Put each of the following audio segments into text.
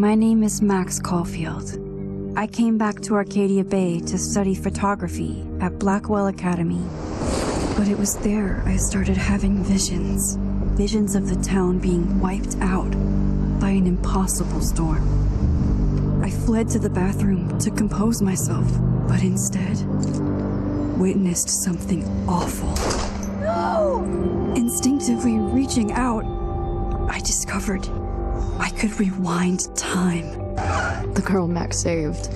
My name is Max Caulfield. I came back to Arcadia Bay to study photography at Blackwell Academy. But it was there I started having visions. Visions of the town being wiped out by an impossible storm. I fled to the bathroom to compose myself, but instead witnessed something awful. No! Instinctively reaching out, I discovered I could rewind time. The girl Max saved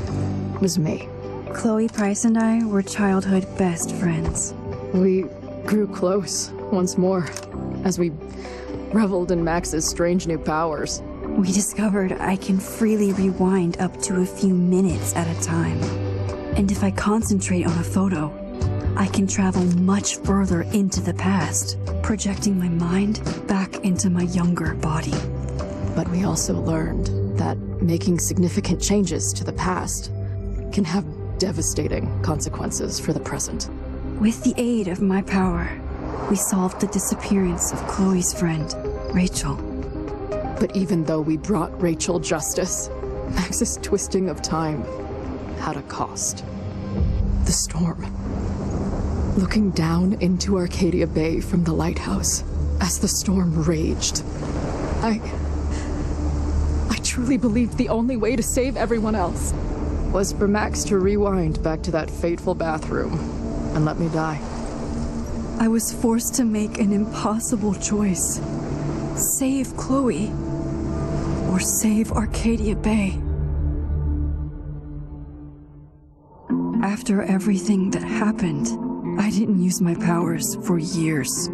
was me. Chloe Price and I were childhood best friends. We grew close once more as we reveled in Max's strange new powers. We discovered I can freely rewind up to a few minutes at a time. And if I concentrate on a photo, I can travel much further into the past, projecting my mind back into my younger body. But we also learned that making significant changes to the past can have devastating consequences for the present. With the aid of my power, we solved the disappearance of Chloe's friend, Rachel. But even though we brought Rachel justice, Max's twisting of time had a cost. The storm. Looking down into Arcadia Bay from the lighthouse as the storm raged, I truly believed the only way to save everyone else was for Max to rewind back to that fateful bathroom and let me die. I was forced to make an impossible choice. Save Chloe, or save Arcadia Bay. After everything that happened, I didn't use my powers for years.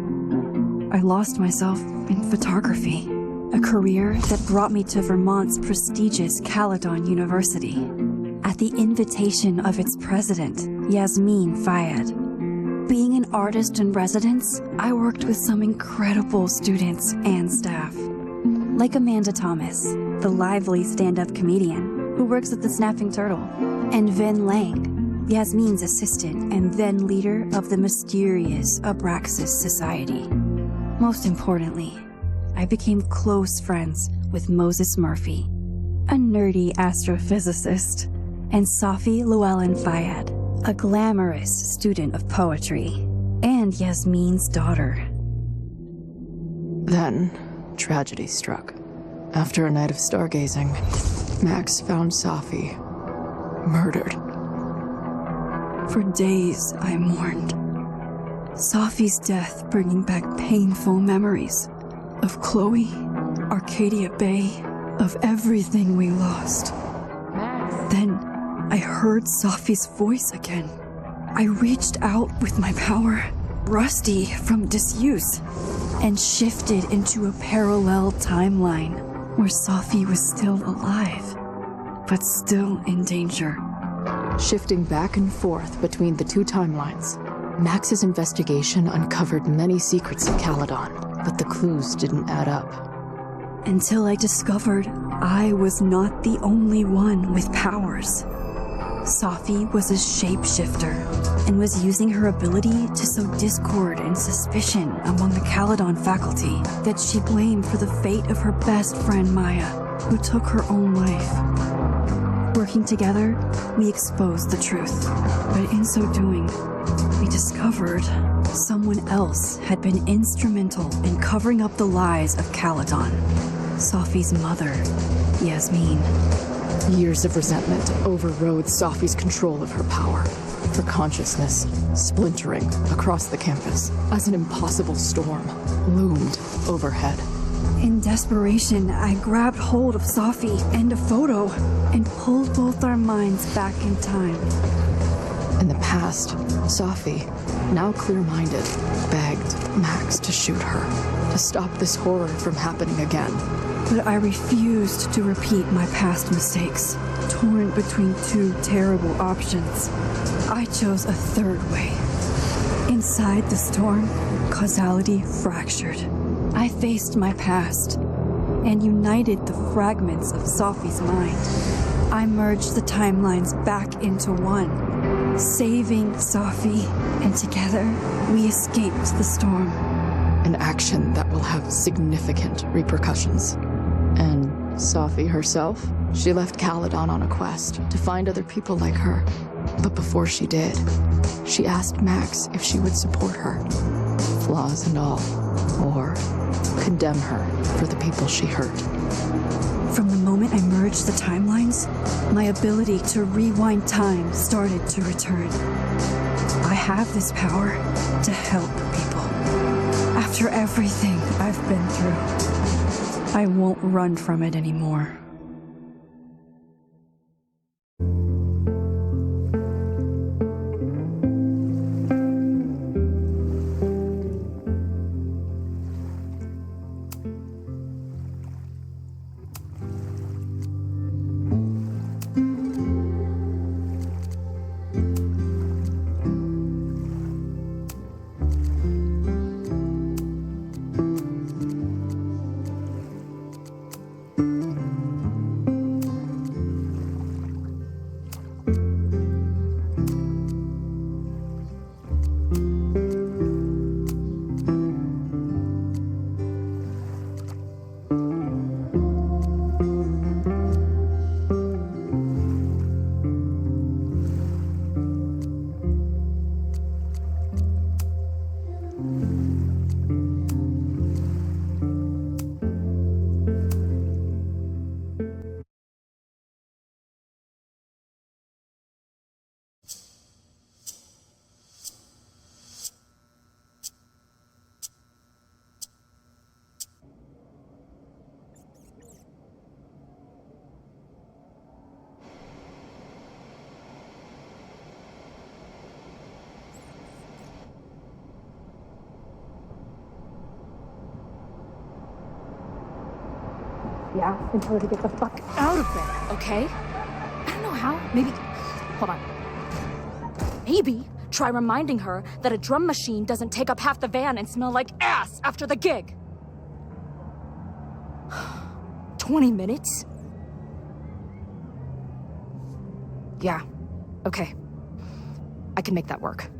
I lost myself in photography, a career that brought me to Vermont's prestigious Caledon University, at the invitation of its president, Yasmin Fayed. Being an artist in residence, I worked with some incredible students and staff. Like Amanda Thomas, the lively stand-up comedian who works at the Snapping Turtle, and Vin Lang, Yasmin's assistant and then leader of the mysterious Abraxas Society. Most importantly, I became close friends with Moses Murphy, a nerdy astrophysicist, and Safi Llewellyn Fayed, a glamorous student of poetry, and Yasmin's daughter. Then, tragedy struck. After a night of stargazing, Max found Safi murdered. For days, I mourned. Safi's death bringing back painful memories of Chloe, Arcadia Bay, of everything we lost. Then, I heard Safi's voice again. I reached out with my power, rusty from disuse, and shifted into a parallel timeline where Safi was still alive, but still in danger. Shifting back and forth between the two timelines, Max's investigation uncovered many secrets of Caledon, but the clues didn't add up. Until I discovered I was not the only one with powers. Safi was a shapeshifter and was using her ability to sow discord and suspicion among the Caledon faculty that she blamed for the fate of her best friend Maya, who took her own life. Working together, we exposed the truth, but in so doing, we discovered someone else had been instrumental in covering up the lies of Caledon. Safi's mother, Yasmin. Years of resentment overrode Safi's control of her power. Her consciousness splintering across the campus as an impossible storm loomed overhead. In desperation, I grabbed hold of Safi and a photo and pulled both our minds back in time. In the past, Safi, now clear-minded, begged Max to shoot her, to stop this horror from happening again. But I refused to repeat my past mistakes, torn between two terrible options. I chose a third way. Inside the storm, causality fractured. I faced my past and united the fragments of Safi's mind. I merged the timelines back into one, saving Safi, and together we escaped the storm. An action that will have significant repercussions. And Safi herself, she left Caledon on a quest to find other people like her. But before she did, she asked Max if she would support her, flaws and all, or condemn her for the people she hurt. From the moment I merged the timelines, my ability to rewind time started to return. I have this power to help people. After everything I've been through, I won't run from it anymore. Yeah, and tell her to get the fuck out of there, okay? I don't know how. Maybe. Hold on. Maybe try reminding her that a drum machine doesn't take up half the van and smell like ass after the gig. 20 minutes? Yeah, okay. I can make that work.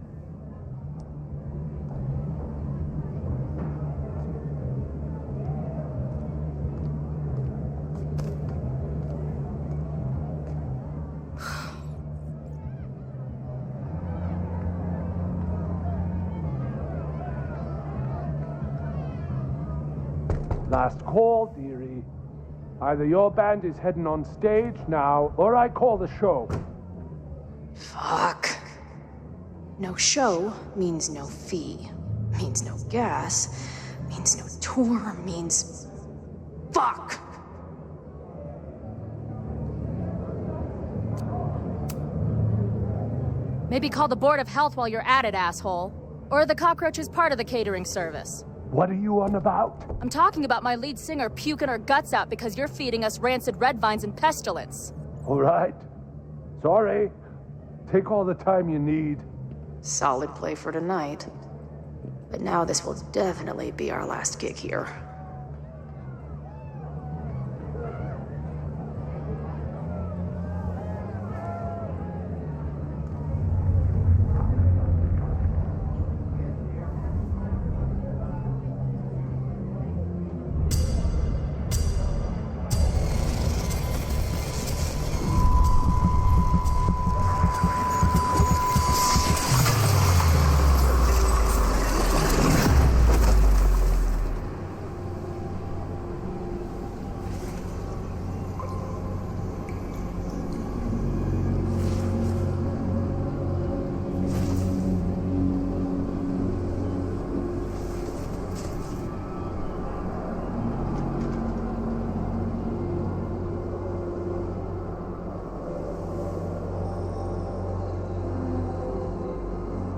Last call, dearie. Either your band is heading on stage now, or I call the show. Fuck. No show means no fee, means no gas, means no tour, means... Fuck! Maybe call the Board of Health while you're at it, asshole. Or the cockroach is part of the catering service. What are you on about? I'm talking about my lead singer puking her guts out because you're feeding us rancid red vines and pestilence. All right. Sorry. Take all the time you need. Solid play for tonight. But now this will definitely be our last gig here.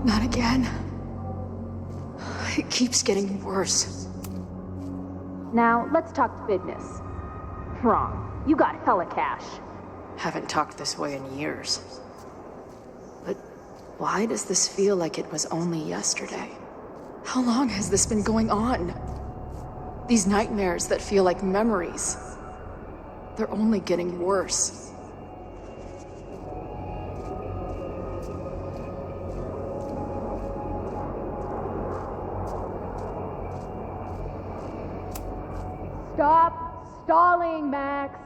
Not again. It keeps getting worse. Now, let's talk business. Wrong. You got hella cash. Haven't talked this way in years. But why does this feel like it was only yesterday? How long has this been going on? These nightmares that feel like memories. They're only getting worse. Stop stalling! trying, Max.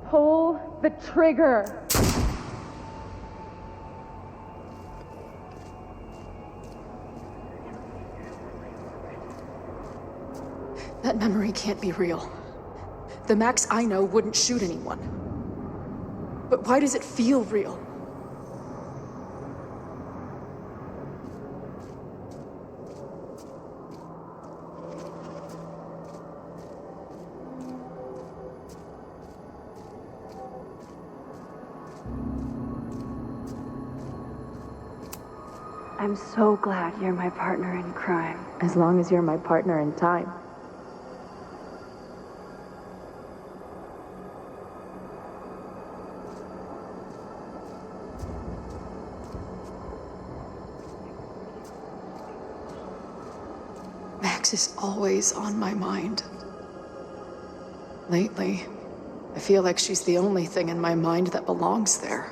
Pull the trigger. That memory can't be real. The Max I know wouldn't shoot anyone. But why does it feel real? I'm so glad you're my partner in crime. As long as you're my partner in time. Max is always on my mind. Lately, I feel like she's the only thing in my mind that belongs there.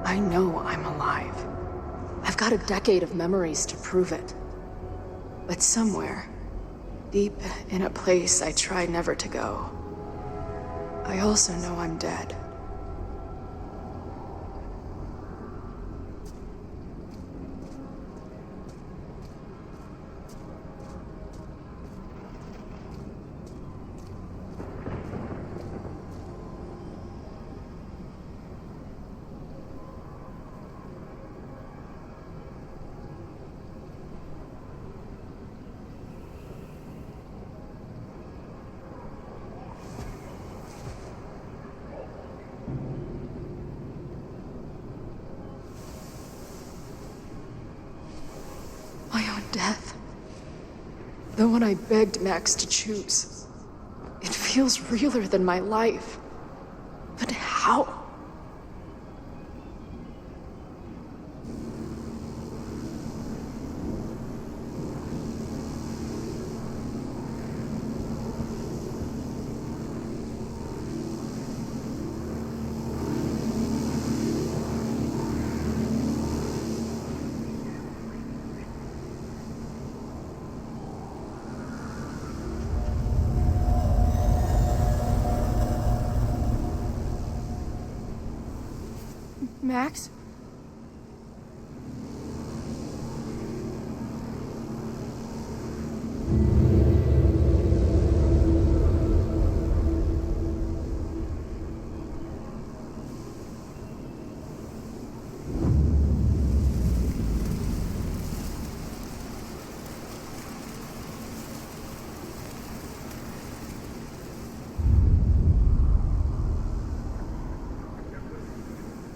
I know I'm alive. I've got a decade of memories to prove it. But somewhere, deep in a place I try never to go, I also know I'm dead. My own death. The one I begged Max to choose. It feels realer than my life. But how? Max?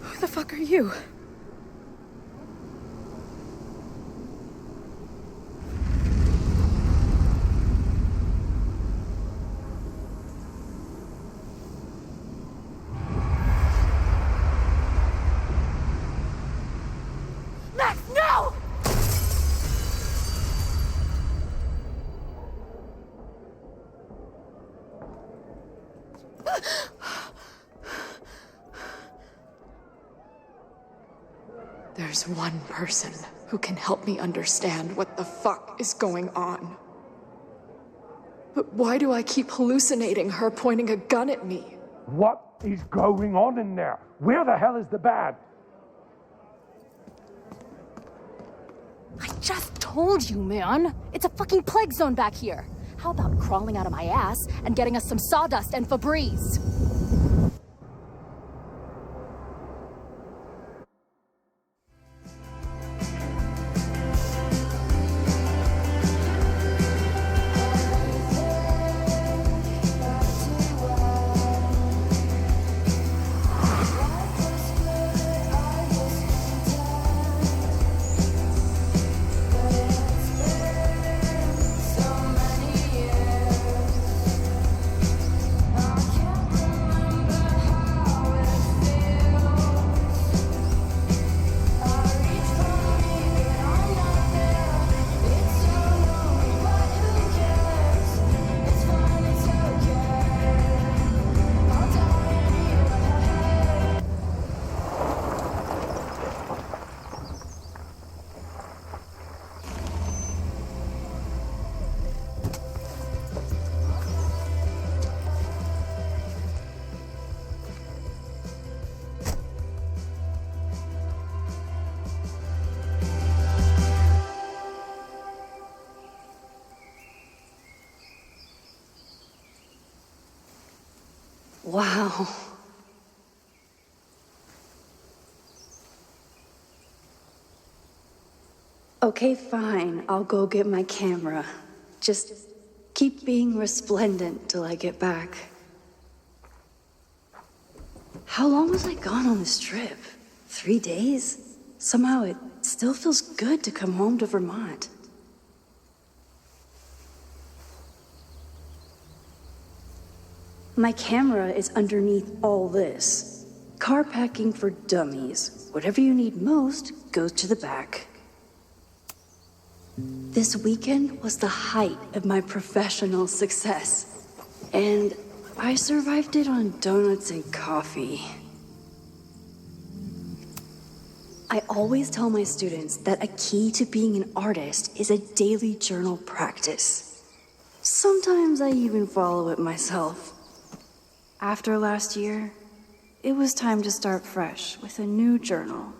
Who the fuck are you? Max, no! There's one person who can help me understand what the fuck is going on. But why do I keep hallucinating her pointing a gun at me? What is going on in there? Where the hell is the bad? I just told you, man. It's a fucking plague zone back here. How about crawling out of my ass and getting us some sawdust and Febreze? I can't remember. Ow. Okay, fine. I'll go get my camera. Just keep being resplendent till I get back. How long was I gone on this trip? 3 days? Somehow it still feels good to come home to Vermont. My camera is underneath all this. Car packing for dummies. Whatever you need most goes to the back. This weekend was the height of my professional success. And I survived it on donuts and coffee. I always tell my students that a key to being an artist is a daily journal practice. Sometimes I even follow it myself. After last year, it was time to start fresh with a new journal.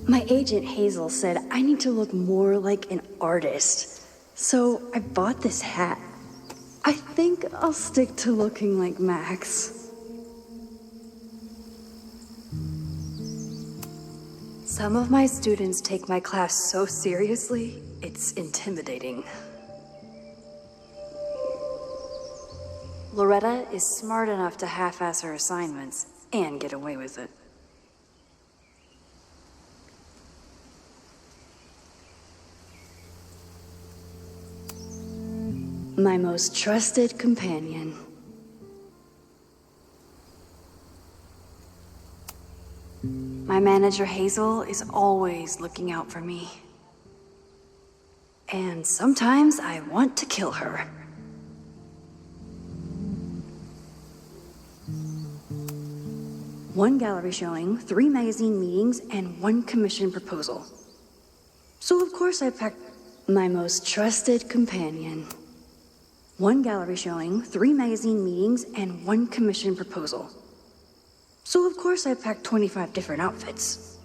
My agent Hazel said I need to look more like an artist, so I bought this hat. I think I'll stick to looking like Max. Some of my students take my class so seriously, it's intimidating. Loretta is smart enough to half-ass her assignments and get away with it. My most trusted companion. My manager Hazel is always looking out for me. And sometimes I want to kill her. One gallery showing, 3 magazine meetings, and 1 commission proposal. So of course I packed my most trusted companion. 1 gallery showing, 3 magazine meetings, and 1 commission proposal. So of course I packed 25 different outfits.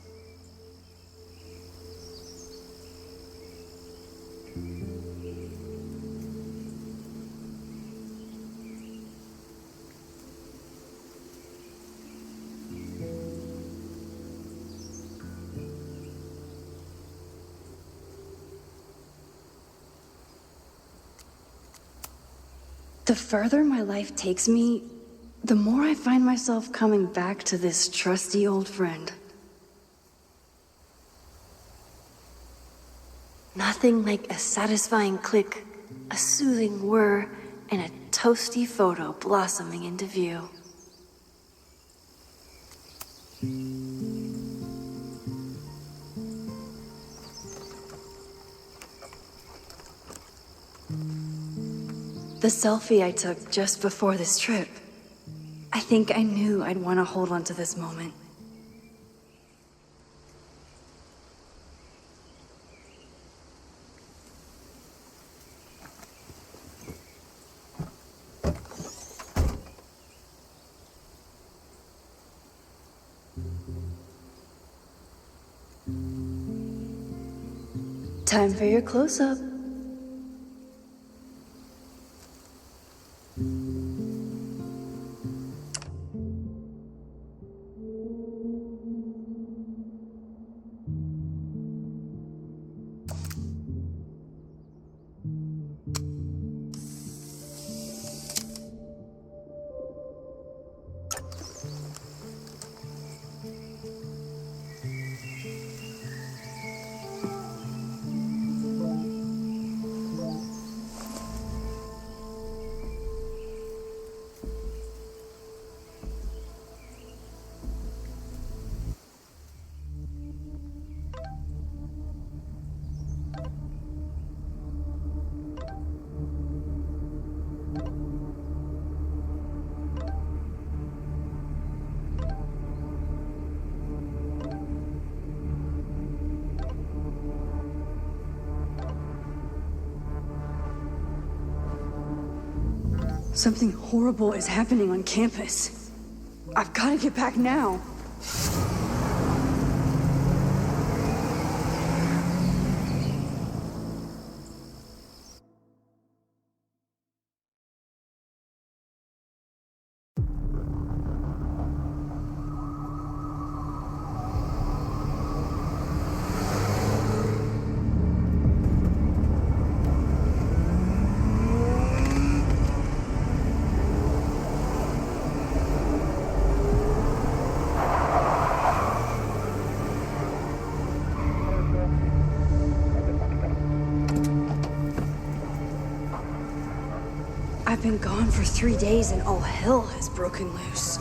The further my life takes me, the more I find myself coming back to this trusty old friend. Nothing like a satisfying click, a soothing whir, and a toasty photo blossoming into view. The selfie I took just before this trip. I think I knew I'd want to hold on to this moment. Time for your close-up. Something horrible is happening on campus. I've got to get back now. I've been gone for 3 days and all hell has broken loose.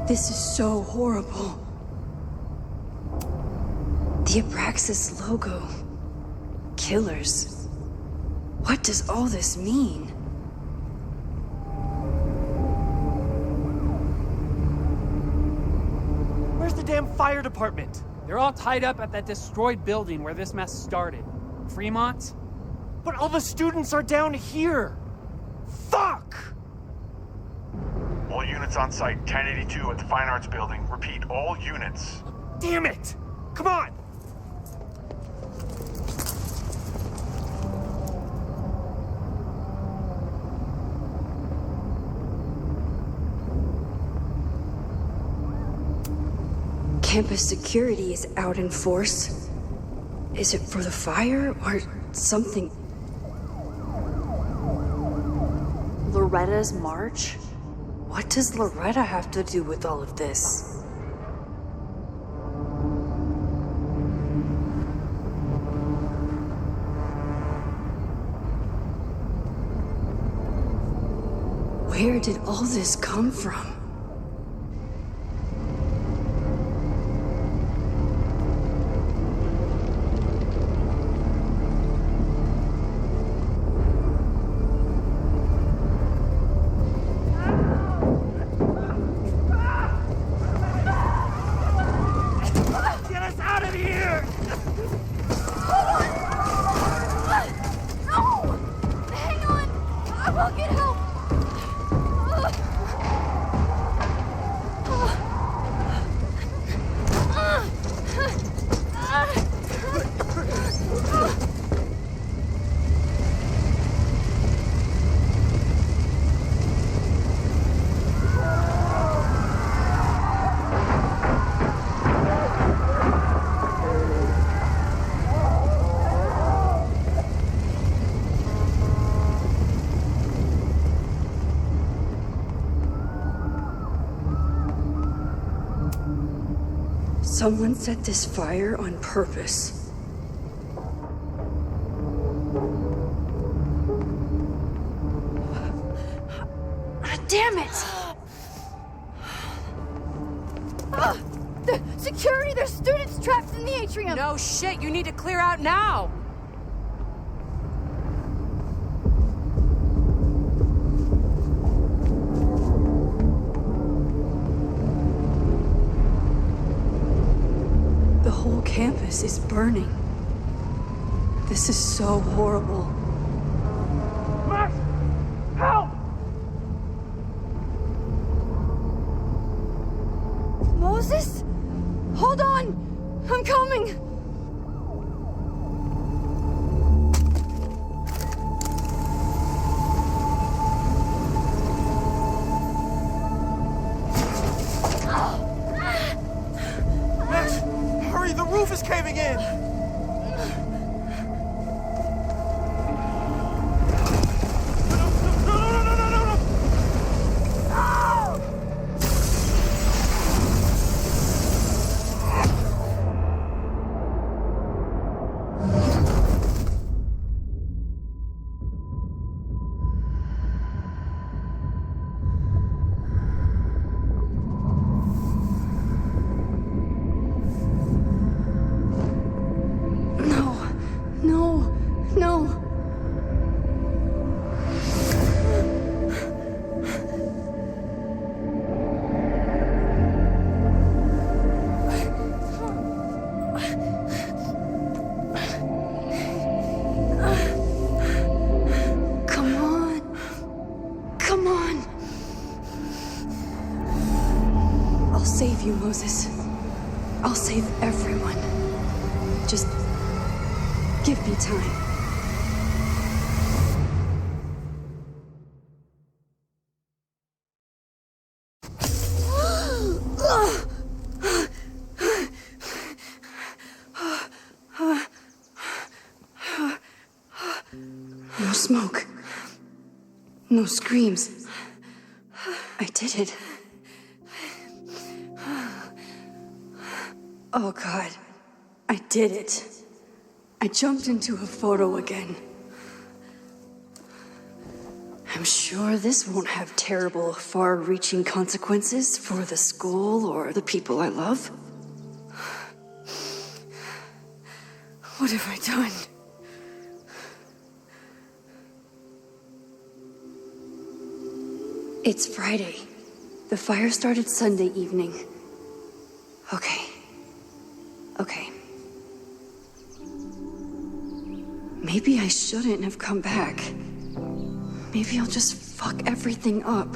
This is so horrible. The Abraxas logo. Killers. What does all this mean? Where's the damn fire department? They're all tied up at that destroyed building where this mess started. Fremont? But all the students are down here! Fuck! All units on site, 1082 at the Fine Arts Building. Repeat, all units. Damn it! Come on! Campus security is out in force. Is it for the fire or something? Loretta's march? What does Loretta have to do with all of this? Where did all this come from? Someone set this fire on purpose. Damn it! The security, there's students trapped in the atrium! No shit, you need to clear out now! The whole campus is burning. This is so horrible. Max! Help! Moses? Hold on! I'm coming! Max! Hurry, the roof is caving in! promise. I'll save everyone. Just give me time. No smoke. No screams. I did it. Oh God, I did it. I jumped into a photo again. I'm sure this won't have terrible, far-reaching consequences for the school or the people I love. What have I done? It's Friday. The fire started Sunday evening. Okay. Maybe I shouldn't have come back. Maybe I'll just fuck everything up.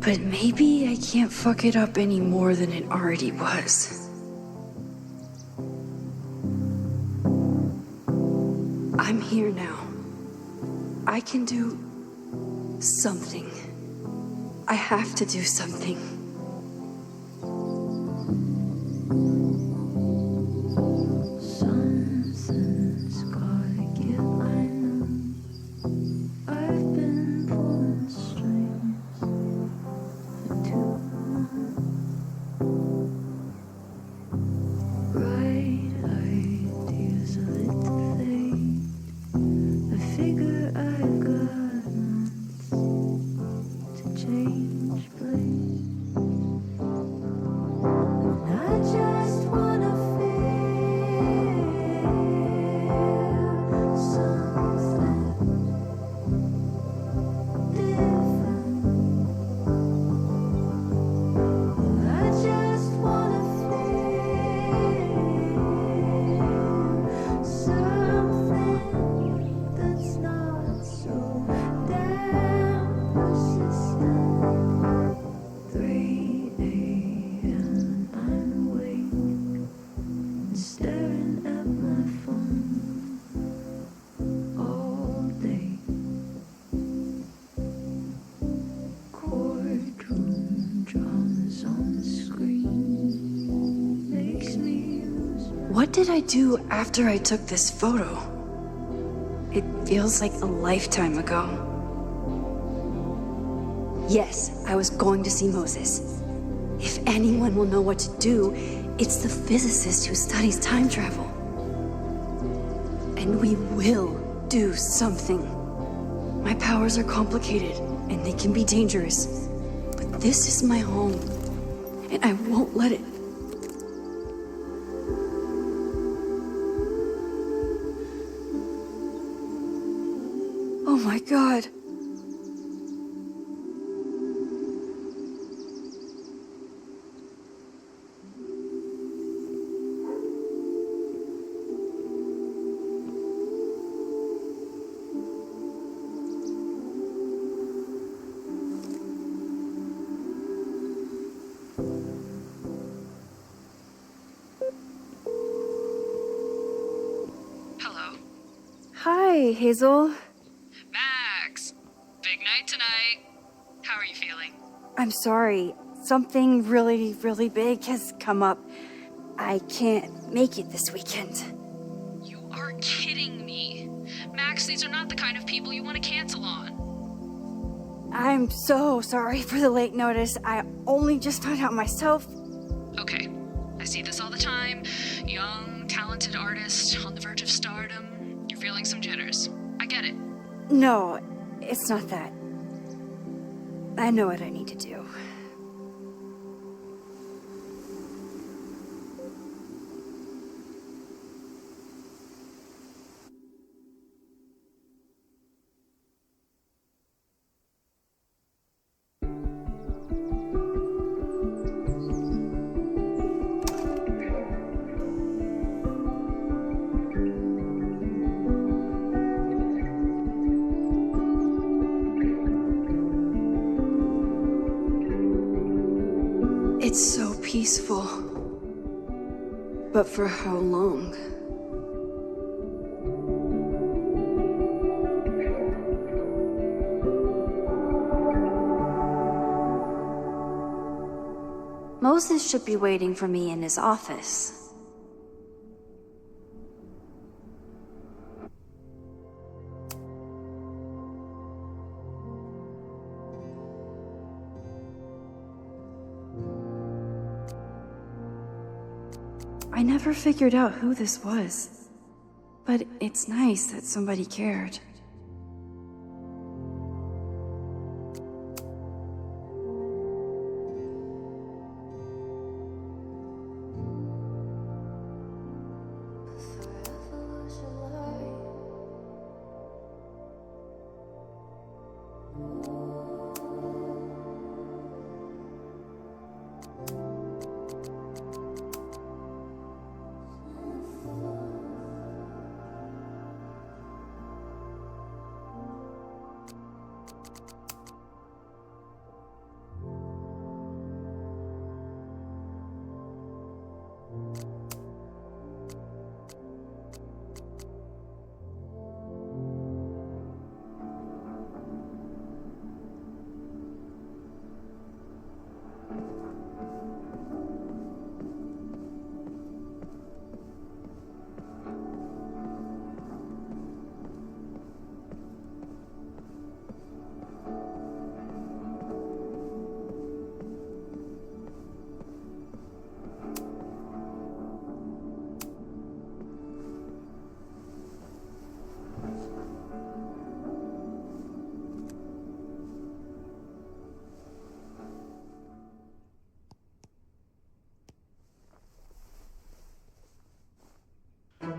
But maybe I can't fuck it up any more than it already was. I'm here now. I can do something. I have to do something. Something's gotta give, I know. I've been pulling strings for too long. Bright ideas are lit to fade. I figure I've got months to change place. I just wanna feel something different. I just wanna feel something that's not so damn persistent. 3 a.m. I'm awake and staring at my phone all day. Courtroom dramas on the screen makes me lose. What did I do after I took this photo? It feels like a lifetime ago. Yes, I was going to see Moses. If anyone will know what to do, it's the physicist who studies time travel. And we will do something. My powers are complicated, and they can be dangerous. But this is my home, and I won't let it. Oh my God. Hello. Hi, Hazel. Max! Big night tonight. How are you feeling? I'm sorry. Something really, really big has come up. I can't make it this weekend. You are kidding me. Max, these are not the kind of people you want to cancel on. I'm so sorry for the late notice. I only just found out myself. Okay, I see this all the time. Young, talented artist on the verge of stardom. You're feeling some jitters. I get it. No, it's not that. I know what I need to do. It's so peaceful. But for how long? Moses should be waiting for me in his office. I never figured out who this was, but it's nice that somebody cared.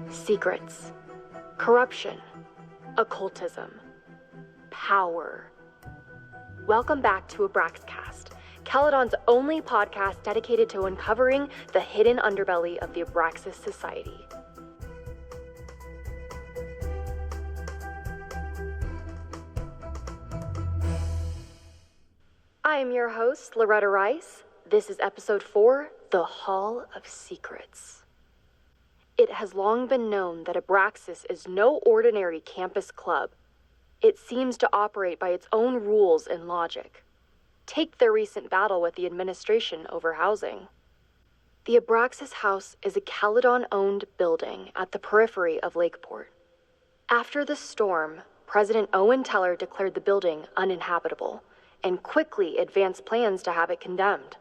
Secrets, corruption, occultism, power. Welcome back to Abraxcast, Caledon's only podcast dedicated to uncovering the hidden underbelly of the Abraxas Society. I am your host, Loretta Rice. This is episode 4, The Hall of Secrets. It has long been known that Abraxas is no ordinary campus club. It seems to operate by its own rules and logic. Take their recent battle with the administration over housing. The Abraxas House is a Caledon-owned building at the periphery of Lakeport. After the storm, President Owen Teller declared the building uninhabitable and quickly advanced plans to have it condemned.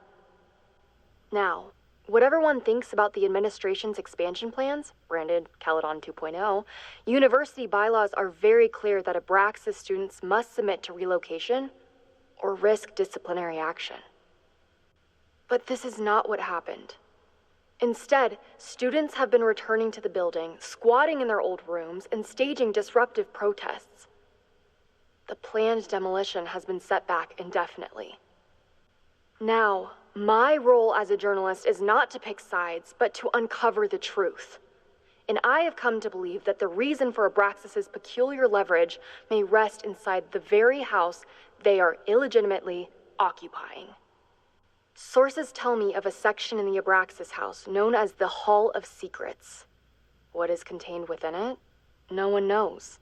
Now, whatever one thinks about the administration's expansion plans, branded Caledon 2.0, university bylaws are very clear that Abraxas students must submit to relocation or risk disciplinary action. But this is not what happened. Instead, students have been returning to the building, squatting in their old rooms, and staging disruptive protests. The planned demolition has been set back indefinitely. Now, my role as a journalist is not to pick sides, but to uncover the truth. And I have come to believe that the reason for Abraxas's peculiar leverage may rest inside the very house they are illegitimately occupying. Sources tell me of a section in the Abraxas house known as the Hall of Secrets. What is contained within it? No one knows.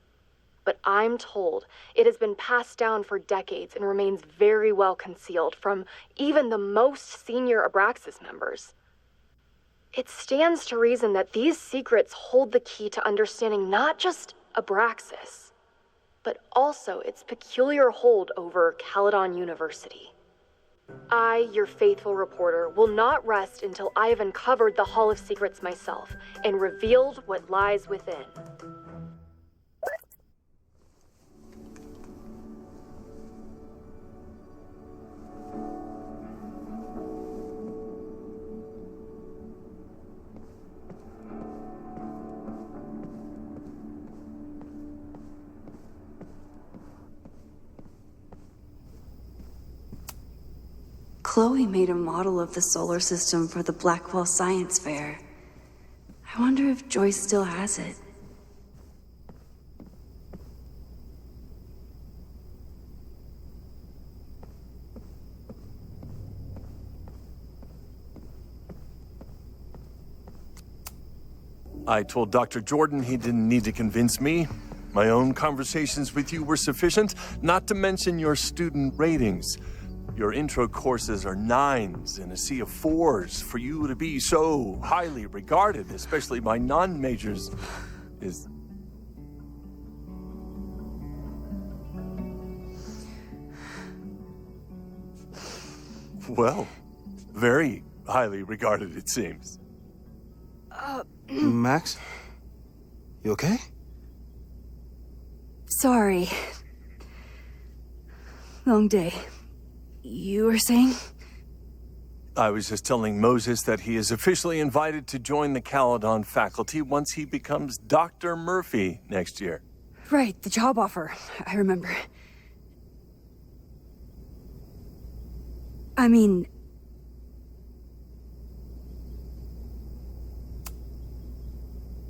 But I'm told it has been passed down for decades and remains very well concealed from even the most senior Abraxas members. It stands to reason that these secrets hold the key to understanding not just Abraxas, but also its peculiar hold over Caledon University. I, your faithful reporter, will not rest until I have uncovered the Hall of Secrets myself and revealed what lies within. Chloe made a model of the solar system for the Blackwell Science Fair. I wonder if Joyce still has it. I told Dr. Jordan he didn't need to convince me. My own conversations with you were sufficient, not to mention your student ratings. Your intro courses are 9s in a sea of 4s. For you to be so highly regarded, especially by non-majors, is... well, very highly regarded, it seems. Max? You okay? Sorry. Long day. You were saying? I was just telling Moses that he is officially invited to join the Caledon faculty once he becomes Dr. Murphy next year. Right, the job offer. I remember. I mean...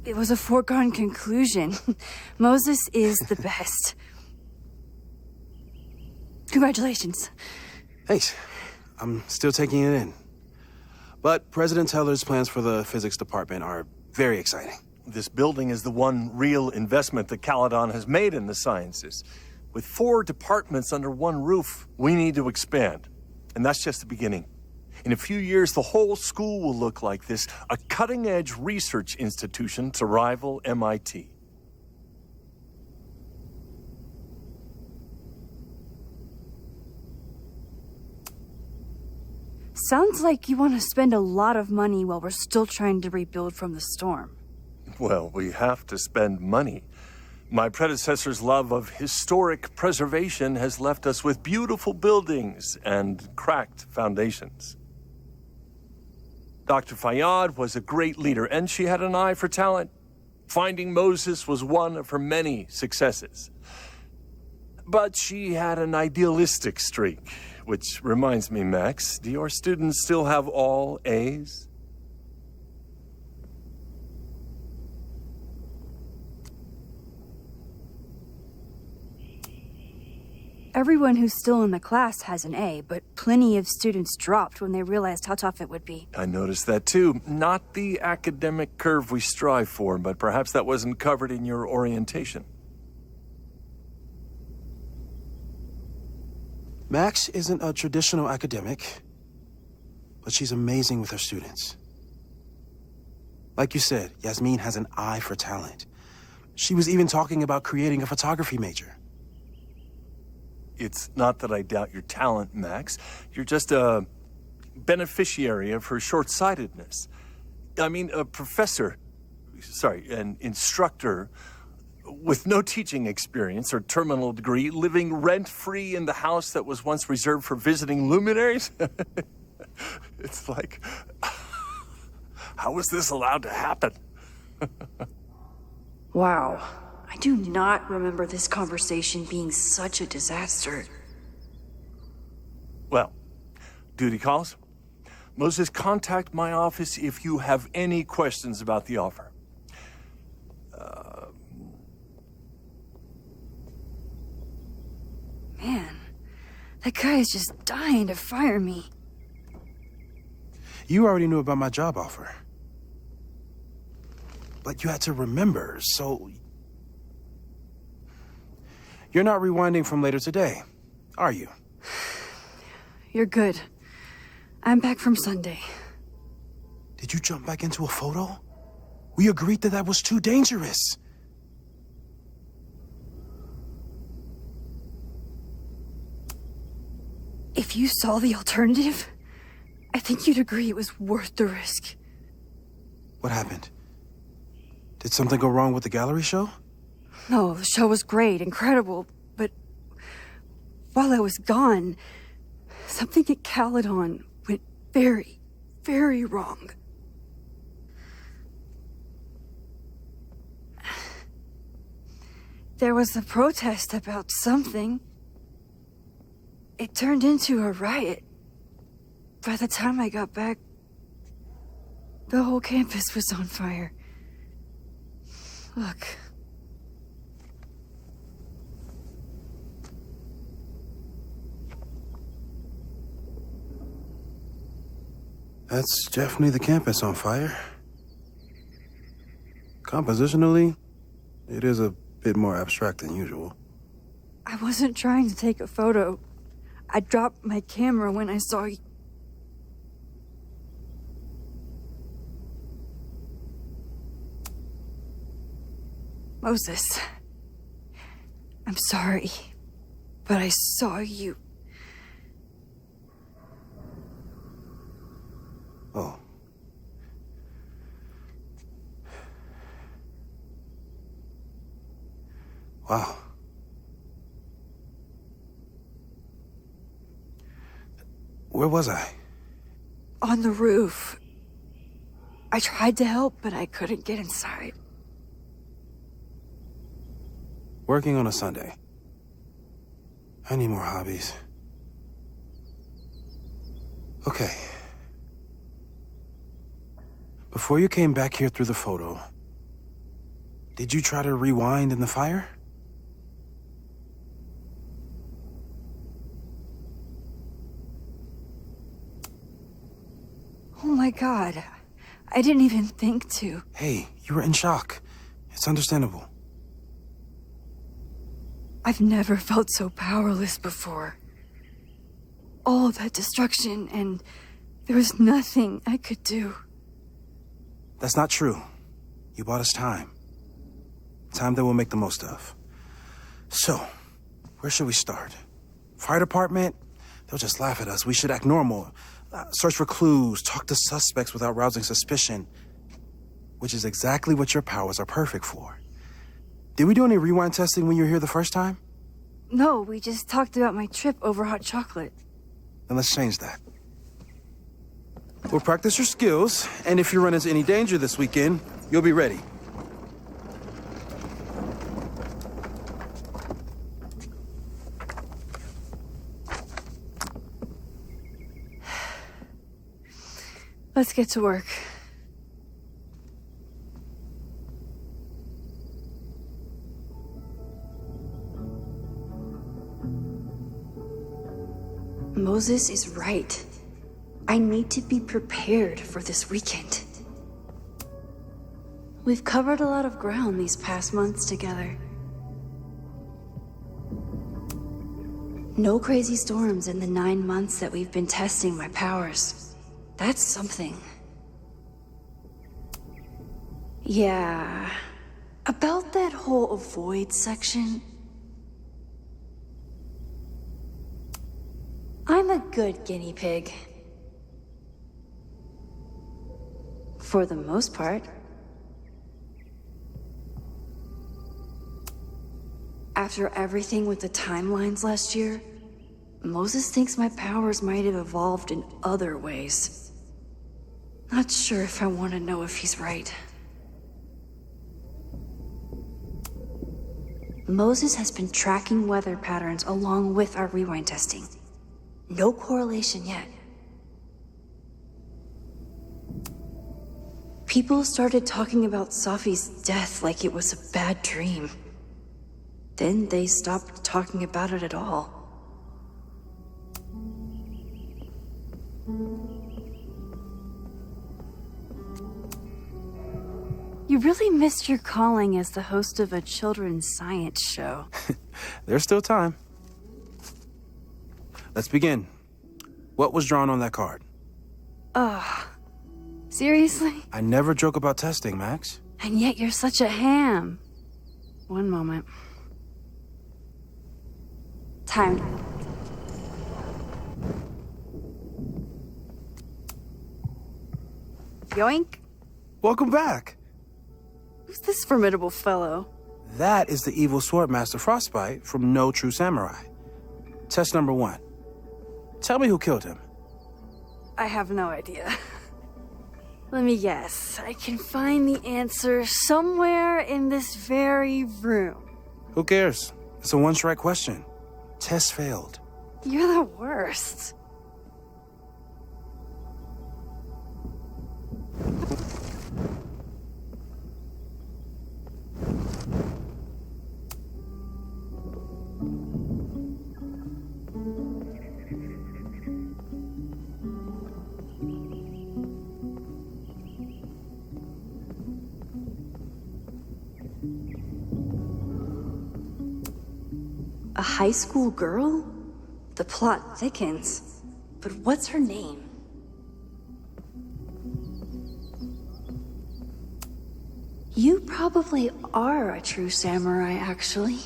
it was a foregone conclusion. Moses is the best. Congratulations. Thanks. I'm still taking it in. But President Teller's plans for the physics department are very exciting. This building is the one real investment that Caledon has made in the sciences. With 4 departments under one roof, we need to expand. And that's just the beginning. In a few years, the whole school will look like this, a cutting-edge research institution to rival MIT. Sounds like you want to spend a lot of money while we're still trying to rebuild from the storm. Well, we have to spend money. My predecessor's love of historic preservation has left us with beautiful buildings and cracked foundations. Dr. Fayyad was a great leader, and she had an eye for talent. Finding Moses was one of her many successes. But she had an idealistic streak, which reminds me, Max, do your students still have all A's? Everyone who's still in the class has an A, but plenty of students dropped when they realized how tough it would be. I noticed that too. Not the academic curve we strive for, but perhaps that wasn't covered in your orientation. Max isn't a traditional academic, but she's amazing with her students. Like you said, Yasmin has an eye for talent. She was even talking about creating a photography major. It's not that I doubt your talent, Max. You're just a beneficiary of her short-sightedness. I mean, an instructor with no teaching experience or terminal degree, living rent-free in the house that was once reserved for visiting luminaries? It's like, how was this allowed to happen? Wow. I do not remember this conversation being such a disaster. Well, duty calls. Moses, contact my office if you have any questions about the offer. Man, that guy is just dying to fire me. You already knew about my job offer. But you had to remember, so... You're not rewinding from later today, are you? You're good. I'm back from Sunday. Did you jump back into a photo? We agreed that that was too dangerous. If you saw the alternative, I think you'd agree it was worth the risk. What happened? Did something go wrong with the gallery show? No, the show was great, incredible, but while I was gone, something at Caledon went very, very wrong. There was a protest about something. It turned into a riot. By the time I got back, the whole campus was on fire. Look. That's definitely the campus on fire. Compositionally, it is a bit more abstract than usual. I wasn't trying to take a photo. I dropped my camera when I saw you. Moses, I'm sorry, but I saw you. Oh. Wow. Where was I? On the roof. I tried to help, but I couldn't get inside. Working on a Sunday. I need more hobbies. Okay. Before you came back here through the photo, did you try to rewind in the fire? Oh my God. I didn't even think to. Hey, you were in shock. It's understandable. I've never felt so powerless before. All that destruction, and there was nothing I could do. That's not true. You bought us time. Time that we'll make the most of. So, where should we start? Fire department? They'll just laugh at us. We should act normal. Search for clues, talk to suspects without rousing suspicion. Which is exactly what your powers are perfect for. Did we do any rewind testing when you were here the first time? No, we just talked about my trip over hot chocolate. Then let's change that. We'll practice your skills, and if you run into any danger this weekend, you'll be ready. Let's get to work. Moses is right. I need to be prepared for this weekend. We've covered a lot of ground these past months together. No crazy storms in the 9 months that we've been testing my powers. That's something. Yeah. About that whole avoid section. I'm a good guinea pig. For the most part. After everything with the timelines last year, Moses thinks my powers might have evolved in other ways. Not sure if I want to know if he's right. Moses has been tracking weather patterns along with our rewind testing. No correlation yet. People started talking about Safi's death like it was a bad dream. Then they stopped talking about it at all. You really missed your calling as the host of a children's science show. There's still time. Let's begin. What was drawn on that card? Seriously? I never joke about testing, Max. And yet you're such a ham. One moment. Time. Yoink. Welcome back. Who's this formidable fellow? That is the evil sword master Frostbite from No True Samurai. Test number 1. Tell me who killed him. I have no idea. Let me guess. I can find the answer somewhere in this very room. Who cares? It's a one-strike question. Test failed. You're the worst. A high school girl? The plot thickens. But what's her name? You probably are a true samurai, actually.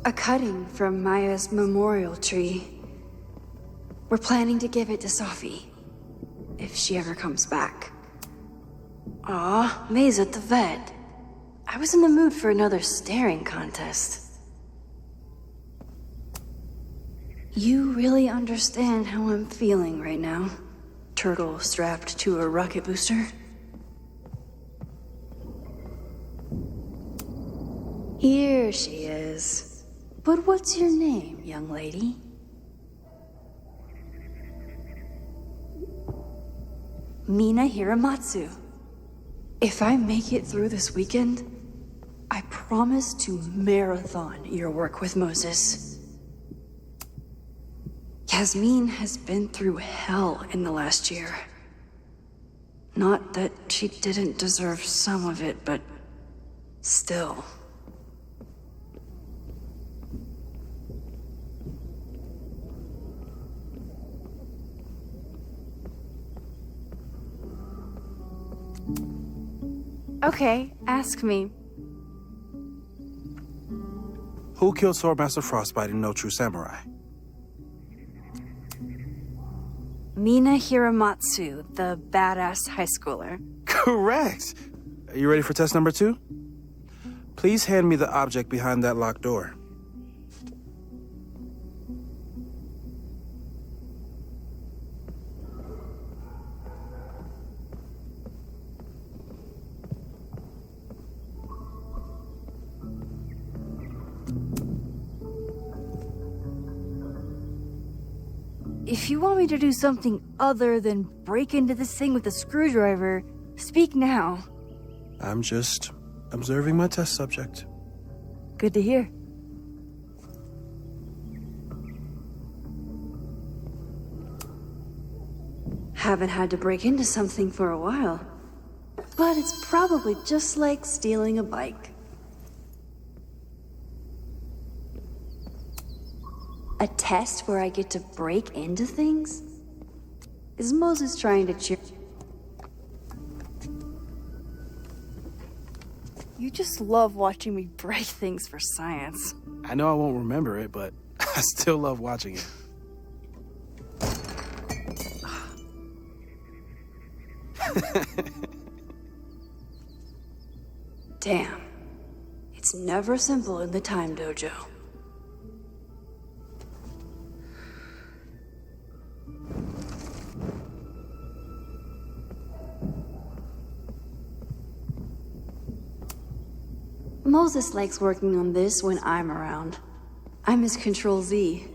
A cutting from Maya's memorial tree. We're planning to give it to Sophie, if she ever comes back. Aw, May's at the vet. I was in the mood for another staring contest. You really understand how I'm feeling right now? Turtle strapped to a rocket booster? Here she is. But what's your name, young lady? Mina Hiramatsu. If I make it through this weekend, I promise to marathon your work with Moses. Yasmin has been through hell in the last year. Not that she didn't deserve some of it, but still. Okay, ask me. Who killed Swordmaster Frostbite in No True Samurai? Mina Hiramatsu, the badass high schooler. Correct! Are you ready for test number 2? Please hand me the object behind that locked door. If you want me to do something other than break into this thing with a screwdriver, speak now. I'm just observing my test subject. Good to hear. Haven't had to break into something for a while. But it's probably just like stealing a bike. A test where I get to break into things? Is Moses trying to cheer? You just love watching me break things for science. I know I won't remember it, but I still love watching it. Damn. It's never simple in the time dojo. Moses likes working on this when I'm around. I'm his Control Z.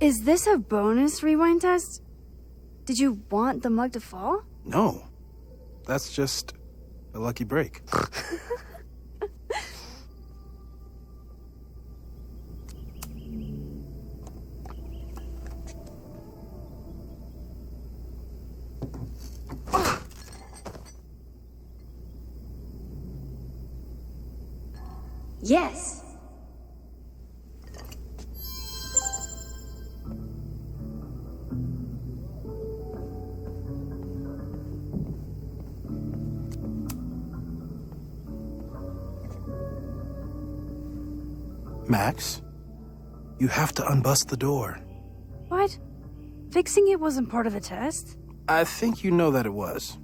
Is this a bonus rewind test? Did you want the mug to fall? No. That's just a lucky break. Yes. Max, you have to unbust the door. What? Fixing it wasn't part of the test? I think you know that it was.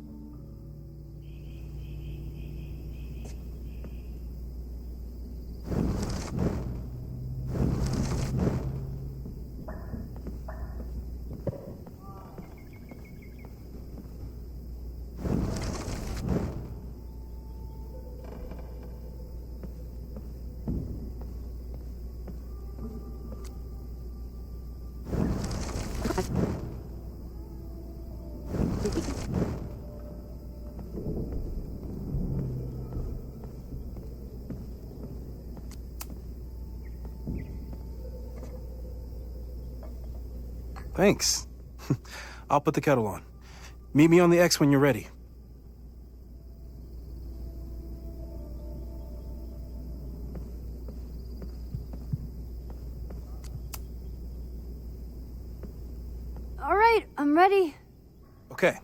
Thanks. I'll put the kettle on. Meet me on the X when you're ready. All right, I'm ready. Okay.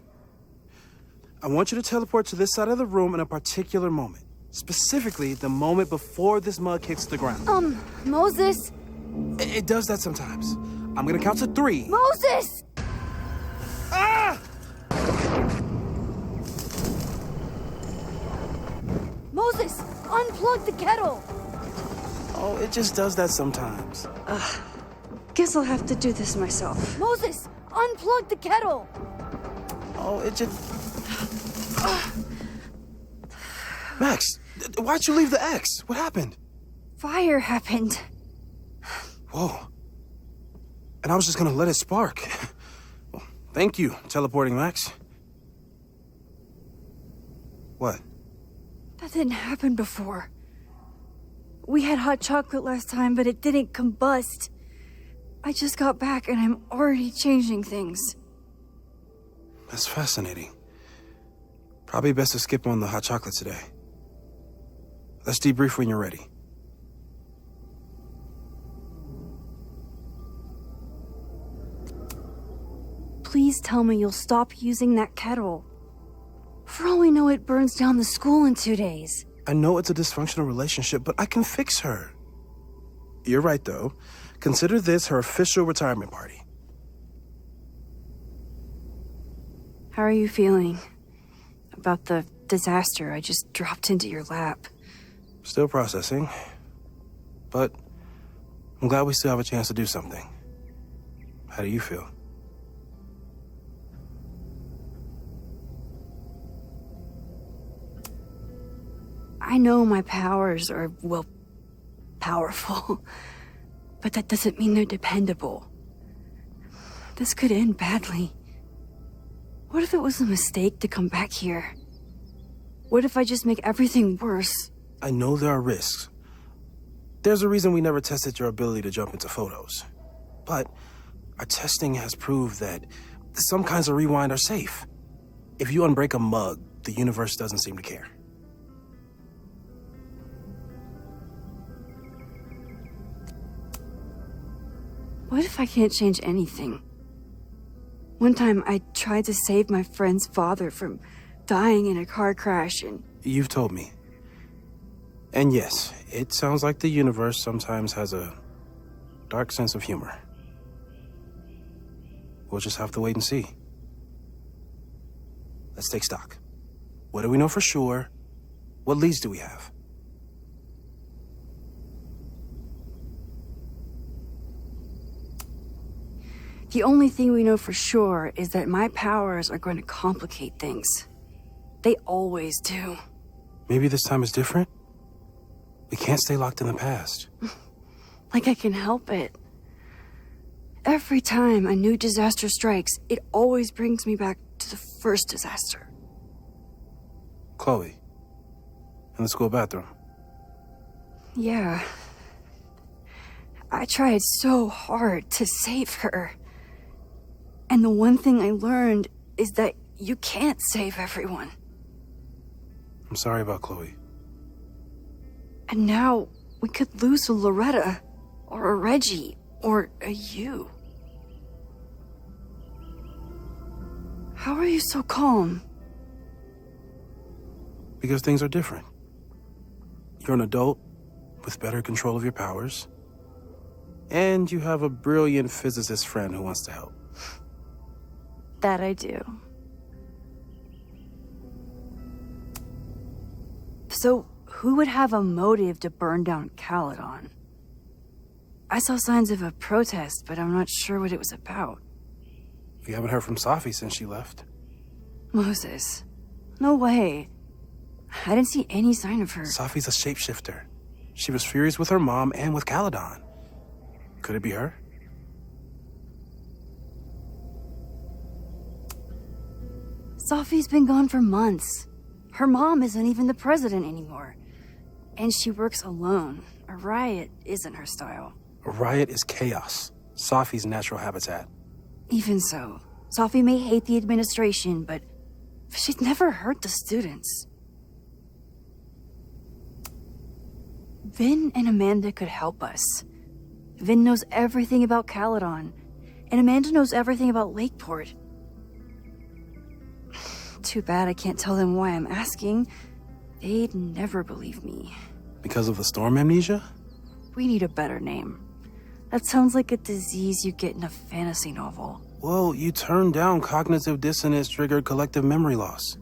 I want you to teleport to this side of the room in a particular moment. Specifically, the moment before this mug hits the ground. Moses? It does that sometimes. I'm gonna count to 3. Moses! Ah! Moses, unplug the kettle! Oh, it just does that sometimes. Guess I'll have to do this myself. Moses, unplug the kettle! Oh, it just... Max, why'd you leave the X? What happened? Fire happened. Whoa. And I was just gonna let it spark. Well, thank you, teleporting Max. What? That didn't happen before. We had hot chocolate last time, but it didn't combust. I just got back and I'm already changing things. That's fascinating. Probably best to skip on the hot chocolate today. Let's debrief when you're ready. Please tell me you'll stop using that kettle. For all we know, it burns down the school in 2 days. I know it's a dysfunctional relationship, but I can fix her. You're right, though. Consider this her official retirement party. How are you feeling about the disaster I just dropped into your lap? Still processing. But I'm glad we still have a chance to do something. How do you feel? I know my powers are, well, powerful. But that doesn't mean they're dependable. This could end badly. What if it was a mistake to come back here? What if I just make everything worse? I know there are risks. There's a reason we never tested your ability to jump into photos. But our testing has proved that some kinds of rewind are safe. If you unbreak a mug, the universe doesn't seem to care. What if I can't change anything? One time I tried to save my friend's father from dying in a car crash and... You've told me. And yes, it sounds like the universe sometimes has a dark sense of humor. We'll just have to wait and see. Let's take stock. What do we know for sure? What leads do we have? The only thing we know for sure is that my powers are going to complicate things. They always do. Maybe this time is different? We can't stay locked in the past. Like I can help it. Every time a new disaster strikes, it always brings me back to the first disaster. Chloe, in the school bathroom. Yeah. I tried so hard to save her. And the one thing I learned is that you can't save everyone. I'm sorry about Chloe. And now we could lose a Loretta, or a Reggie, or a you. How are you so calm? Because things are different. You're an adult with better control of your powers. And you have a brilliant physicist friend who wants to help. That I do. So, who would have a motive to burn down Caledon? I saw signs of a protest, but I'm not sure what it was about. We haven't heard from Safi since she left. Moses. No way. I didn't see any sign of her. Safi's a shapeshifter. She was furious with her mom and with Caledon. Could it be her? Safi's been gone for months. Her mom isn't even the president anymore. And she works alone. A riot isn't her style. A riot is chaos. Safi's natural habitat. Even so, Sophie may hate the administration, but she'd never hurt the students. Vin and Amanda could help us. Vin knows everything about Caledon, and Amanda knows everything about Lakeport. Too bad I can't tell them why I'm asking. They'd never believe me. Because of the storm amnesia? We need a better name. That sounds like a disease you get in a fantasy novel. Well, you turned down cognitive dissonance triggered collective memory loss.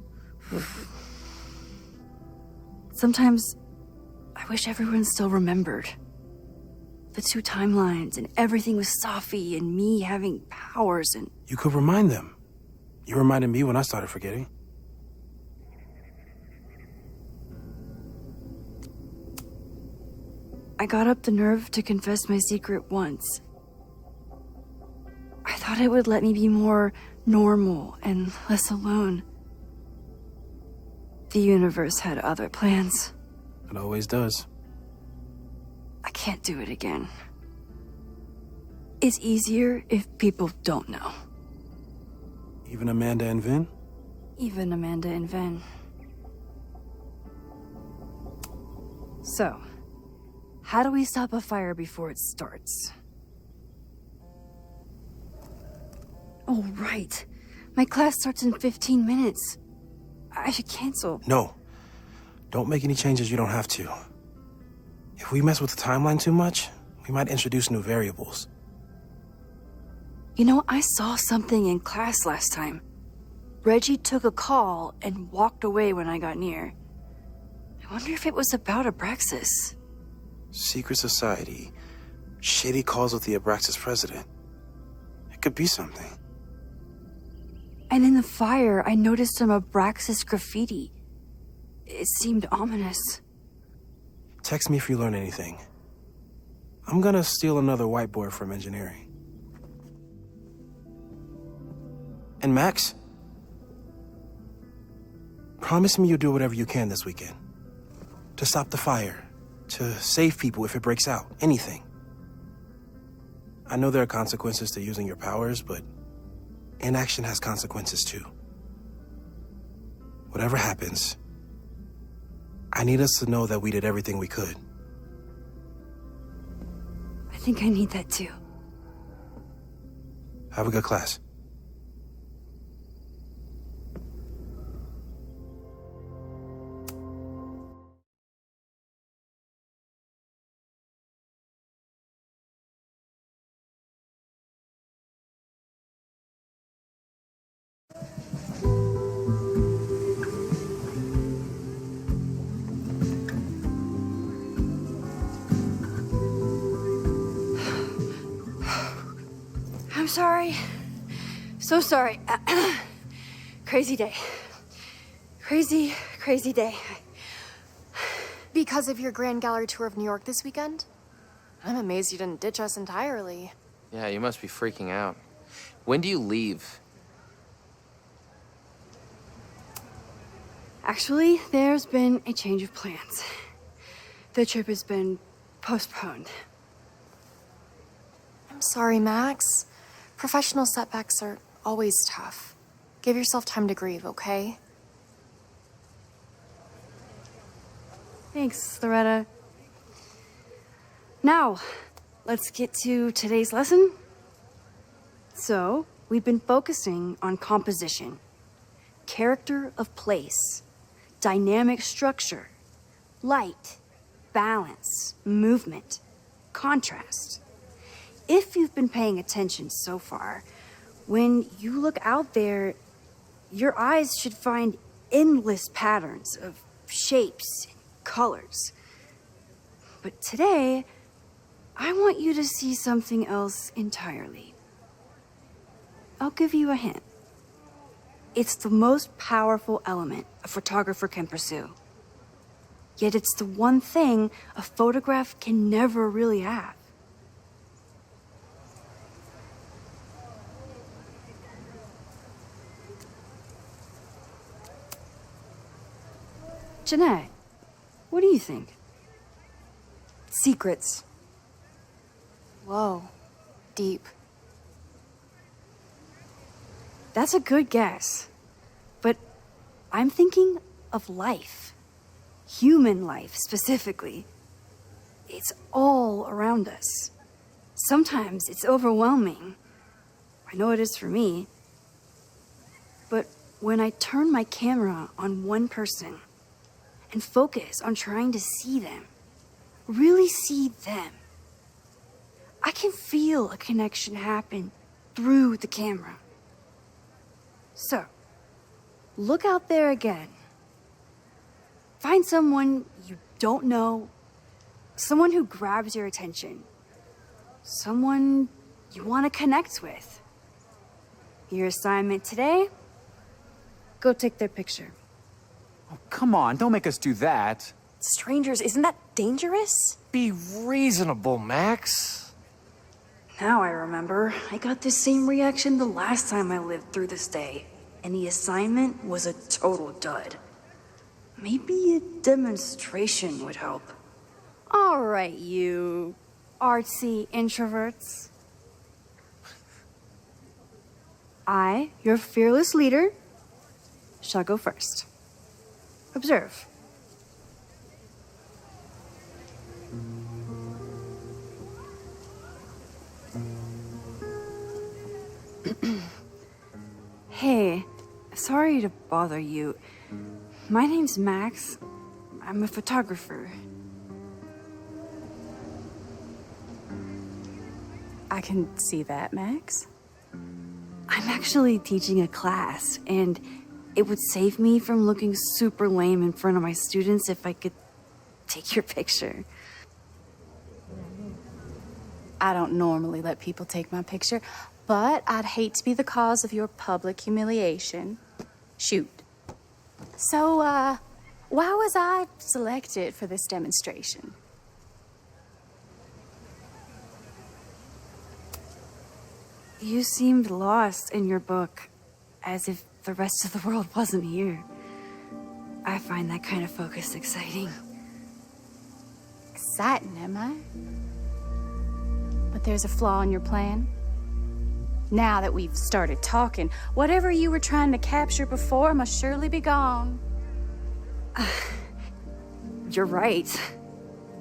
Sometimes, I wish everyone still remembered. The two timelines and everything with Sophie and me having powers and... You could remind them. You reminded me when I started forgetting. I got up the nerve to confess my secret once. I thought it would let me be more normal and less alone. The universe had other plans. It always does. I can't do it again. It's easier if people don't know. Even Amanda and Vin? Even Amanda and Vin. So, how do we stop a fire before it starts? Oh, right. My class starts in 15 minutes. I should cancel. No. Don't make any changes you don't have to. If we mess with the timeline too much, we might introduce new variables. You know, I saw something in class last time. Reggie took a call and walked away when I got near. I wonder if it was about Abraxas. Secret society. Shady calls with the Abraxas president. It could be something. And in the fire, I noticed some Abraxas graffiti. It seemed ominous. Text me if you learn anything. I'm gonna steal another whiteboard from engineering. And Max? Promise me you'll do whatever you can this weekend. To stop the fire. To save people if it breaks out. Anything. I know there are consequences to using your powers, but inaction has consequences too. Whatever happens, I need us to know that we did everything we could. I think I need that too. Have a good class. I'm sorry. So sorry. Crazy day. Crazy, crazy day. Because of your Grand Gallery tour of New York this weekend? I'm amazed you didn't ditch us entirely. Yeah, you must be freaking out. When do you leave? Actually, there's been a change of plans. The trip has been postponed. I'm sorry, Max. Professional setbacks are always tough. Give yourself time to grieve, okay? Thanks, Loretta. Now, let's get to today's lesson. So, we've been focusing on composition, character of place, dynamic structure, light, balance, movement, contrast. If you've been paying attention so far, when you look out there, your eyes should find endless patterns of shapes and colors. But today, I want you to see something else entirely. I'll give you a hint. It's the most powerful element a photographer can pursue. Yet it's the one thing a photograph can never really have. Jeanette, what do you think? Secrets. Whoa. Deep. That's a good guess. But I'm thinking of life. Human life, specifically. It's all around us. Sometimes it's overwhelming. I know it is for me. But when I turn my camera on one person and focus on trying to see them, really see them, I can feel a connection happen through the camera. So, look out there again. Find someone you don't know, someone who grabs your attention, someone you want to connect with. Your assignment today? Go take their picture. Oh, come on, don't make us do that. Strangers, isn't that dangerous? Be reasonable, Max. Now I remember. I got the same reaction the last time I lived through this day, and the assignment was a total dud. Maybe a demonstration would help. All right, you artsy introverts. I, your fearless leader, shall go first. Observe. Hey, sorry to bother you. My name's Max. I'm a photographer. I can see that, Max. I'm actually teaching a class, and it would save me from looking super lame in front of my students if I could take your picture. I don't normally let people take my picture, but I'd hate to be the cause of your public humiliation. Shoot. So, why was I selected for this demonstration? You seemed lost in your book, as if the rest of the world wasn't here. I find that kind of focus exciting. Exciting, am I? But there's a flaw in your plan. Now that we've started talking, whatever you were trying to capture before must surely be gone. You're right.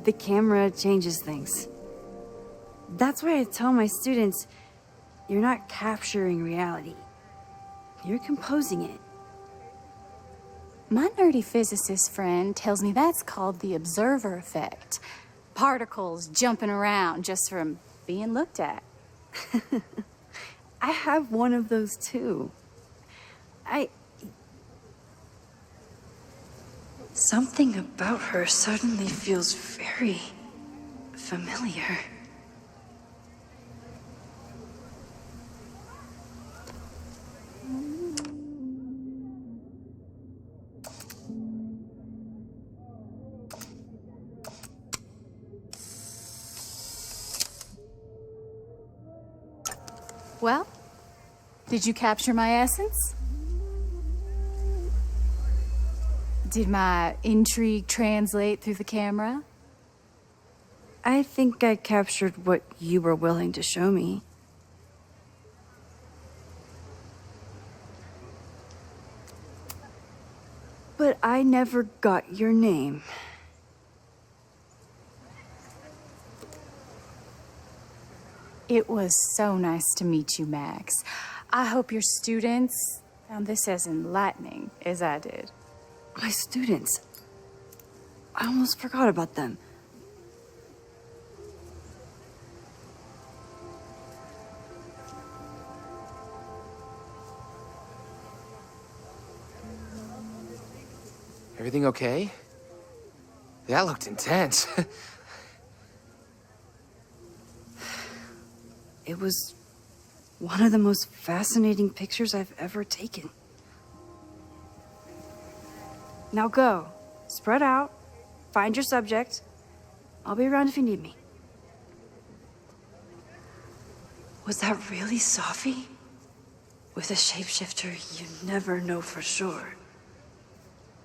The camera changes things. That's why I tell my students, you're not capturing reality. You're composing it. My nerdy physicist friend tells me that's called the observer effect. Particles jumping around just from being looked at. I have one of those too. Something about her suddenly feels very familiar. Well, did you capture my essence? Did my intrigue translate through the camera? I think I captured what you were willing to show me. But I never got your name. It was so nice to meet you, Max. I hope your students found this as enlightening as I did. My students. I almost forgot about them. Everything okay? That looked intense. It was one of the most fascinating pictures I've ever taken. Now go. Spread out. Find your subject. I'll be around if you need me. Was that really Safi? With a shapeshifter, you never know for sure.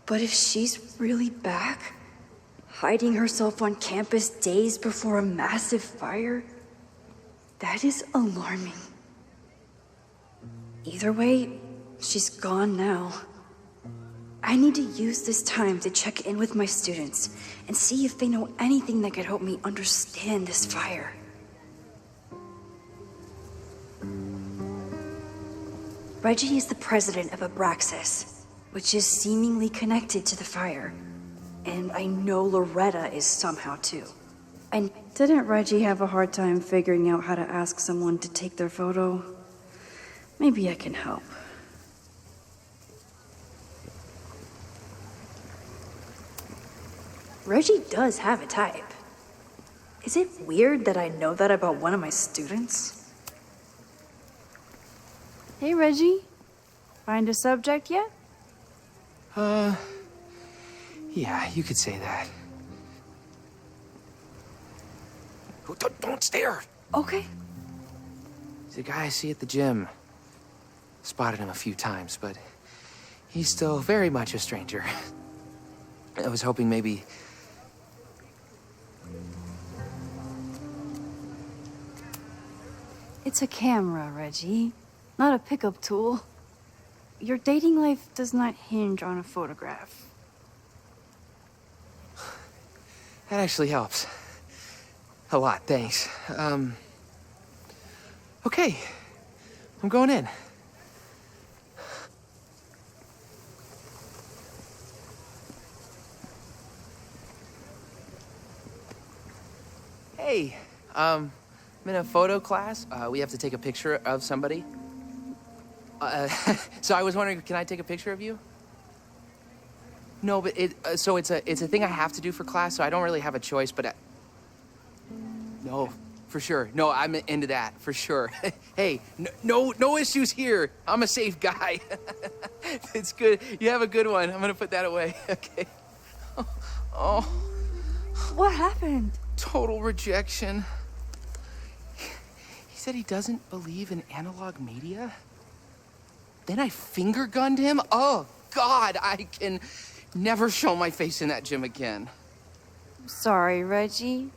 But if she's really back, hiding herself on campus days before a massive fire, that is alarming. Either way, She's gone now. I need to use this time to check in with my students and see if they know anything that could help me understand this fire. Reggie is the president of Abraxas, which is seemingly connected to the fire. And I know Loretta is somehow too. And didn't Reggie have a hard time figuring out how to ask someone to take their photo? Maybe I can help. Reggie does have a type. Is it weird that I know that about one of my students? Hey, Reggie. Find a subject yet? Yeah, you could say that. Oh, don't stare! Okay. He's a guy I see at the gym. Spotted him a few times, but he's still very much a stranger. I was hoping maybe... It's a camera, Reggie, not a pickup tool. Your dating life does not hinge on a photograph. That actually helps. A lot, thanks. Okay. I'm going in. Hey, I'm in a photo class. We have to take a picture of somebody. So I was wondering, can I take a picture of you? No, but it's a thing I have to do for class, so I don't really have a choice, but no, for sure. No, I'm into that, for sure. Hey, no issues here. I'm a safe guy. It's good. You have a good one. I'm gonna put that away. Okay. Oh. What happened? Total rejection. He said he doesn't believe in analog media. Then I finger gunned him? Oh, God, I can never show my face in that gym again. Sorry, Reggie.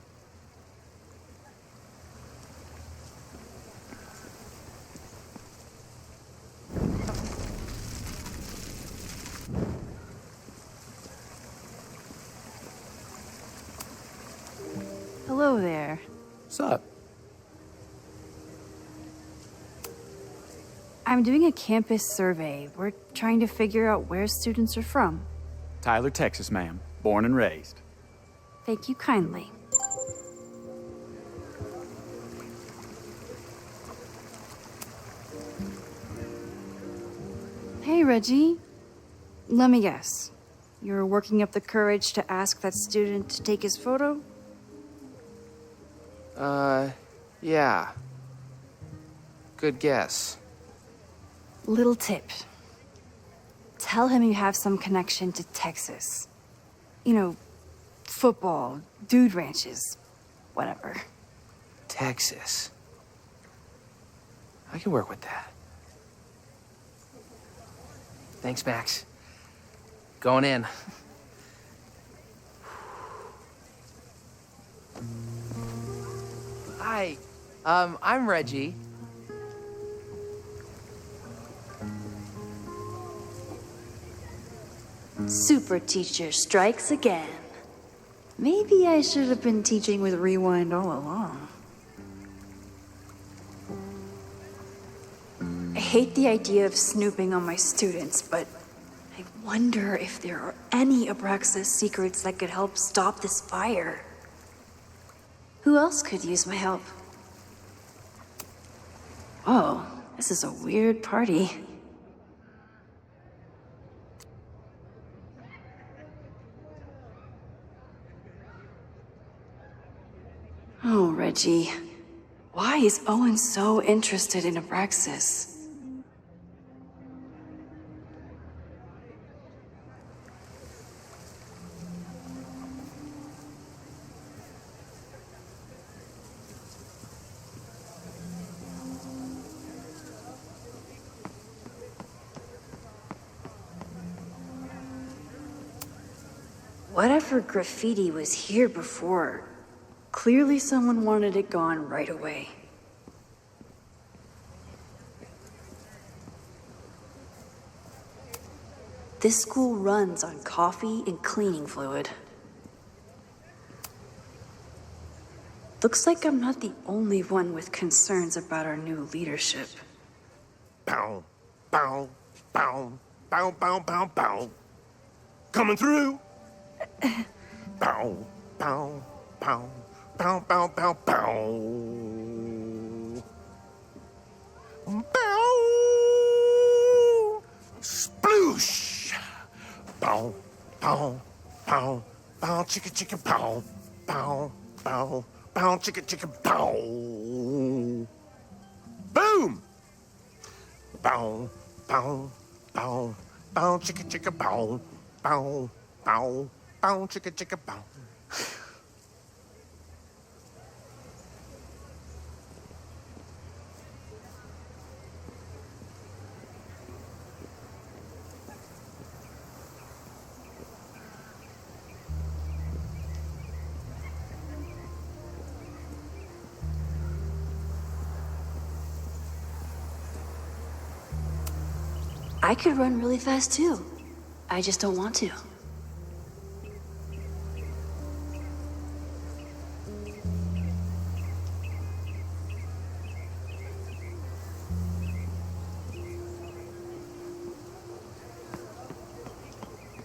Hello there. What's up? I'm doing a campus survey. We're trying to figure out where students are from. Tyler, Texas, ma'am. Born and raised. Thank you kindly. Hey, Reggie. Let me guess. You're working up the courage to ask that student to take his photo? Yeah. Good guess. Little tip. Tell him you have some connection to Texas. You know, football, dude ranches, whatever. Texas. I can work with that. Thanks, Max. Going in. Hi, I'm Reggie. Super teacher strikes again. Maybe I should have been teaching with Rewind all along. I hate the idea of snooping on my students, but I wonder if there are any Abraxas secrets that could help stop this fire. Who else could use my help? Oh, this is a weird party. Oh, Reggie. Why is Owen so interested in Abraxas? Whatever graffiti was here before, clearly someone wanted it gone right away. This school runs on coffee and cleaning fluid. Looks like I'm not the only one with concerns about our new leadership. Bow, bow, bow, bow, bow, bow, bow. Coming through. Bow, bow, bow, bow, bow, bow, bow. Bow. Sploosh. Bow, bow, bow, bow, chicka, chicka, bow, bow, bow, bow, chicka, chicka, bow. Boom. Bow, bow, bow, bow, chicka, chicka, bow, bow, bow, bow, chicka, chicka, bow. I could run really fast too. I just don't want to.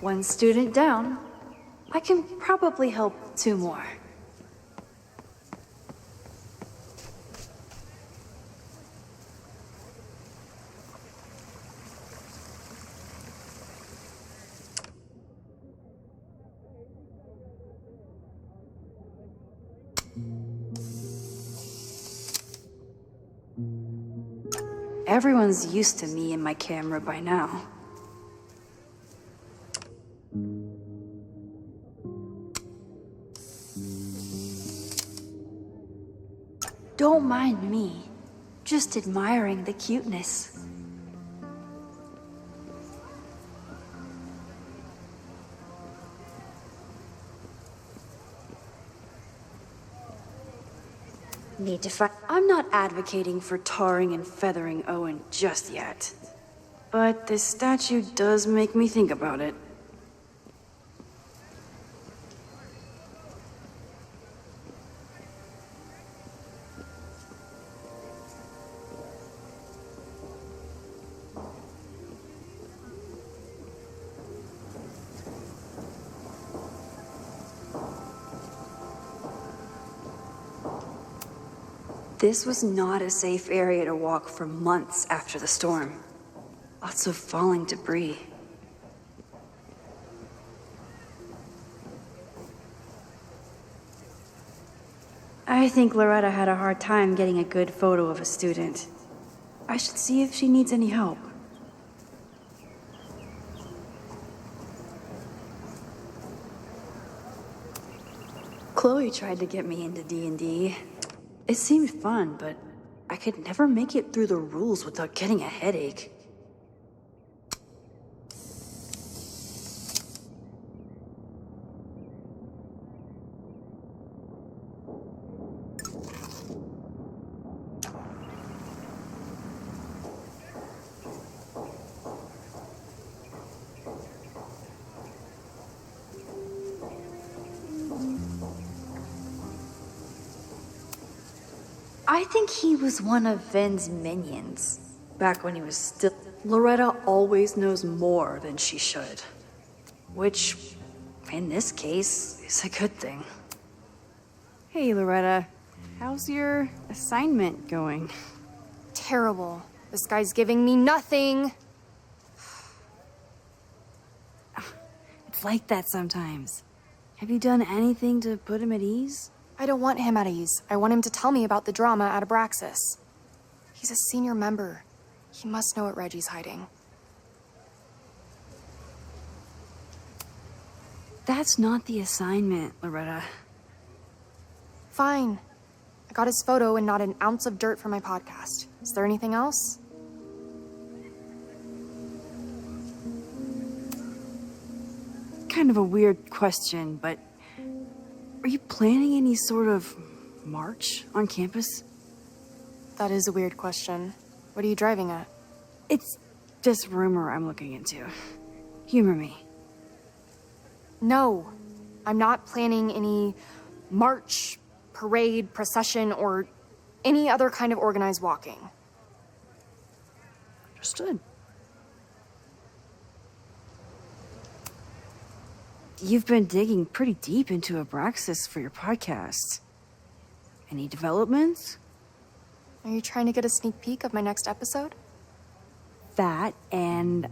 One student down. I can probably help 2 more. Everyone's used to me and my camera by now. Don't mind me, just admiring the cuteness. Need to find. I'm not advocating for tarring and feathering Owen just yet. But this statue does make me think about it. This was not a safe area to walk for months after the storm. Lots of falling debris. I think Loretta had a hard time getting a good photo of a student. I should see if she needs any help. Chloe tried to get me into D&D. It seemed fun, but I could never make it through the rules without getting a headache. I think he was one of Ven's minions, back when he was still... Loretta always knows more than she should. Which, in this case, is a good thing. Hey, Loretta. How's your assignment going? Terrible. This guy's giving me nothing. It's like that sometimes. Have you done anything to put him at ease? I don't want him at ease. I want him to tell me about the drama at Abraxas. He's a senior member. He must know what Reggie's hiding. That's not the assignment, Loretta. Fine. I got his photo and not an ounce of dirt for my podcast. Is there anything else? Kind of a weird question, but are you planning any sort of march on campus? That is a weird question. What are you driving at? It's just rumor I'm looking into. Humor me. No, I'm not planning any march, parade, procession, or any other kind of organized walking. Understood. You've been digging pretty deep into Abraxas for your podcast. Any developments? Are you trying to get a sneak peek of my next episode? That, and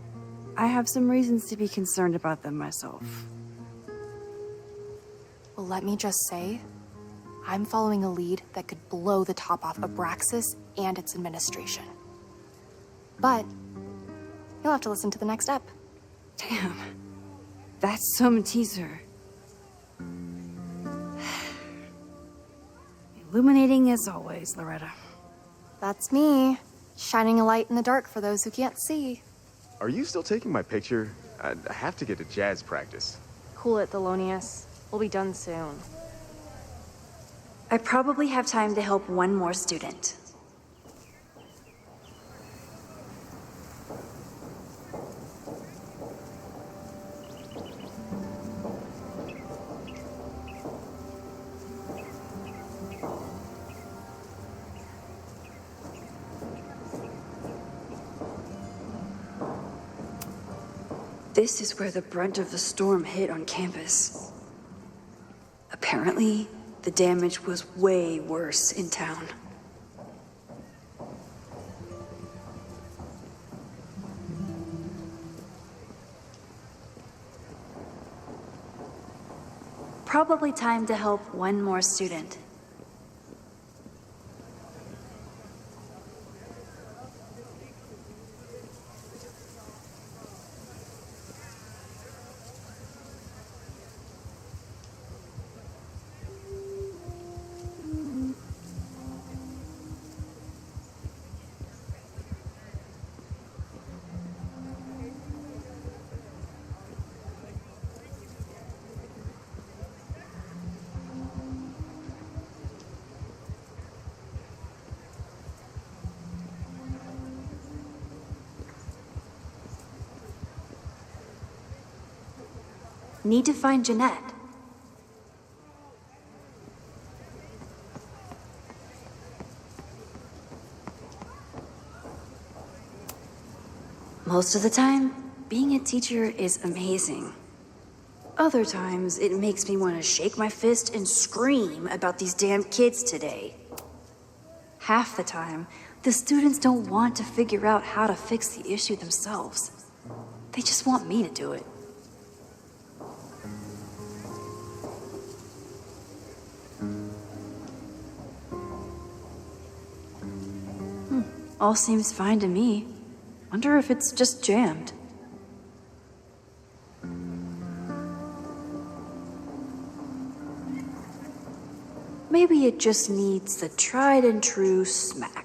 I have some reasons to be concerned about them myself. Well, let me just say, I'm following a lead that could blow the top off Abraxas and its administration. But you'll have to listen to the next ep. Damn. That's some teaser. Illuminating as always, Loretta. That's me, shining a light in the dark for those who can't see. Are you still taking my picture? I have to get to jazz practice. Cool it, Thelonious. We'll be done soon. I probably have time to help one more student. This is where the brunt of the storm hit on campus. Apparently, the damage was way worse in town. Probably time to help one more student. Need to find Jeanette. Most of the time, being a teacher is amazing. Other times, it makes me want to shake my fist and scream about these damn kids today. Half the time, the students don't want to figure out how to fix the issue themselves. They just want me to do it. All seems fine to me. Wonder if it's just jammed. Maybe it just needs the tried and true smack.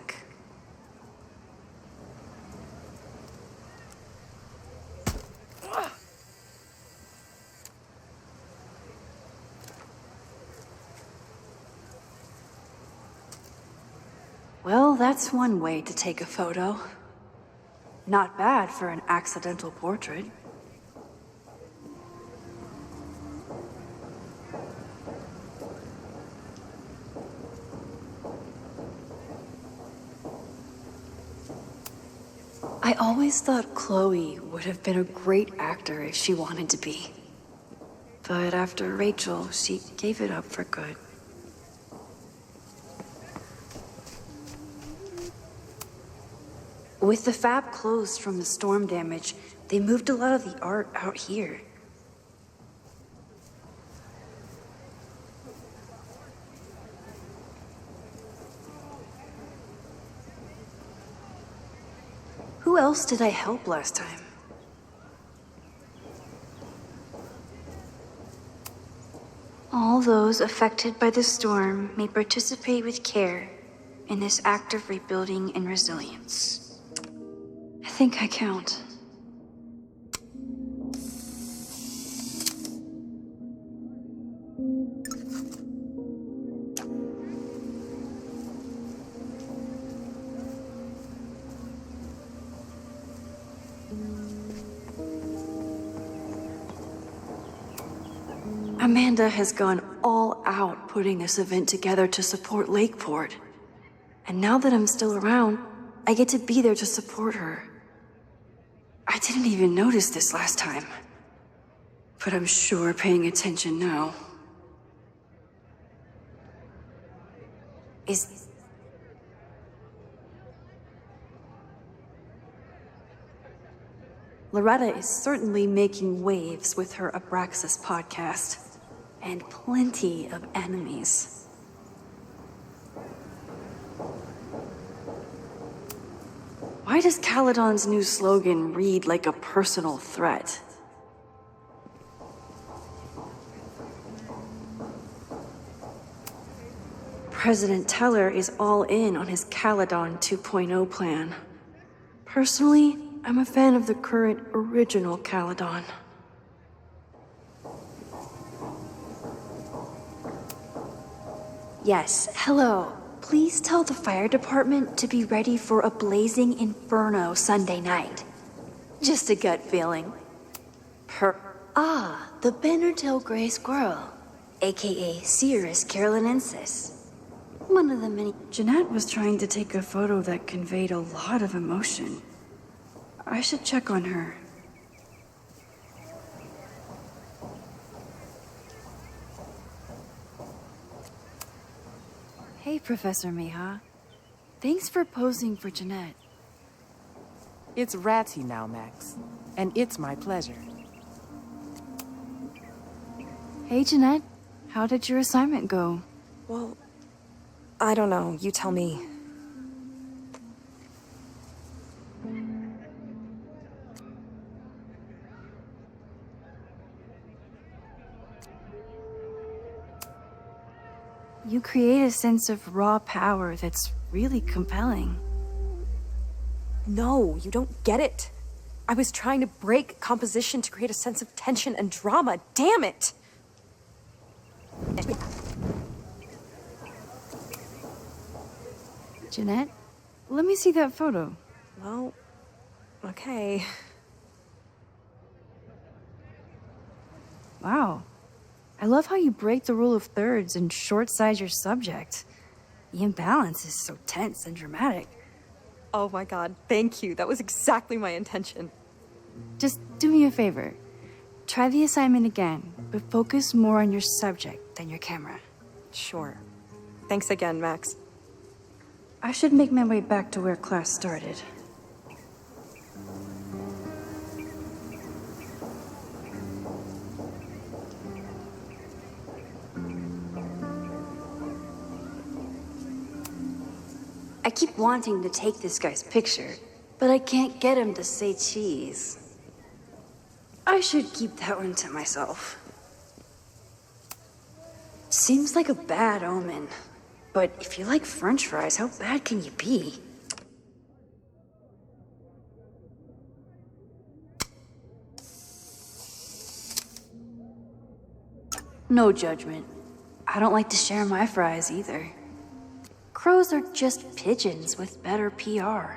Well, that's one way to take a photo. Not bad for an accidental portrait. I always thought Chloe would have been a great actor if she wanted to be. But after Rachel, she gave it up for good. With the fab closed from the storm damage, they moved a lot of the art out here. Who else did I help last time? All those affected by the storm may participate with care in this act of rebuilding and resilience. I think I count. Amanda has gone all out putting this event together to support Lakeport. And now that I'm still around, I get to be there to support her. I didn't even notice this last time. But I'm sure paying attention now. Loretta is certainly making waves with her Abraxas podcast. And plenty of enemies. Why does Caledon's new slogan read like a personal threat? President Teller is all in on his Caledon 2.0 plan. Personally, I'm a fan of the current original Caledon. Yes, hello. Please tell the fire department to be ready for a blazing inferno Sunday night. Just a gut feeling. The Bannertail Gray Squirrel, aka Cirrus carolinensis. One of the many. Jeanette was trying to take a photo that conveyed a lot of emotion. I should check on her. Hey, Professor Miha. Thanks for posing for Jeanette. It's Ratty now, Max. And it's my pleasure. Hey, Jeanette. How did your assignment go? Well, I don't know. You tell me. You create a sense of raw power that's really compelling. No, you don't get it. I was trying to break composition to create a sense of tension and drama. Damn it! Jeanette, let me see that photo. Well, okay. Wow. I love how you break the rule of thirds and short-size your subject. The imbalance is so tense and dramatic. Oh my god, thank you. That was exactly my intention. Just do me a favor. Try the assignment again, but focus more on your subject than your camera. Sure. Thanks again, Max. I should make my way back to where class started. I keep wanting to take this guy's picture, but I can't get him to say cheese. I should keep that one to myself. Seems like a bad omen, but if you like French fries, how bad can you be? No judgment. I don't like to share my fries either. Crows are just pigeons with better PR.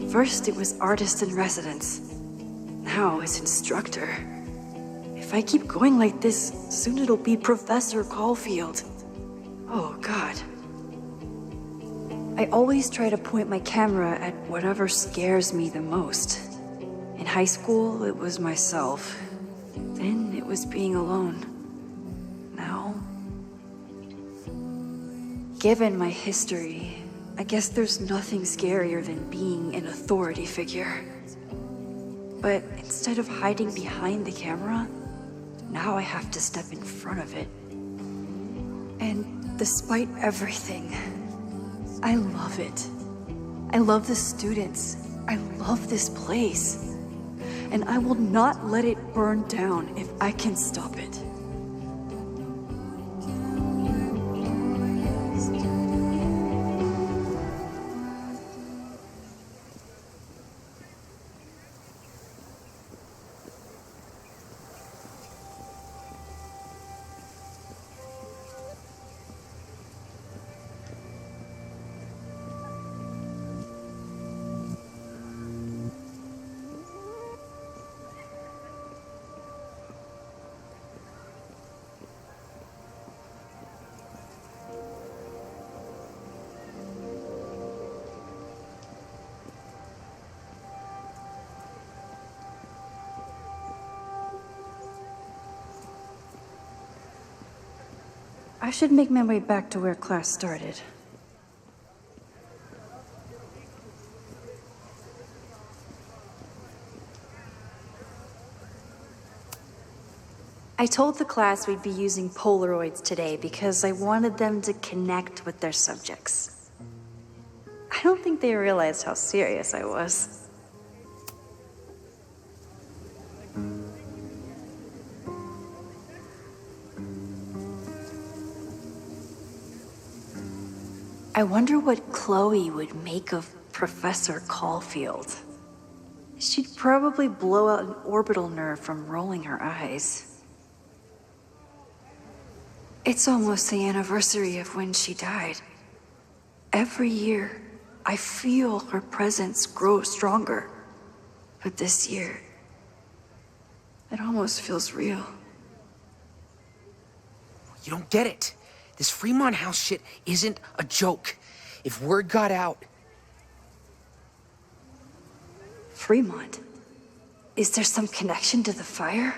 First, it was artist in residence. Now it's instructor. If I keep going like this, soon it'll be Professor Caulfield. Oh, God. I always try to point my camera at whatever scares me the most. In high school, it was myself. Then it was being alone. Now, given my history, I guess there's nothing scarier than being an authority figure. But instead of hiding behind the camera, now I have to step in front of it. And despite everything, I love it. I love the students. I love this place. and I will not let it burn down if I can stop it. I should make my way back to where class started. I told the class we'd be using Polaroids today because I wanted them to connect with their subjects. I don't think they realized how serious I was. I wonder what Chloe would make of Professor Caulfield. She'd probably blow out an orbital nerve from rolling her eyes. It's almost the anniversary of when she died. Every year, I feel her presence grow stronger. But this year, it almost feels real. You don't get it. This Fremont House shit isn't a joke. If word got out... Fremont? Is there some connection to the fire?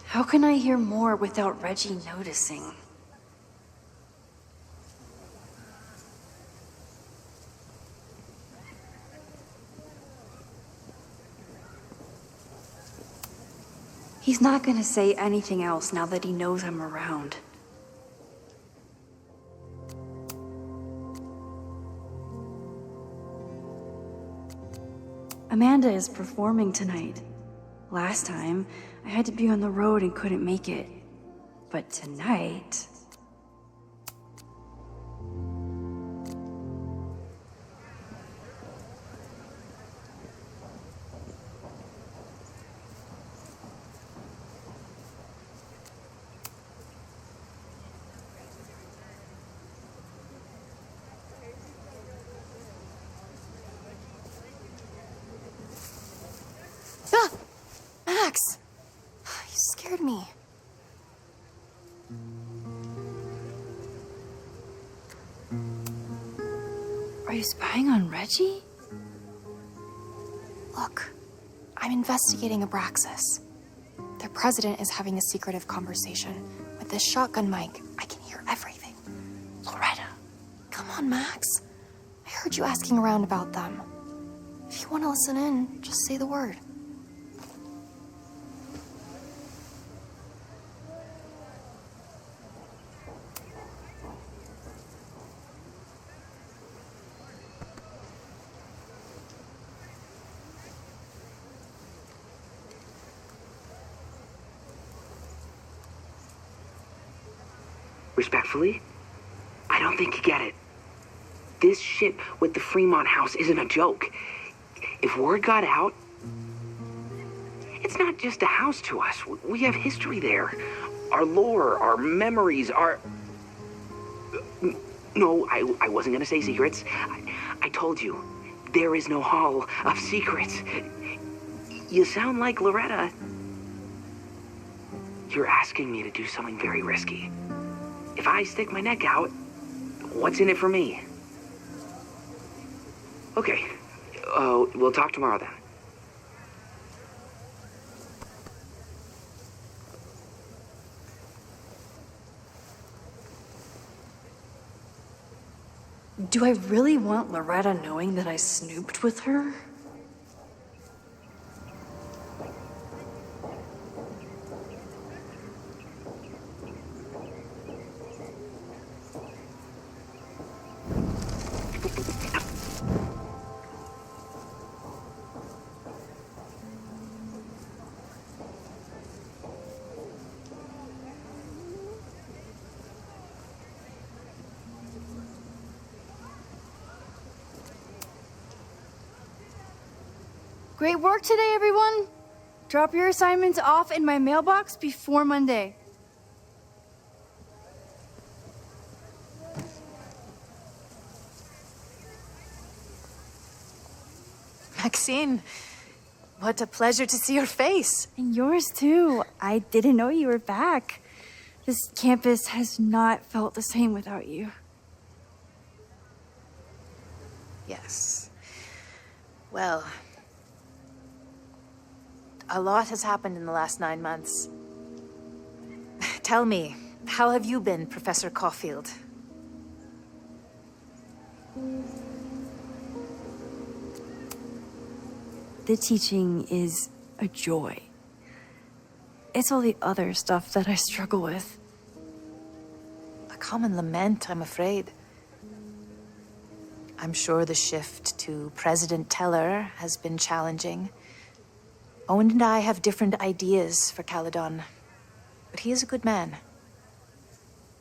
How can I hear more without Reggie noticing? He's not gonna say anything else now that he knows I'm around. Amanda is performing tonight. Last time, I had to be on the road and couldn't make it. But tonight... Max! You scared me. Are you spying on Reggie? Look, I'm investigating Abraxas. Their president is having a secretive conversation. With this shotgun mic, I can hear everything. Loretta, come on, Max. I heard you asking around about them. If you want to listen in, just say the word. Respectfully, I don't think you get it. This shit with the Fremont House isn't a joke. If word got out, it's not just a house to us. We have history there. Our lore, our memories, our... No, I wasn't gonna say secrets. I told you, there is no Hall of Secrets. You sound like Loretta. You're asking me to do something very risky. If I stick my neck out, what's in it for me? Okay, we'll talk tomorrow then. Do I really want Loretta knowing that I snooped with her? Great work today, everyone. Drop your assignments off in my mailbox before Monday. Maxine, what a pleasure to see your face. And yours too. I didn't know you were back. This campus has not felt the same without you. Yes. Well, a lot has happened in the last 9 months. Tell me, how have you been, Professor Caulfield? The teaching is a joy. It's all the other stuff that I struggle with. A common lament, I'm afraid. I'm sure the shift to President Teller has been challenging. Owen and I have different ideas for Caledon, but he is a good man.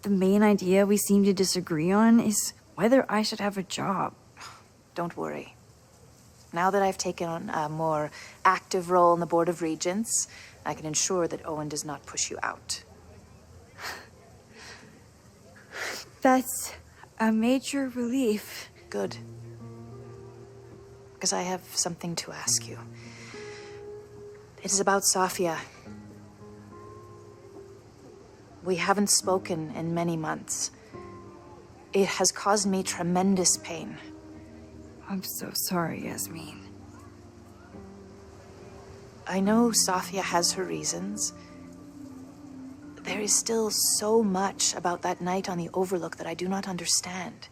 The main idea we seem to disagree on is whether I should have a job. Don't worry. Now that I've taken on a more active role in the Board of Regents, I can ensure that Owen does not push you out. That's a major relief. Good. Because I have something to ask you. It is about Safia. We haven't spoken in many months. It has caused me tremendous pain. I'm so sorry, Yasmin. I know Safia has her reasons. There is still so much about that night on the Overlook that I do not understand.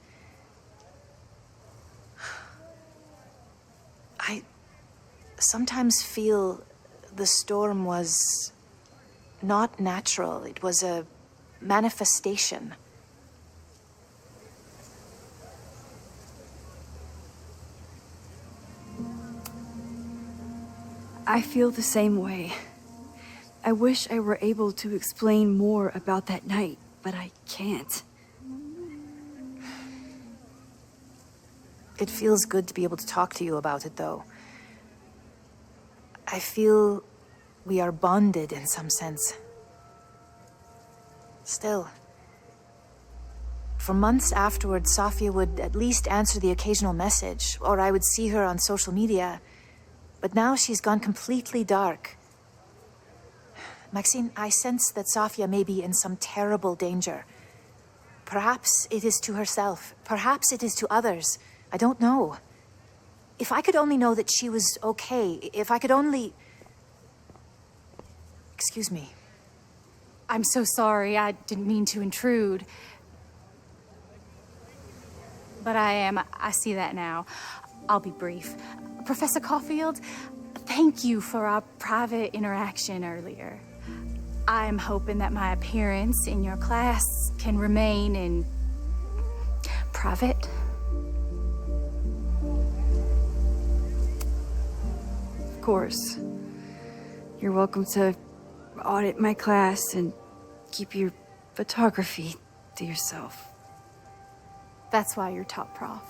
I sometimes feel the storm was not natural. It was a manifestation. I feel the same way. I wish I were able to explain more about that night, but I can't. It feels good to be able to talk to you about it, though. I feel we are bonded in some sense. Still, for months afterwards, Safia would at least answer the occasional message, or I would see her on social media. But now she's gone completely dark. Maxine, I sense that Safia may be in some terrible danger. Perhaps it is to herself. Perhaps it is to others. I don't know. If I could only know that she was okay, if I could only... Excuse me. I'm so sorry. I didn't mean to intrude. But I see that now. I'll be brief. Professor Caulfield, thank you for our private interaction earlier. I'm hoping that my appearance in your class can remain in private. Of course. You're welcome to audit my class and keep your photography to yourself. That's why you're top prof.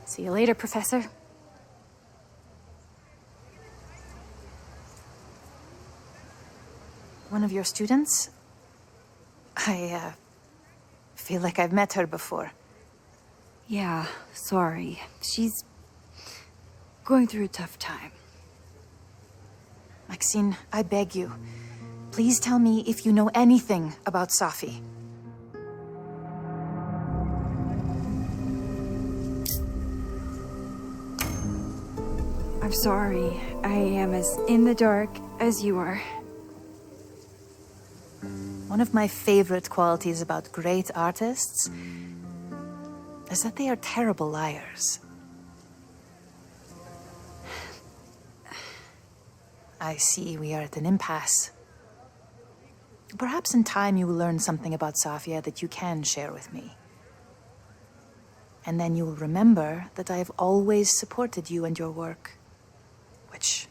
See you later, Professor. One of your students? I feel like I've met her before. Yeah, sorry. She's going through a tough time. Maxine, I beg you. Please tell me if you know anything about Safi. I'm sorry. I am as in the dark as you are. One of my favorite qualities about great artists is that they are terrible liars. I see we are at an impasse. Perhaps in time you will learn something about Safia that you can share with me. And then you will remember that I have always supported you and your work, which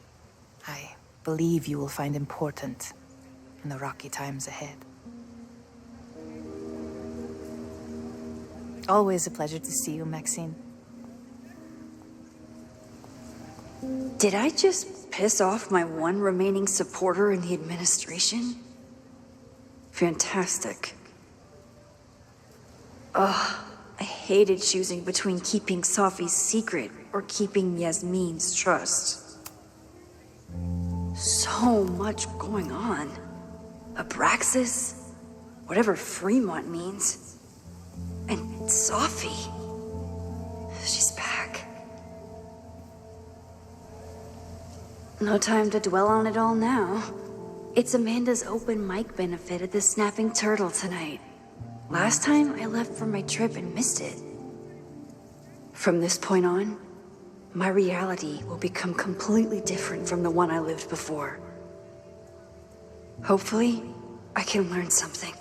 I believe you will find important in the rocky times ahead. Always a pleasure to see you, Maxine. Did I just piss off my one remaining supporter in the administration? Fantastic. Ugh, I hated choosing between keeping Safi's secret or keeping Yasmin's trust. So much going on. Abraxas, whatever Fremont means, and Safi. She's back. No time to dwell on it all now. It's Amanda's open mic benefit at the Snapping Turtle tonight. Last time I left for my trip and missed it. From this point on, my reality will become completely different from the one I lived before. Hopefully, I can learn something.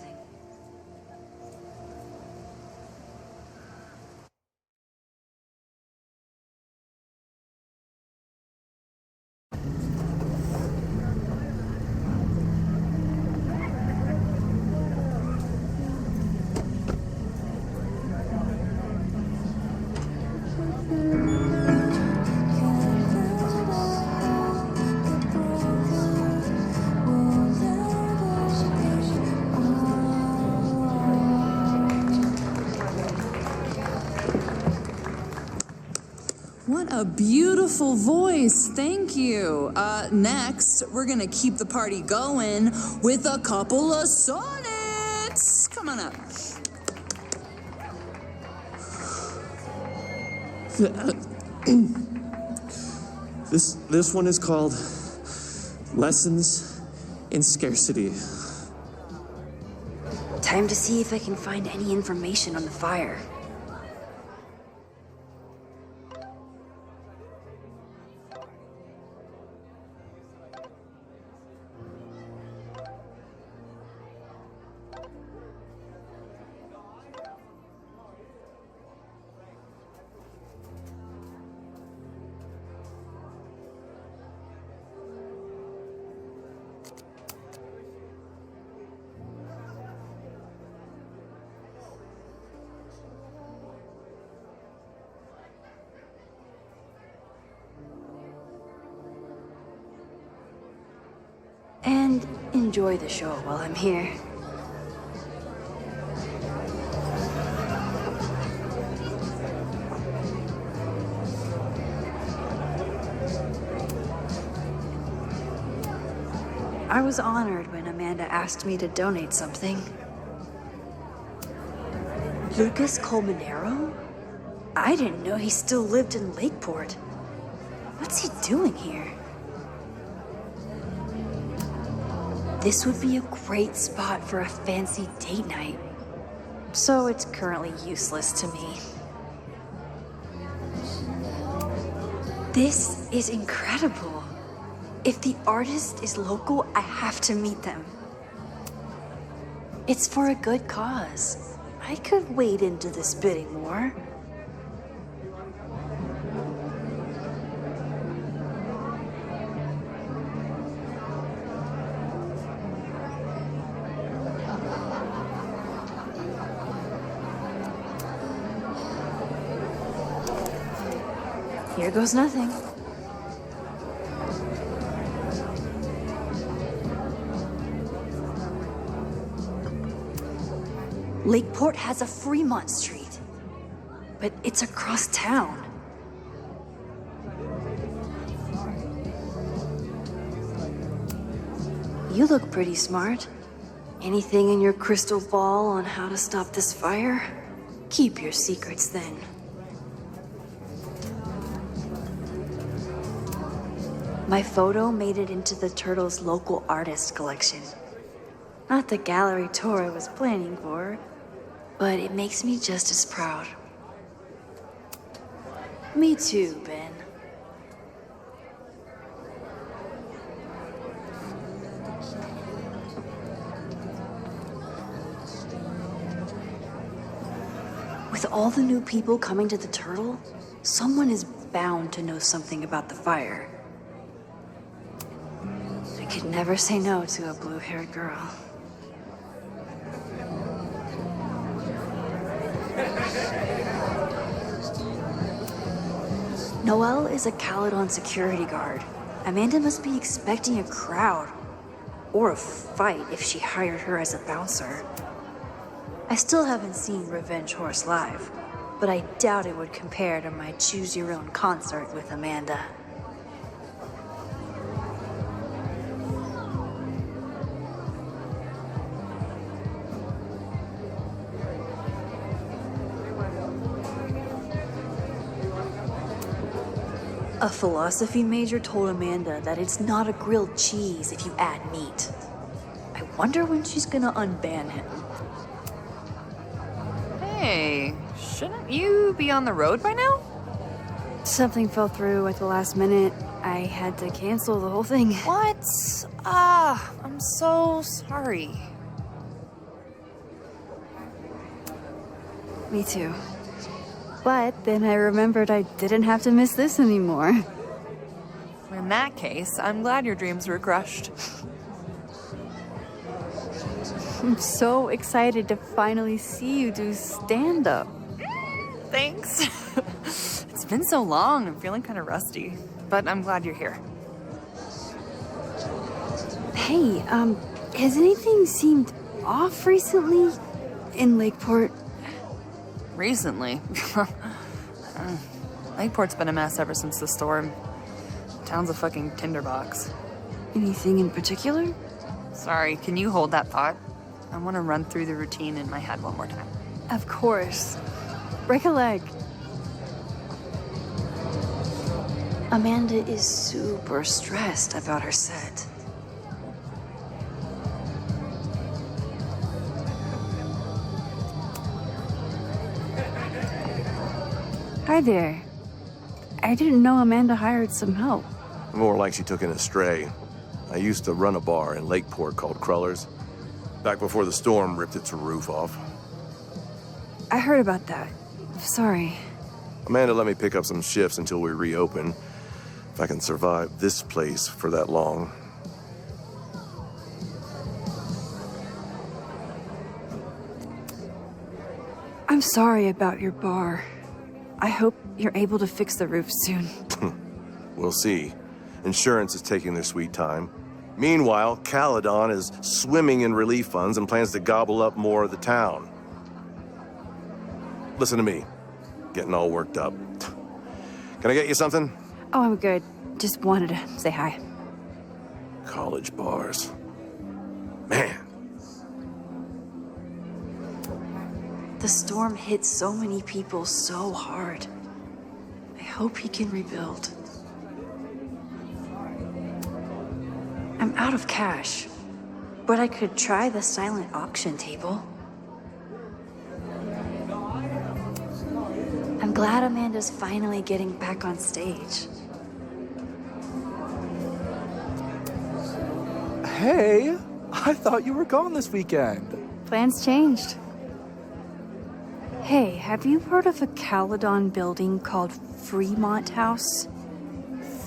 What a beautiful voice. Thank you. Next, we're gonna keep the party going with a couple of sonnets. Come on up. This one is called Lessons in Scarcity. Time to see if I can find any information on the fire. And enjoy the show while I'm here. I was honored when Amanda asked me to donate something. Lucas Colmenero? I didn't know he still lived in Lakeport. What's he doing here? This would be a great spot for a fancy date night. So it's currently useless to me. This is incredible. If the artist is local, I have to meet them. It's for a good cause. I could wade into this bidding war. Here goes nothing. Lakeport has a Fremont Street, but it's across town. You look pretty smart. Anything in your crystal ball on how to stop this fire? Keep your secrets then. My photo made it into the Turtle's local artist collection. Not the gallery tour I was planning for, but it makes me just as proud. Me too, Ben. With all the new people coming to the Turtle, someone is bound to know something about the fire. I could never say no to a blue-haired girl. Noelle is a Caledon security guard. Amanda must be expecting a crowd. Or a fight if she hired her as a bouncer. I still haven't seen Revenge Horse live, but I doubt it would compare to my Choose Your Own concert with Amanda. A philosophy major told Amanda that it's not a grilled cheese if you add meat. I wonder when she's gonna unban him. Hey, shouldn't you be on the road by now? Something fell through at the last minute. I had to cancel the whole thing. What? I'm so sorry. Me too. But then I remembered I didn't have to miss this anymore. In that case, I'm glad your dreams were crushed. I'm so excited to finally see you do stand-up. Thanks. It's been so long, I'm feeling kind of rusty. But I'm glad you're here. Hey, has anything seemed off recently in Lakeport? Recently? Lakeport's been a mess ever since the storm. Town's a fucking tinderbox. Anything in particular? Sorry, can you hold that thought? I want to run through the routine in my head one more time. Of course. Break a leg. Amanda is super stressed about her set. Hi there. I didn't know Amanda hired some help. More like she took in a stray. I used to run a bar in Lakeport called Crullers, back before the storm ripped its roof off. I heard about that. Sorry. Amanda let me pick up some shifts until we reopen. If I can survive this place for that long. I'm sorry about your bar. I hope you're able to fix the roof soon. We'll see. Insurance is taking their sweet time. Meanwhile, Caledon is swimming in relief funds and plans to gobble up more of the town. Listen to me. Getting all worked up. Can I get you something? Oh, I'm good. Just wanted to say hi. College bars. Man. The storm hit so many people so hard. I hope he can rebuild. I'm out of cash, but I could try the silent auction table. I'm glad Amanda's finally getting back on stage. Hey, I thought you were gone this weekend. Plans changed. Hey, have you heard of a Caledon building called Fremont House?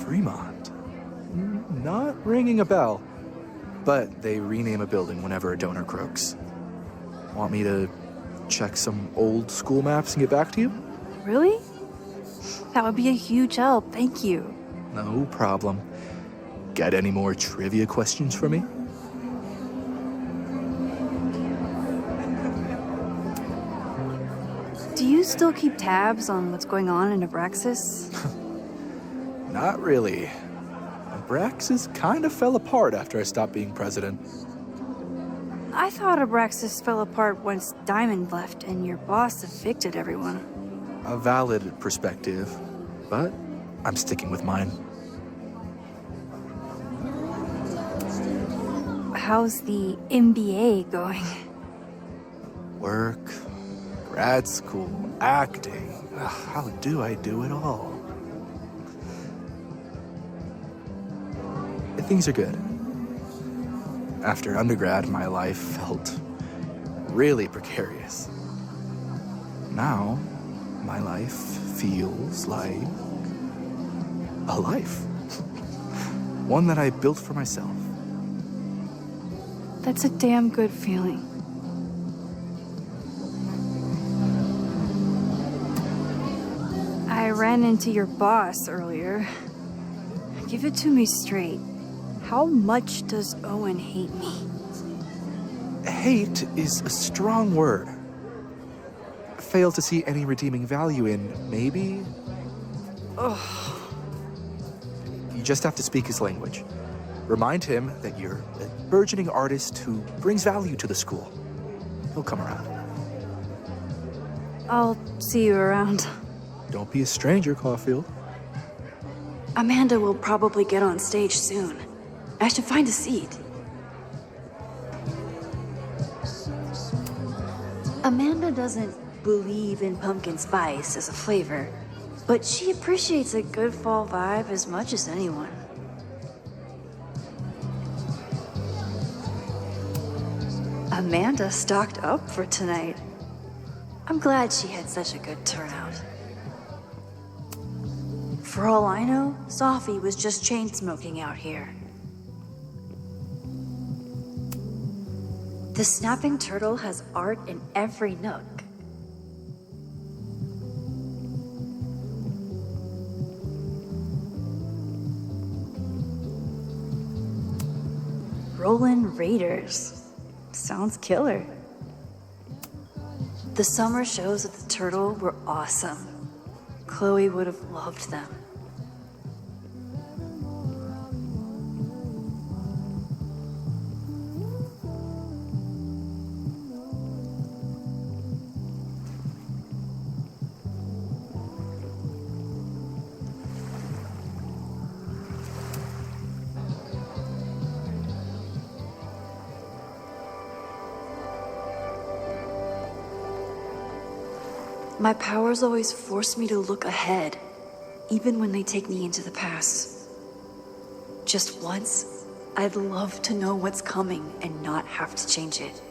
Fremont? Not ringing a bell. But they rename a building whenever a donor croaks. Want me to check some old school maps and get back to you? Really? That would be a huge help, thank you. No problem. Got any more trivia questions for me? Do you still keep tabs on what's going on in Abraxas? Not really. Abraxas kind of fell apart after I stopped being president. I thought Abraxas fell apart once Diamond left and your boss evicted everyone. A valid perspective, but I'm sticking with mine. How's the MBA going? Work, grad school, acting. How do I do it all? Things are good. After undergrad, my life felt really precarious. Now, my life feels like a life. One that I built for myself. That's a damn good feeling. I ran into your boss earlier. Give it to me straight. How much does Owen hate me? Hate is a strong word. Fail to see any redeeming value in, maybe? Ugh. You just have to speak his language. Remind him that you're a burgeoning artist who brings value to the school. He'll come around. I'll see you around. Don't be a stranger, Caulfield. Amanda will probably get on stage soon. I should find a seat. Amanda doesn't believe in pumpkin spice as a flavor, but she appreciates a good fall vibe as much as anyone. Amanda stocked up for tonight. I'm glad she had such a good turnout. For all I know, Sophie was just chain smoking out here. The Snapping Turtle has art in every nook. Rollin' Raiders. Sounds killer. The summer shows at the Turtle were awesome. Chloe would have loved them. My powers always force me to look ahead, even when they take me into the past. Just once, I'd love to know what's coming and not have to change it.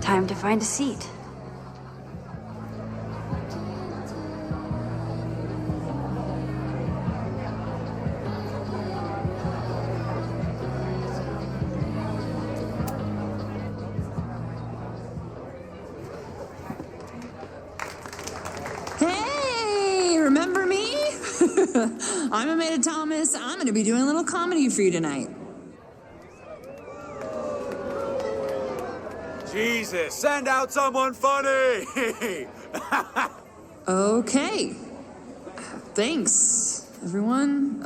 Time to find a seat. Hey, remember me? I'm Amanda Thomas. I'm going to be doing a little comedy for you tonight. Jesus, send out someone funny! Okay. Thanks, everyone.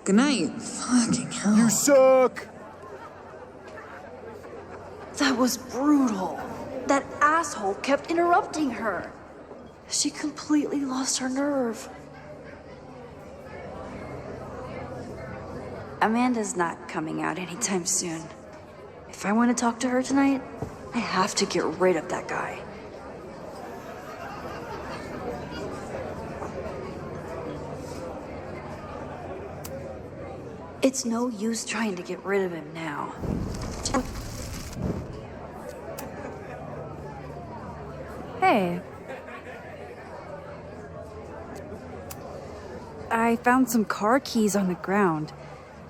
Good night. Fucking hell. You suck! That was brutal. That asshole kept interrupting her. She completely lost her nerve. Amanda's not coming out anytime soon. If I want to talk to her tonight, I have to get rid of that guy. It's no use trying to get rid of him now. Hey. I found some car keys on the ground.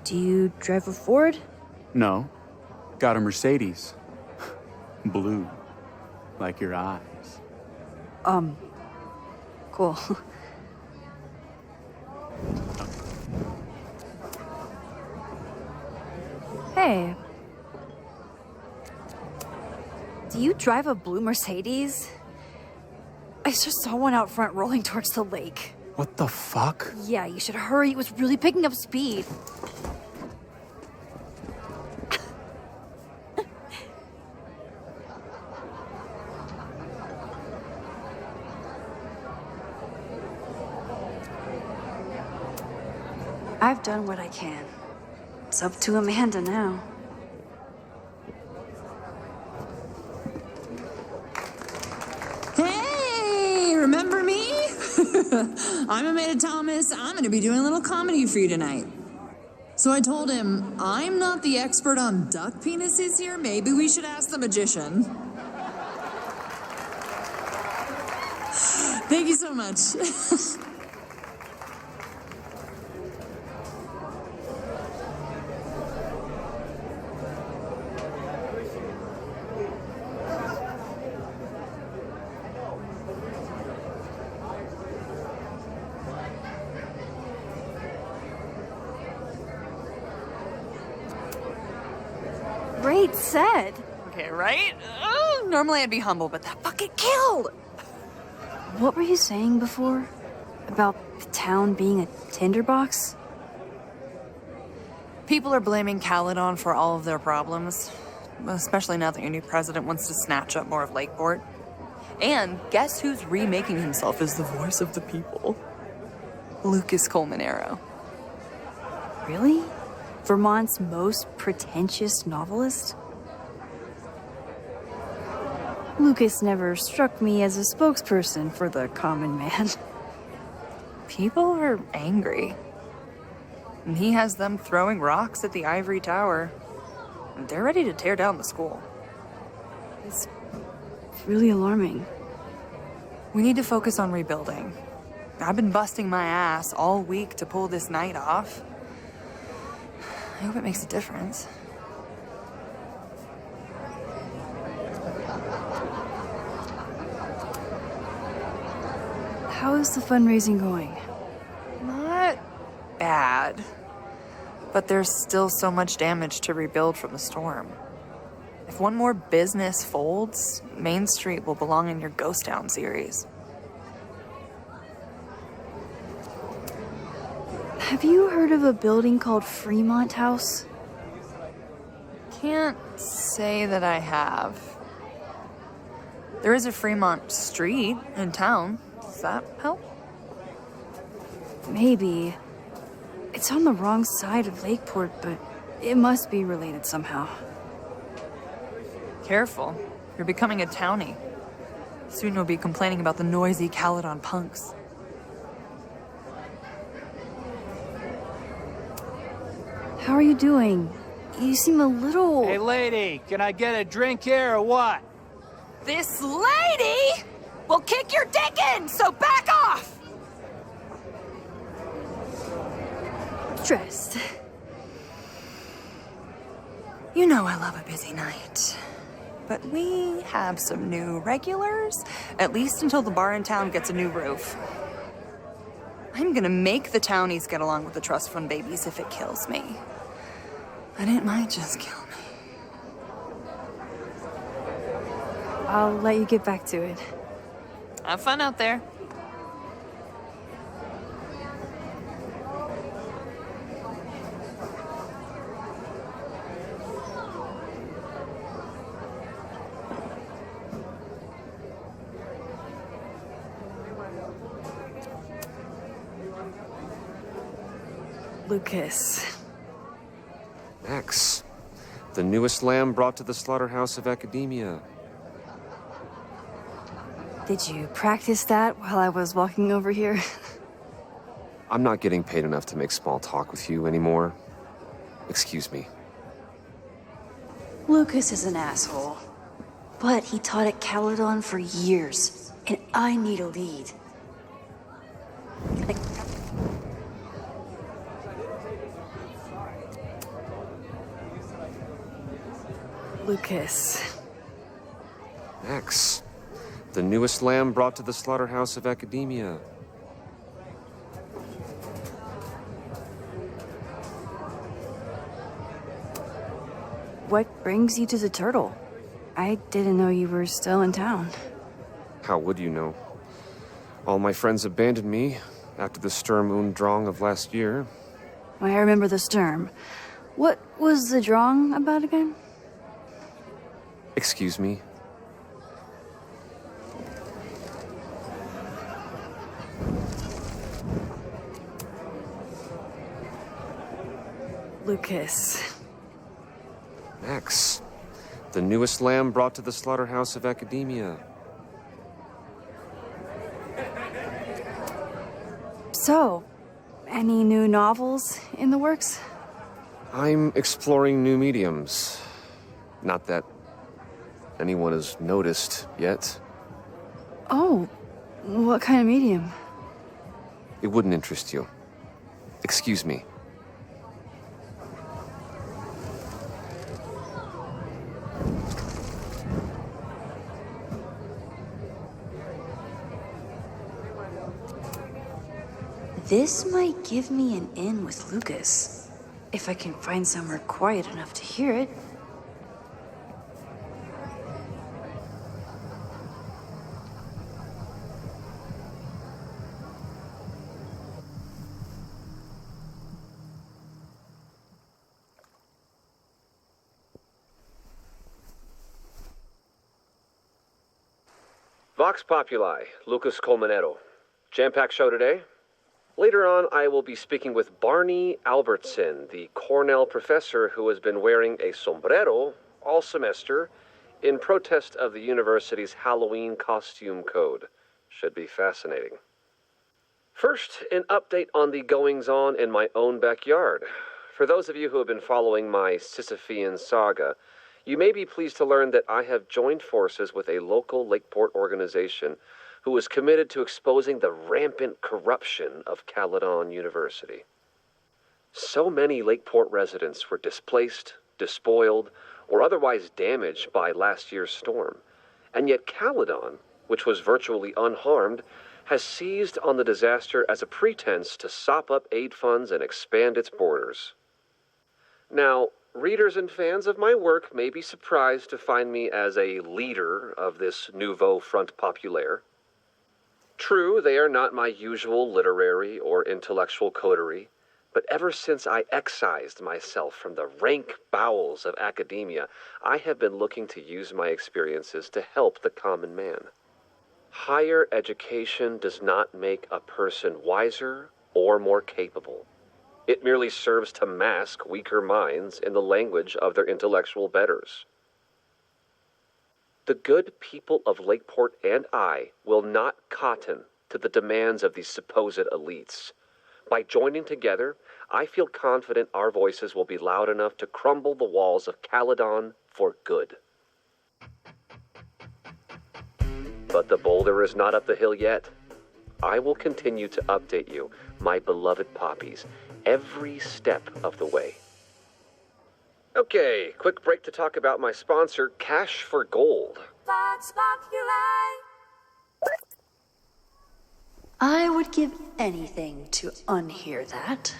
Do you drive a Ford? No. Got a Mercedes. Blue. Like your eyes. Cool. Hey. Do you drive a blue Mercedes? I just saw one out front rolling towards the lake. What the fuck? Yeah, you should hurry. It was really picking up speed. I've done what I can. It's up to Amanda now. Hey, remember me? I'm Amanda Thomas. I'm going to be doing a little comedy for you tonight. So I told him, I'm not the expert on duck penises here. Maybe we should ask the magician. Thank you so much. Great set. Okay, right? Oh, normally I'd be humble, but that fucking killed! What were you saying before? About the town being a tinderbox? People are blaming Caledon for all of their problems, especially now that your new president wants to snatch up more of Lakeport. And guess who's remaking himself as the voice of the people? Lucas Colmanero. Really? Vermont's most pretentious novelist? Lucas never struck me as a spokesperson for the common man. People are angry. And he has them throwing rocks at the Ivory Tower. And they're ready to tear down the school. It's really alarming. We need to focus on rebuilding. I've been busting my ass all week to pull this night off. I hope it makes a difference. How is the fundraising going? Not bad. But there's still so much damage to rebuild from the storm. If one more business folds, Main Street will belong in your Ghost Town series. Have you heard of a building called Fremont House? Can't say that I have. There is a Fremont Street in town. Does that help? Maybe. It's on the wrong side of Lakeport, but it must be related somehow. Careful. You're becoming a townie. Soon you'll be complaining about the noisy Caledon punks. How are you doing? You seem a little... Hey, lady, can I get a drink here or what? This lady will kick your dick in, so back off! Dressed. You know I love a busy night. But we have some new regulars, at least until the bar in town gets a new roof. I'm gonna make the townies get along with the trust fund babies if it kills me. But it might just kill me. I'll let you get back to it. Have fun out there. Lucas. Max, the newest lamb brought to the slaughterhouse of academia. Did you practice that while I was walking over here? I'm not getting paid enough to make small talk with you anymore. Excuse me. Lucas is an asshole. But he taught at Caledon for years, and I need a lead. Lucas. Max, the newest lamb brought to the slaughterhouse of academia. What brings you to the Turtle? I didn't know you were still in town. How would you know? All my friends abandoned me after the Sturm und Drang of last year. I remember the Sturm. What was the Drang about again? Excuse me? Lucas. Max, the newest lamb brought to the slaughterhouse of academia. So, any new novels in the works? I'm exploring new mediums. Not that anyone has noticed yet. Oh, what kind of medium? It wouldn't interest you. Excuse me. This might give me an in with Lucas, if I can find somewhere quiet enough to hear it. Vox Populi, Lucas Colmenero. Jam-packed show today. Later on, I will be speaking with Barney Albertson, the Cornell professor who has been wearing a sombrero all semester in protest of the university's Halloween costume code. Should be fascinating. First, an update on the goings-on in my own backyard. For those of you who have been following my Sisyphean saga, you may be pleased to learn that I have joined forces with a local Lakeport organization who is committed to exposing the rampant corruption of Caledon University. So many Lakeport residents were displaced, despoiled, or otherwise damaged by last year's storm. And yet Caledon, which was virtually unharmed, has seized on the disaster as a pretense to sop up aid funds and expand its borders. Now, readers and fans of my work may be surprised to find me as a leader of this nouveau front populaire. True, they are not my usual literary or intellectual coterie, but ever since I excised myself from the rank bowels of academia, I have been looking to use my experiences to help the common man. Higher education does not make a person wiser or more capable. It merely serves to mask weaker minds in the language of their intellectual betters. The good people of Lakeport and I will not cotton to the demands of these supposed elites. By joining together, I feel confident our voices will be loud enough to crumble the walls of Caledon for good. But the boulder is not up the hill yet. I will continue to update you, my beloved poppies, every step of the way. Okay, quick break to talk about my sponsor, Cash for Gold. Vox Populi. I would give anything to unhear that.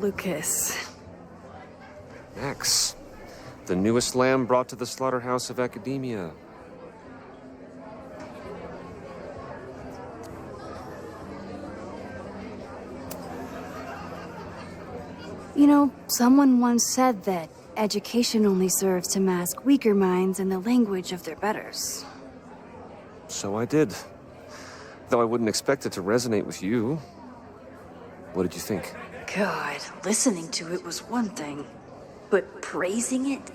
Lucas. Max, the newest lamb brought to the slaughterhouse of academia. You know, someone once said that education only serves to mask weaker minds in the language of their betters. So I did. Though I wouldn't expect it to resonate with you. What did you think? God, listening to it was one thing, but praising it?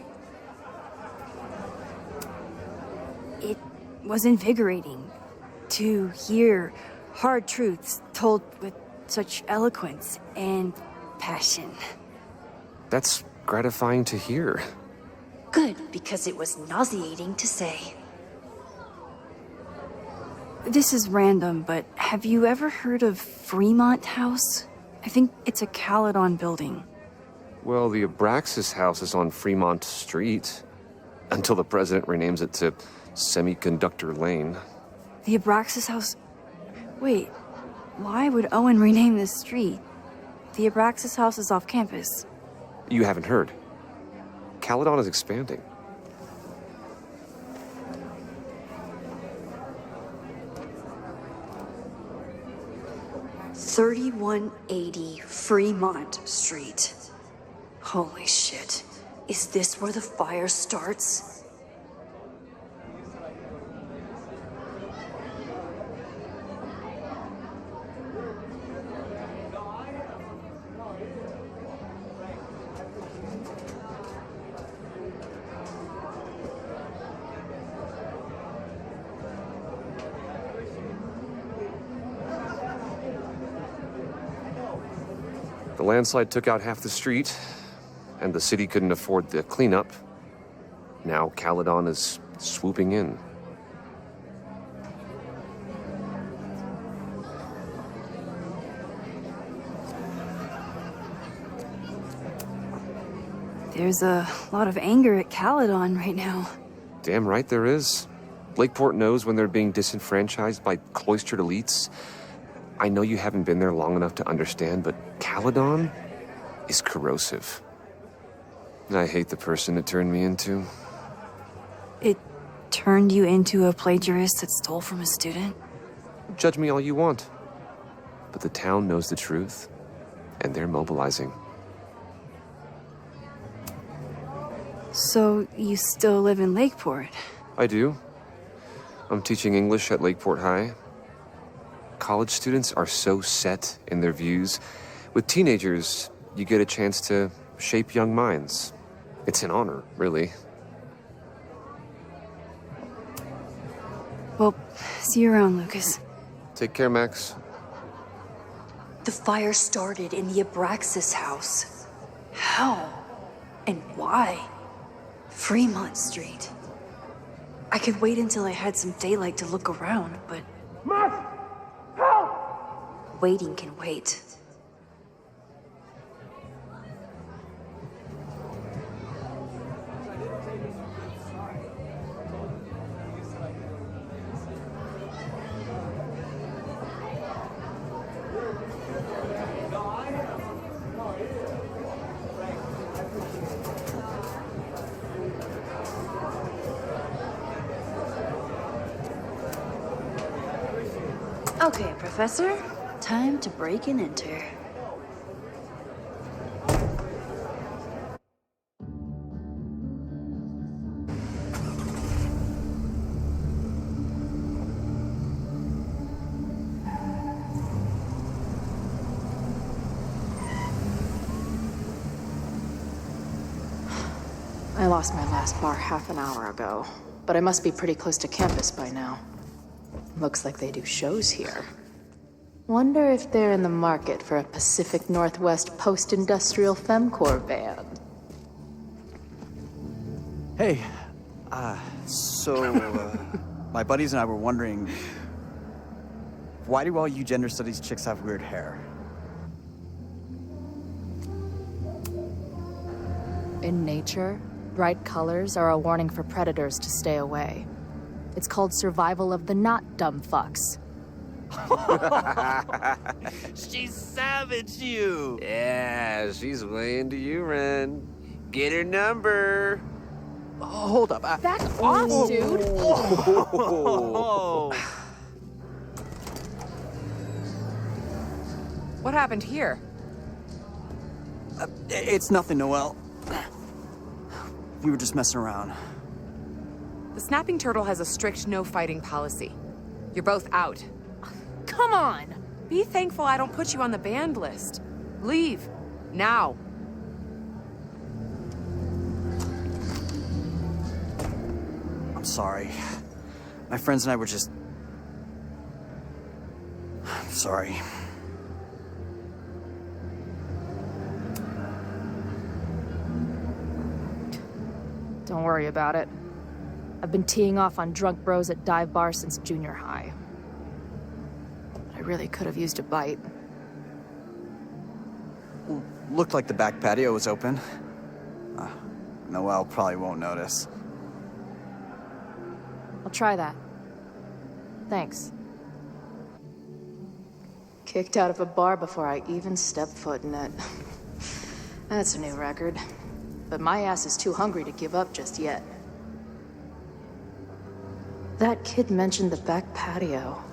It was invigorating to hear hard truths told with such eloquence and passion. That's gratifying to hear. Good, because it was nauseating to say. This is random, but have you ever heard of Fremont House? I think it's a Caledon building. Well, the Abraxas house is on Fremont Street. Until the president renames it to Semiconductor Lane. The Abraxas House? Wait, why would Owen rename this street? The Abraxas House is off campus. You haven't heard. Caledon is expanding. $3180 Fremont Street. Holy shit. Is this where the fire starts? The landslide took out half the street, and the city couldn't afford the cleanup. Now Caledon is swooping in. There's a lot of anger at Caledon right now. Damn right there is. Lakeport knows when they're being disenfranchised by cloistered elites. I know you haven't been there long enough to understand, but Caledon is corrosive. I hate the person it turned me into. It turned you into a plagiarist that stole from a student? Judge me all you want. But the town knows the truth, and they're mobilizing. So you still live in Lakeport? I do. I'm teaching English at Lakeport High. College students are so set in their views. With teenagers, you get a chance to shape young minds. It's an honor, really. Well, see you around, Lucas. Take care, Max. The fire started in the Abraxas house. How? And why? Fremont Street. I could wait until I had some daylight to look around, but... Waiting can wait. Okay, Professor. Time to break and enter. I lost my last bar half an hour ago, but I must be pretty close to campus by now. Looks like they do shows here. Wonder if they're in the market for a Pacific Northwest post-industrial femcore band. Hey, my buddies and I were wondering, why do all you gender studies chicks have weird hair? In nature, bright colors are a warning for predators to stay away. It's called survival of the not dumb fucks. She savaged you! Yeah, she's way into you, Ren. Get her number. Oh, hold up. Back off, dude! Oh. What happened here? It's nothing, Noelle. We were just messing around. The snapping turtle has a strict no-fighting policy. You're both out. Come on! Be thankful I don't put you on the banned list. Leave. Now. I'm sorry. My friends and I were just... I'm sorry. Don't worry about it. I've been teeing off on drunk bros at dive bars since junior high. But I really could have used a bite. Looked like the back patio was open. Noelle probably won't notice. I'll try that. Thanks. Kicked out of a bar before I even stepped foot in it. That's a new record. But my ass is too hungry to give up just yet. That kid mentioned the back patio.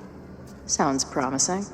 Sounds promising.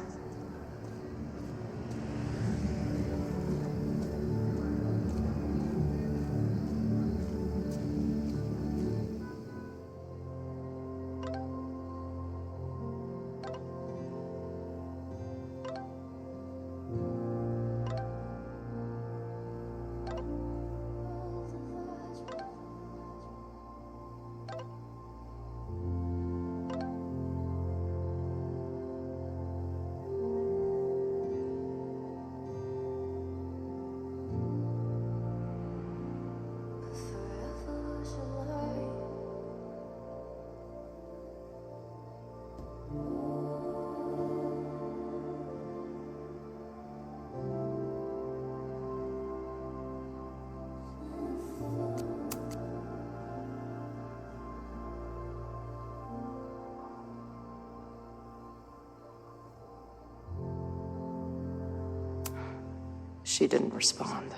She didn't respond.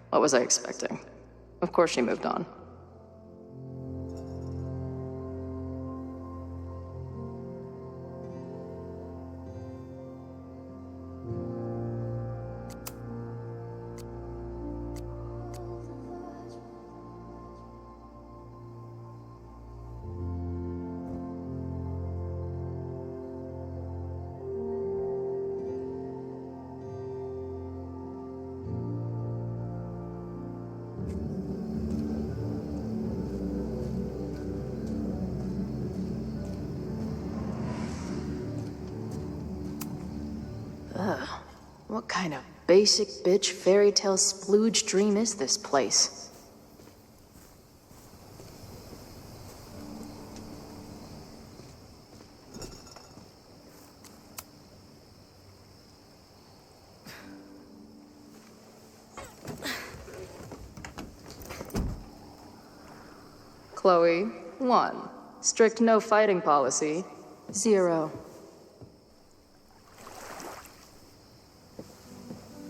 What was I expecting? Of course she moved on. Ugh. What kind of basic bitch fairy tale splooge dream is this place? Chloe, 1. Strict no fighting policy. 0.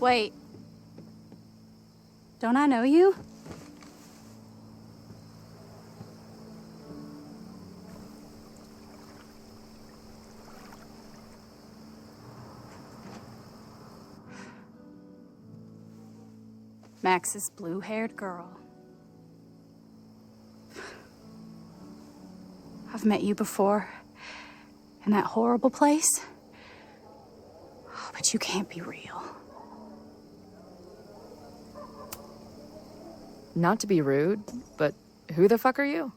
Wait. Don't I know you? Max's blue-haired girl. I've met you before. In that horrible place. Oh, but you can't be real. Not to be rude, but who the fuck are you?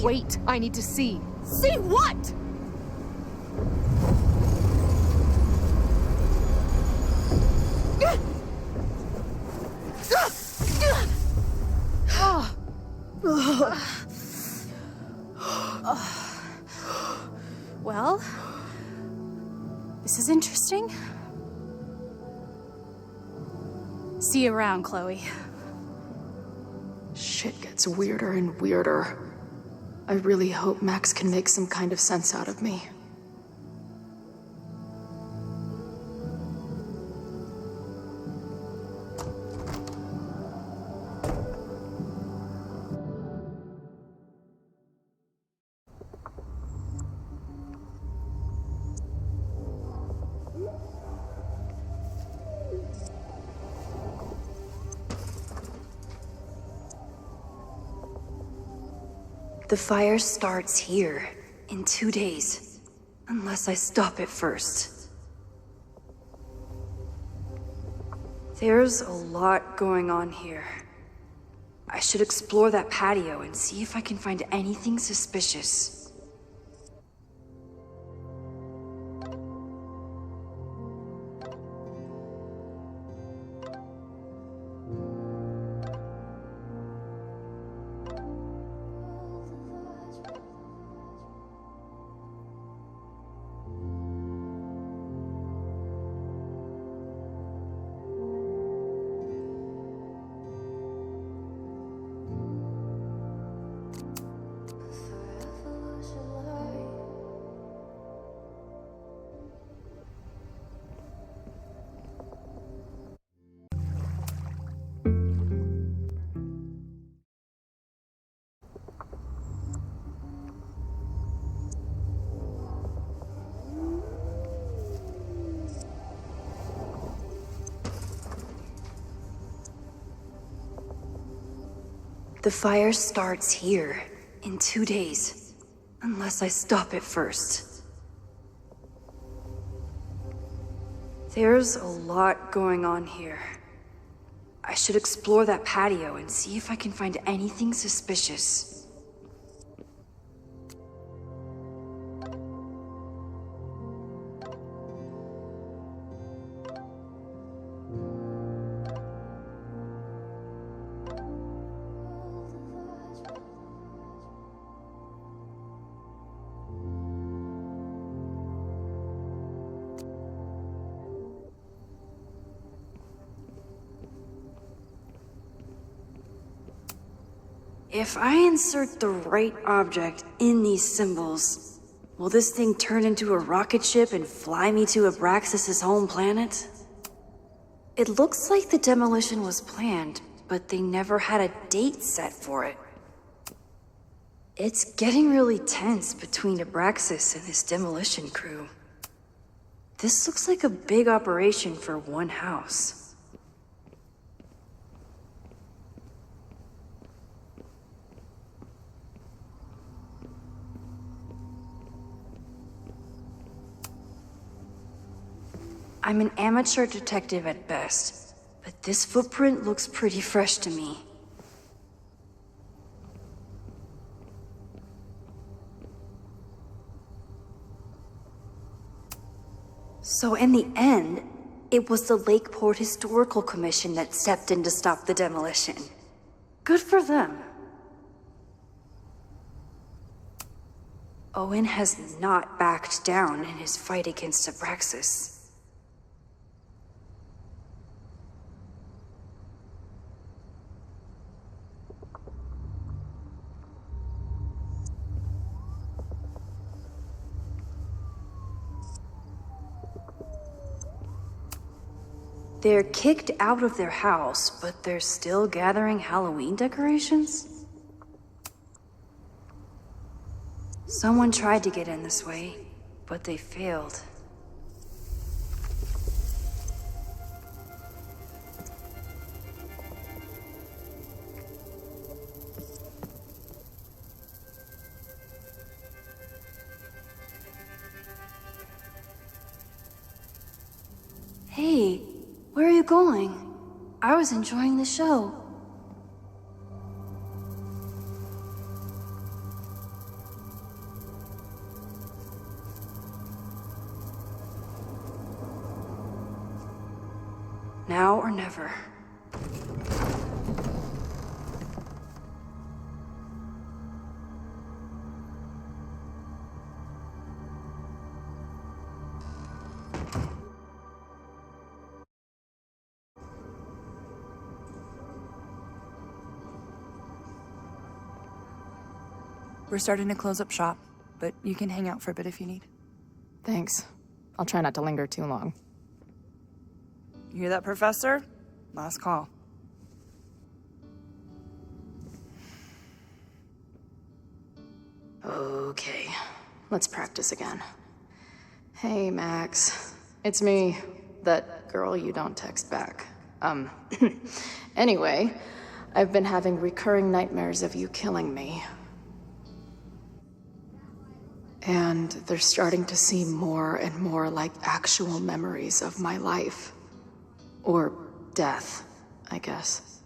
Wait, I need to see. See what? Well, this is interesting. See you around, Chloe. Shit gets weirder and weirder. I really hope Max can make some kind of sense out of me. The fire starts here in 2 days, unless I stop it first. There's a lot going on here. I should explore that patio and see if I can find anything suspicious. The fire starts here in 2 days, unless I stop it first. There's a lot going on here. I should explore that patio and see if I can find anything suspicious. If I insert the right object in these symbols, will this thing turn into a rocket ship and fly me to Abraxas' home planet? It looks like the demolition was planned, but they never had a date set for it. It's getting really tense between Abraxas and his demolition crew. This looks like a big operation for one house. I'm an amateur detective at best, but this footprint looks pretty fresh to me. So in the end, it was the Lakeport Historical Commission that stepped in to stop the demolition. Good for them. Owen has not backed down in his fight against Abraxas. They're kicked out of their house, but they're still gathering Halloween decorations? Someone tried to get in this way, but they failed. Hey, where are you going? I was enjoying the show. Now or never. We're starting to close up shop, but you can hang out for a bit if you need. Thanks. I'll try not to linger too long. You hear that, Professor? Last call. Okay, let's practice again. Hey, Max. It's me, that girl you don't text back. Anyway, I've been having recurring nightmares of you killing me. And they're starting to seem more and more like actual memories of my life. Or death, I guess.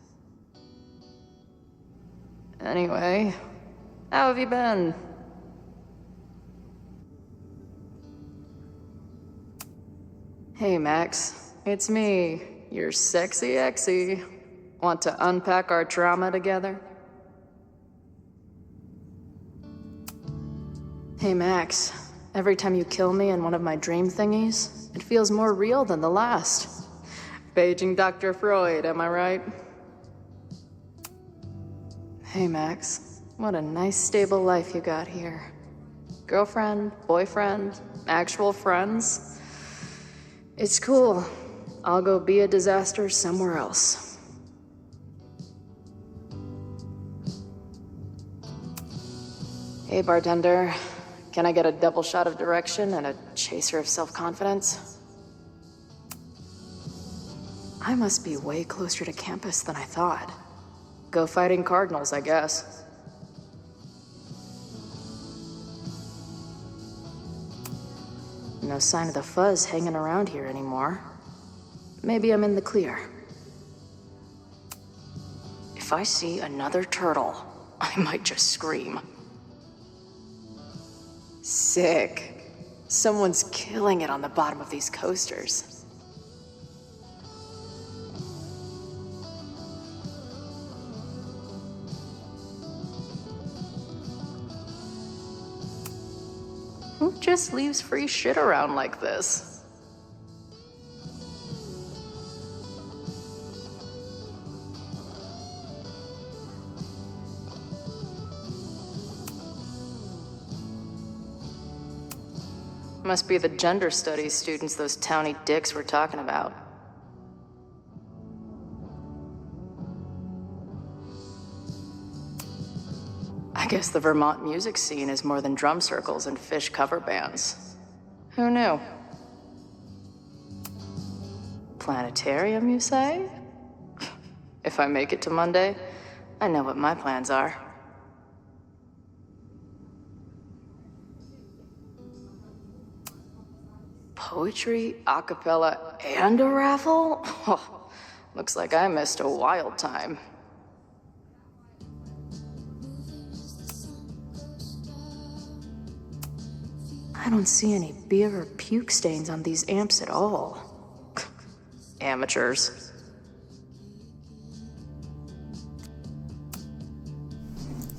Anyway, how have you been? Hey, Max. It's me, your sexy exy. Want to unpack our trauma together? Hey, Max. Every time you kill me in one of my dream thingies, it feels more real than the last. Paging Dr. Freud, am I right? Hey, Max. What a nice, stable life you got here. Girlfriend, boyfriend, actual friends. It's cool. I'll go be a disaster somewhere else. Hey, bartender. Can I get a double shot of direction and a chaser of self-confidence? I must be way closer to campus than I thought. Go fighting Cardinals, I guess. No sign of the fuzz hanging around here anymore. Maybe I'm in the clear. If I see another turtle, I might just scream. Sick. Someone's killing it on the bottom of these coasters. Who just leaves free shit around like this? Must be the gender studies students those towny dicks were talking about. I guess the Vermont music scene is more than drum circles and fish cover bands. Who knew? Planetarium, you say? If I make it to Monday, I know what my plans are. Poetry, a cappella, and a raffle? Oh, looks like I missed a wild time. I don't see any beer or puke stains on these amps at all. Amateurs.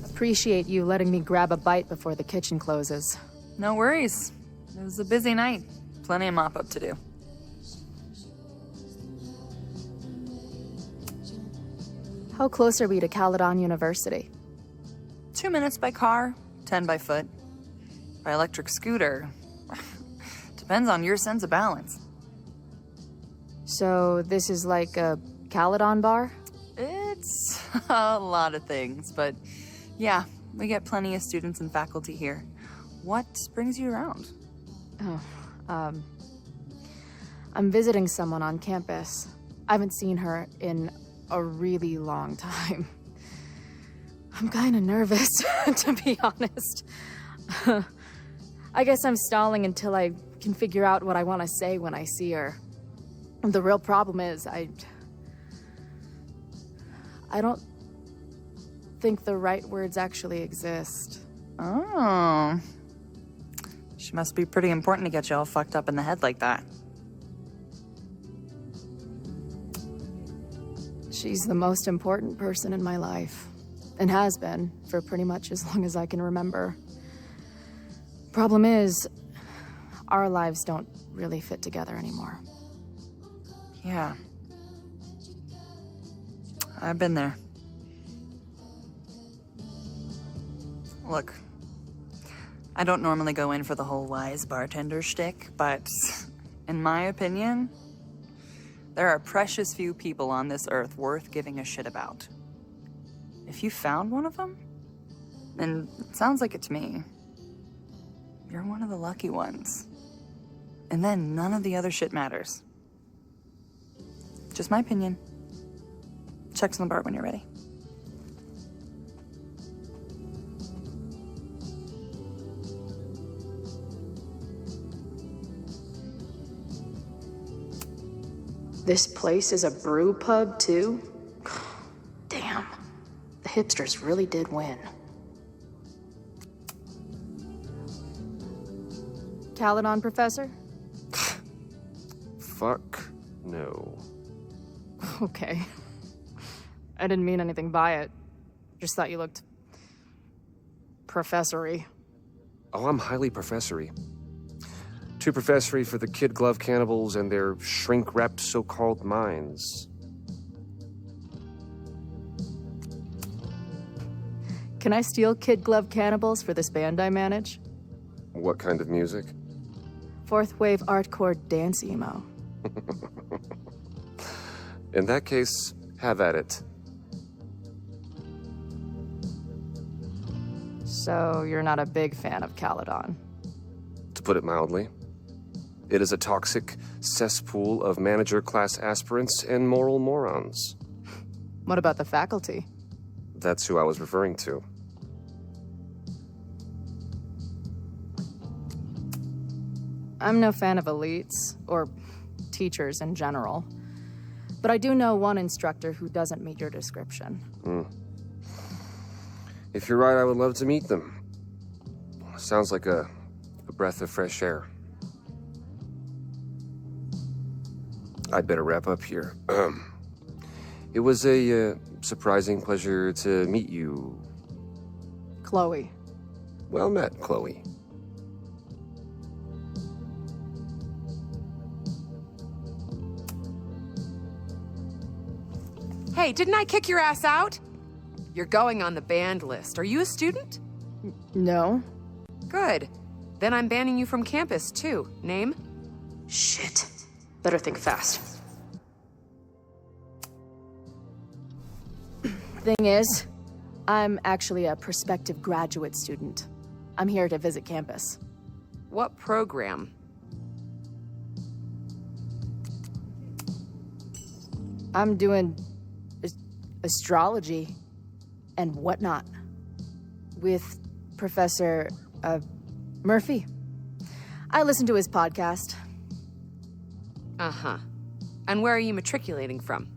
Appreciate you letting me grab a bite before the kitchen closes. No worries. It was a busy night. Plenty of mop-up to do. How close are we to Caledon University? 2 minutes by car, 10 by foot. By electric scooter. Depends on your sense of balance. So this is like a Caledon bar? It's a lot of things, but yeah, we get plenty of students and faculty here. What brings you around? Oh, I'm visiting someone on campus. I haven't seen her in a really long time. I'm kinda nervous, to be honest. I guess I'm stalling until I can figure out what I want to say when I see her. The real problem is, I don't think the right words actually exist. Oh. She must be pretty important to get you all fucked up in the head like that. She's the most important person in my life, and has been for pretty much as long as I can remember. Problem is, our lives don't really fit together anymore. Yeah. I've been there. Look, I don't normally go in for the whole wise bartender shtick, but in my opinion, there are precious few people on this earth worth giving a shit about. If you found one of them, and it sounds like it to me, you're one of the lucky ones. And then none of the other shit matters. Just my opinion. Check's on the bar when you're ready. This place is a brew pub, too? Damn. The hipsters really did win. Caledon, Professor? Fuck no. Okay. I didn't mean anything by it. Just thought you looked... professory. Oh, I'm highly professory. Too professory for the kid glove cannibals and their shrink-wrapped so-called minds. Can I steal kid glove cannibals for this band I manage? What kind of music? Fourth wave artcore dance emo. In that case, have at it. So you're not a big fan of Caledon? To put it mildly. It is a toxic cesspool of manager-class aspirants and moral morons. What about the faculty? That's who I was referring to. I'm no fan of elites, or teachers in general. But I do know one instructor who doesn't meet your description. If you're right, I would love to meet them. Sounds like a breath of fresh air. I'd better wrap up here. It was a surprising pleasure to meet you. Chloe. Well met, Chloe. Hey, didn't I kick your ass out? You're going on the banned list. Are you a student? No. Good. Then I'm banning you from campus, too. Name? Shit. Better think fast. Thing is, I'm actually a prospective graduate student. I'm here to visit campus. What program? I'm doing astrology and whatnot with Professor Murphy. I listen to his podcast. Uh-huh. And where are you matriculating from?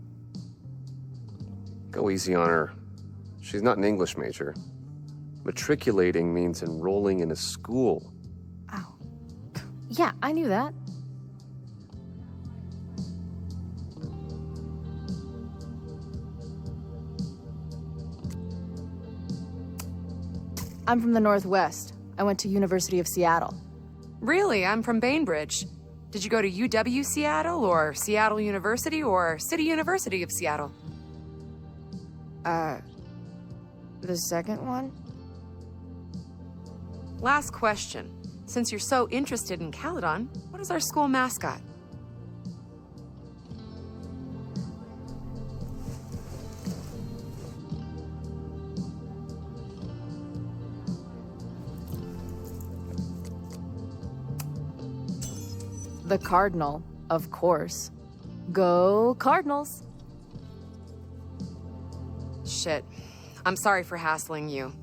Go easy on her. She's not an English major. Matriculating means enrolling in a school. Yeah, I knew that. I'm from the Northwest. I went to University of Seattle. Really? I'm from Bainbridge. Did you go to UW Seattle, or Seattle University, or City University of Seattle? The second one? Last question. Since you're so interested in Caledon, what is our school mascot? The Cardinal, of course. Go Cardinals! Shit. I'm sorry for hassling you.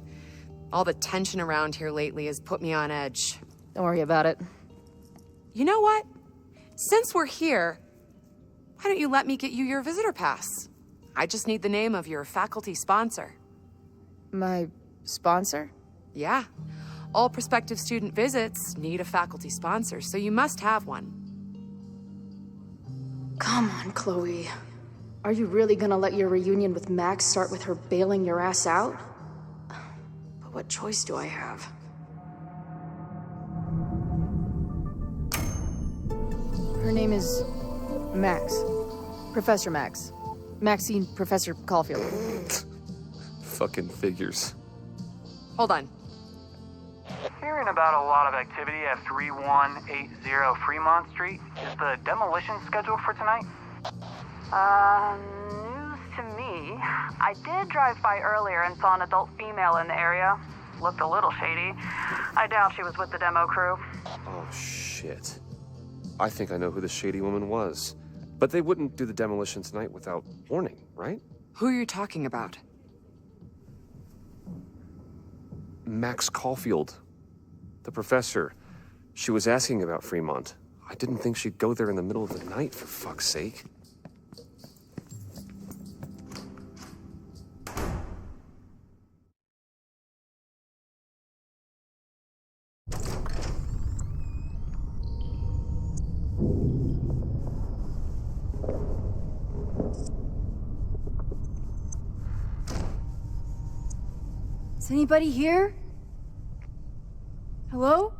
All the tension around here lately has put me on edge. Don't worry about it. You know what? Since we're here, why don't you let me get you your visitor pass? I just need the name of your faculty sponsor. My sponsor? Yeah. All prospective student visits need a faculty sponsor, so you must have one. Come on, Chloe. Are you really gonna let your reunion with Max start with her bailing your ass out? But what choice do I have? Her name is Max. Professor Max. Maxine Professor Caulfield. Fucking figures. Hold on. Hearing about a lot of activity at 3180 Fremont Street. Is the demolition scheduled for tonight? News to me. I did drive by earlier and saw an adult female in the area. Looked a little shady. I doubt she was with the demo crew. Oh, shit. I think I know who the shady woman was. But they wouldn't do the demolition tonight without warning, right? Who are you talking about? Max Caulfield. The professor. She was asking about Fremont. I didn't think she'd go there in the middle of the night, for fuck's sake. Is anybody here? Hello?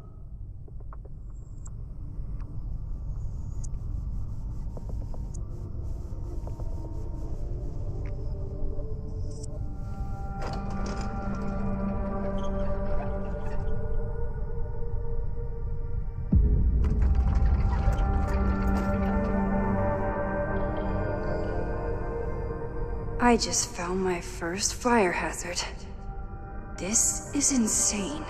I just found my first fire hazard. This is insane.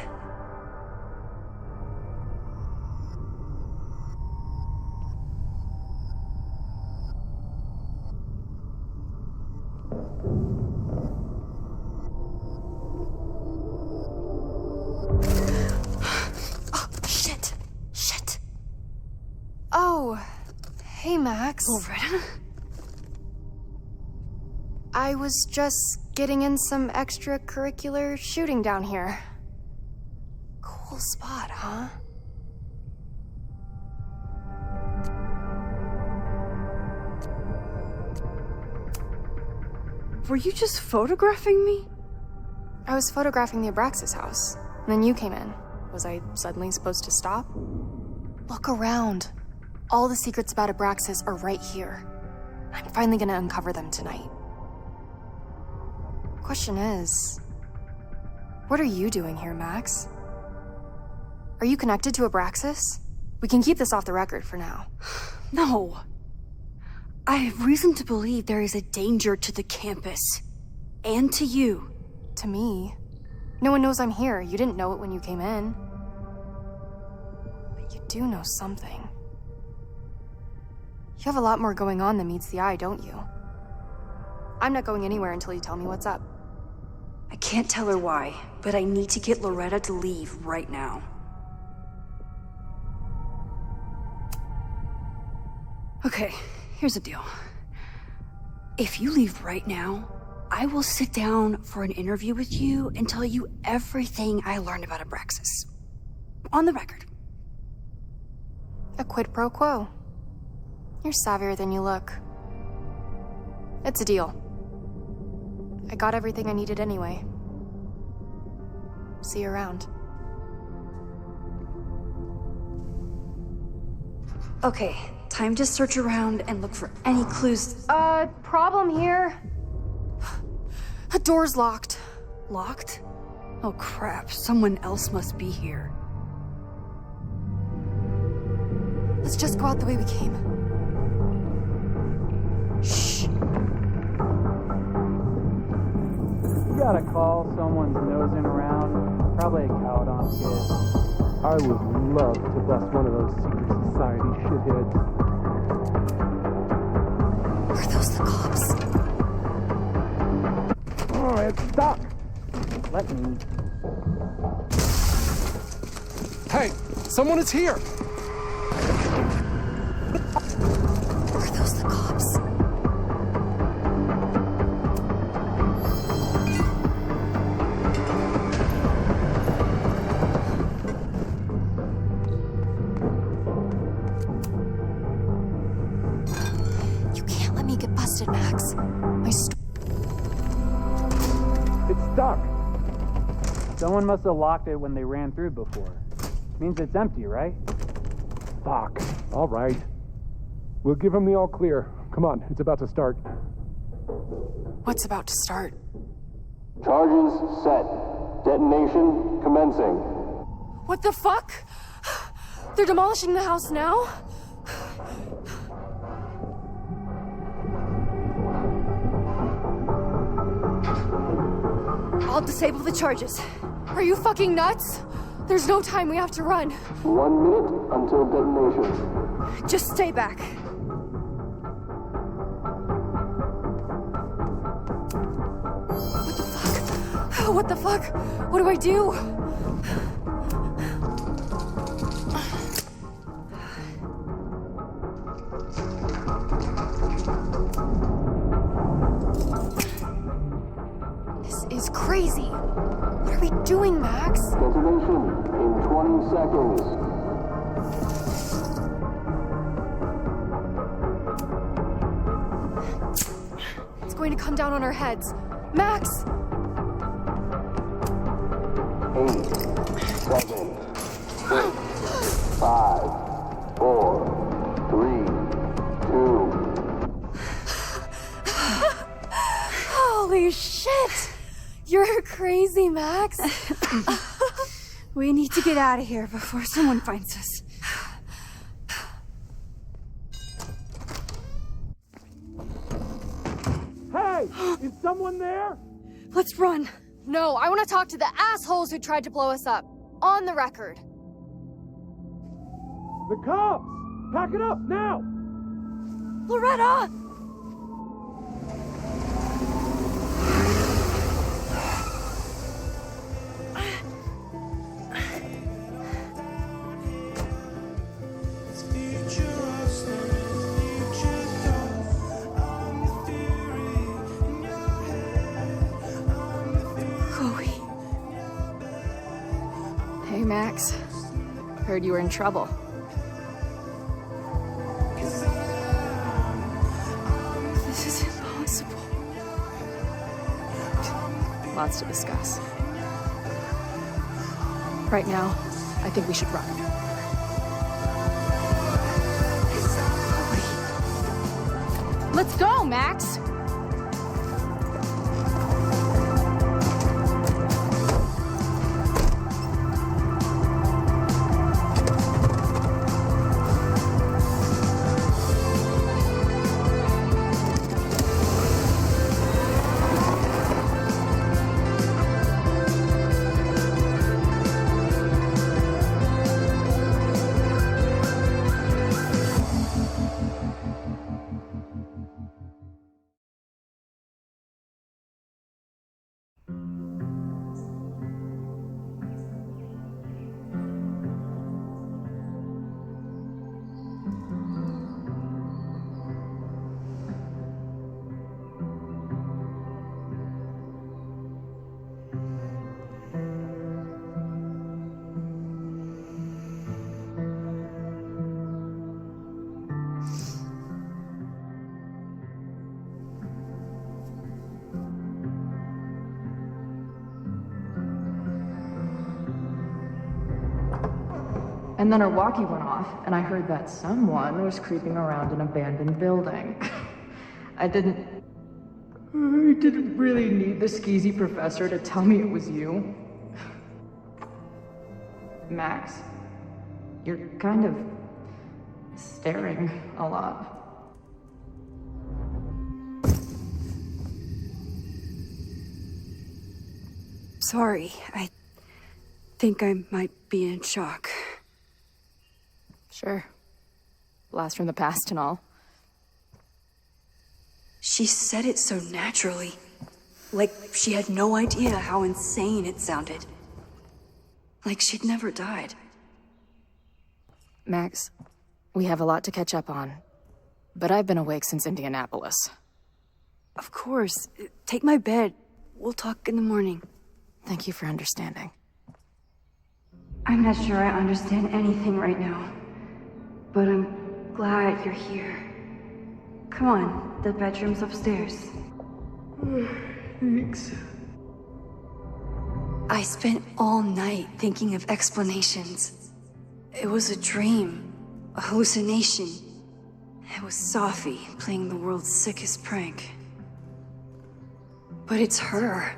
Shit. Oh, hey, Max. Loretta? I was just getting in some extracurricular shooting down here. Cool spot, huh? Were you just photographing me? I was photographing the Abraxas house, and then you came in. Was I suddenly supposed to stop? Look around. All the secrets about Abraxas are right here. I'm finally gonna uncover them tonight. Question is, what are you doing here, Max? Are you connected to Abraxas? We can keep this off the record for now. No. I have reason to believe there is a danger to the campus. And to you. To me? No one knows I'm here. You didn't know it when you came in. But you do know something. You have a lot more going on than meets the eye, don't you? I'm not going anywhere until you tell me what's up. I can't tell her why, but I need to get Loretta to leave right now. Okay, here's the deal. If you leave right now, I will sit down for an interview with you and tell you everything I learned about Abraxas. On the record. A quid pro quo. You're savvier than you look. It's a deal. I got everything I needed anyway. See you around. Okay, time to search around and look for any clues. Problem here. The door's locked. Locked? Oh crap, someone else must be here. Let's just go out the way we came. Shh. Got a call, someone's nosing around. Probably a Caledon kid. I would love to bust one of those secret society shitheads. Are those the cops? Oh, it's stuck. Let me. Hey, someone is here. Are those the cops? You can't let me get busted, Max. It's stuck. Someone must have locked it when they ran through before. Means it's empty, right? Fuck. All right. We'll give him the all clear. Come on, it's about to start. What's about to start? Charges set. Detonation commencing. What the fuck? They're demolishing the house now? I'll disable the charges. Are you fucking nuts? There's no time, we have to run. 1 minute until detonation. Just stay back. What the fuck? What do I do? This is crazy. What are we doing, Max? Detonation in 20 seconds. It's going to come down on our heads. Max! 8, 7, 6, 5, 4, 3, 2. Holy shit! You're crazy, Max. We need to get out of here before someone finds us. Hey! Is someone there? Let's run. No, I want to talk to the assholes who tried to blow us up. On the record. The cops! Pack it up, now! Loretta! Hey, Max. Heard you were in trouble. This is impossible. Lots to discuss. Right now, I think we should run. Let's go, Max! And then our walkie went off, and I heard that someone was creeping around an abandoned building. I didn't really need the skeezy professor to tell me it was you. Max, you're kind of staring a lot. Sorry, I think I might be in shock. Sure. Blast from the past and all. She said it so naturally. Like she had no idea how insane it sounded. Like she'd never died. Max, we have a lot to catch up on. But I've been awake since Indianapolis. Of course. Take my bed. We'll talk in the morning. Thank you for understanding. I'm not sure I understand anything right now. But I'm glad you're here. Come on, the bedroom's upstairs. Thanks. I spent all night thinking of explanations. It was a dream, a hallucination. It was Sophie playing the world's sickest prank. But it's her,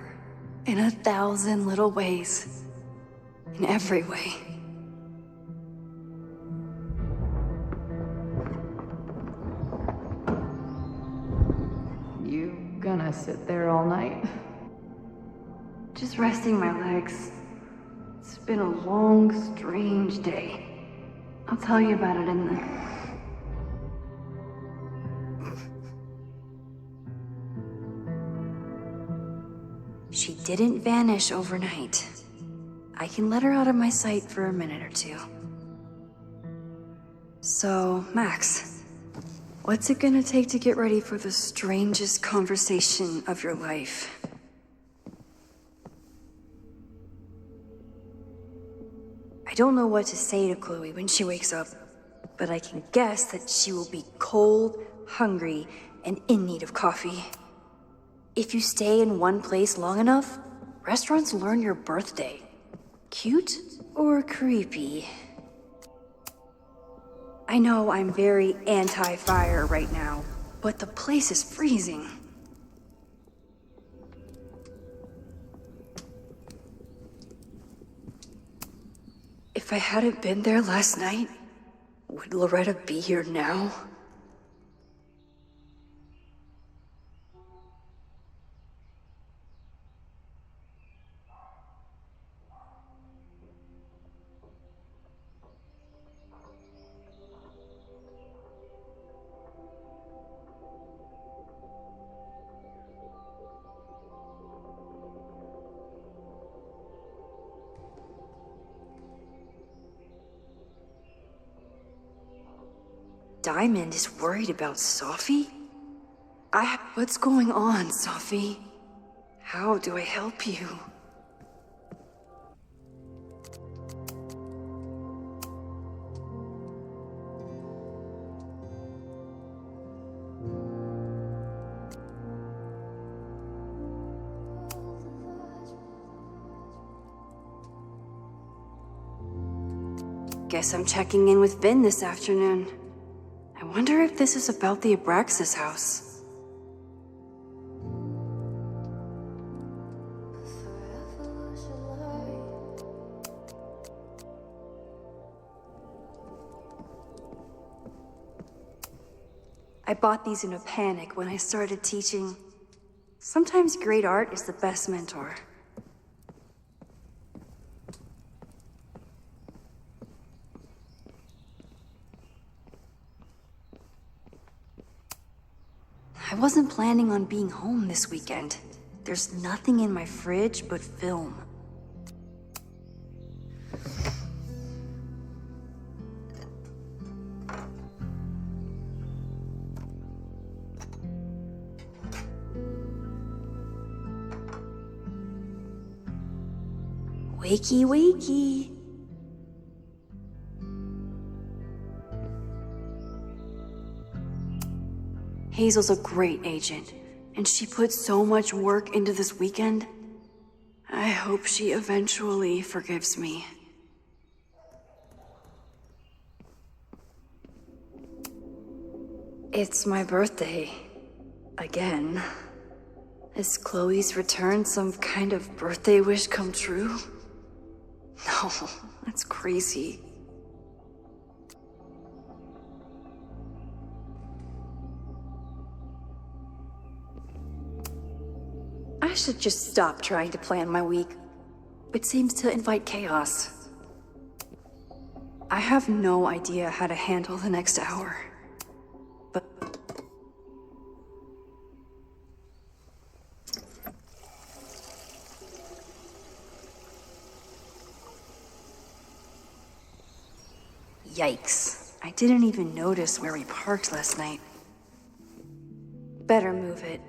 in 1,000 little ways. In every way. gonna sit there all night? Just resting my legs. It's been a long, strange day. I'll tell you about it in the... She didn't vanish overnight. I can let her out of my sight for a minute or two. So, Max, what's it gonna take to get ready for the strangest conversation of your life? I don't know what to say to Chloe when she wakes up, but I can guess that she will be cold, hungry, and in need of coffee. If you stay in one place long enough, restaurants learn your birthday. Cute or creepy? I know I'm very anti-fire right now, but the place is freezing. If I hadn't been there last night, would Loretta be here now? Diamond is worried about Sophie? What's going on, Sophie? How do I help you? Guess I'm checking in with Vin this afternoon. I wonder if this is about the Abraxas house. I bought these in a panic when I started teaching. Sometimes great art is the best mentor. I wasn't planning on being home this weekend. There's nothing in my fridge but film. Wakey, wakey. Hazel's a great agent, and she put so much work into this weekend. I hope she eventually forgives me. It's my birthday. Again. Is Chloe's return some kind of birthday wish come true? No, that's crazy. I should just stop trying to plan my week. It seems to invite chaos. I have no idea how to handle the next hour. But... Yikes. I didn't even notice where we parked last night. Better move it.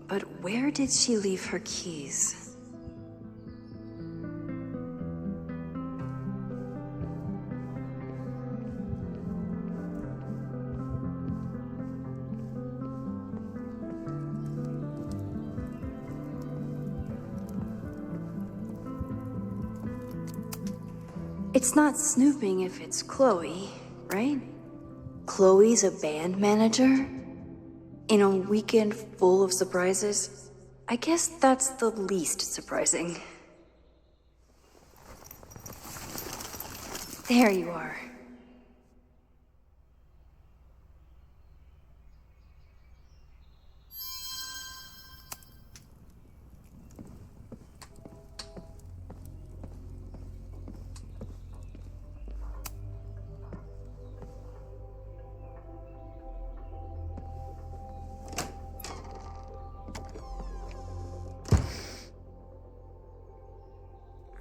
But where did she leave her keys? It's not snooping if it's Chloe, right? Chloe's a band manager? In a weekend full of surprises? I guess that's the least surprising. There you are.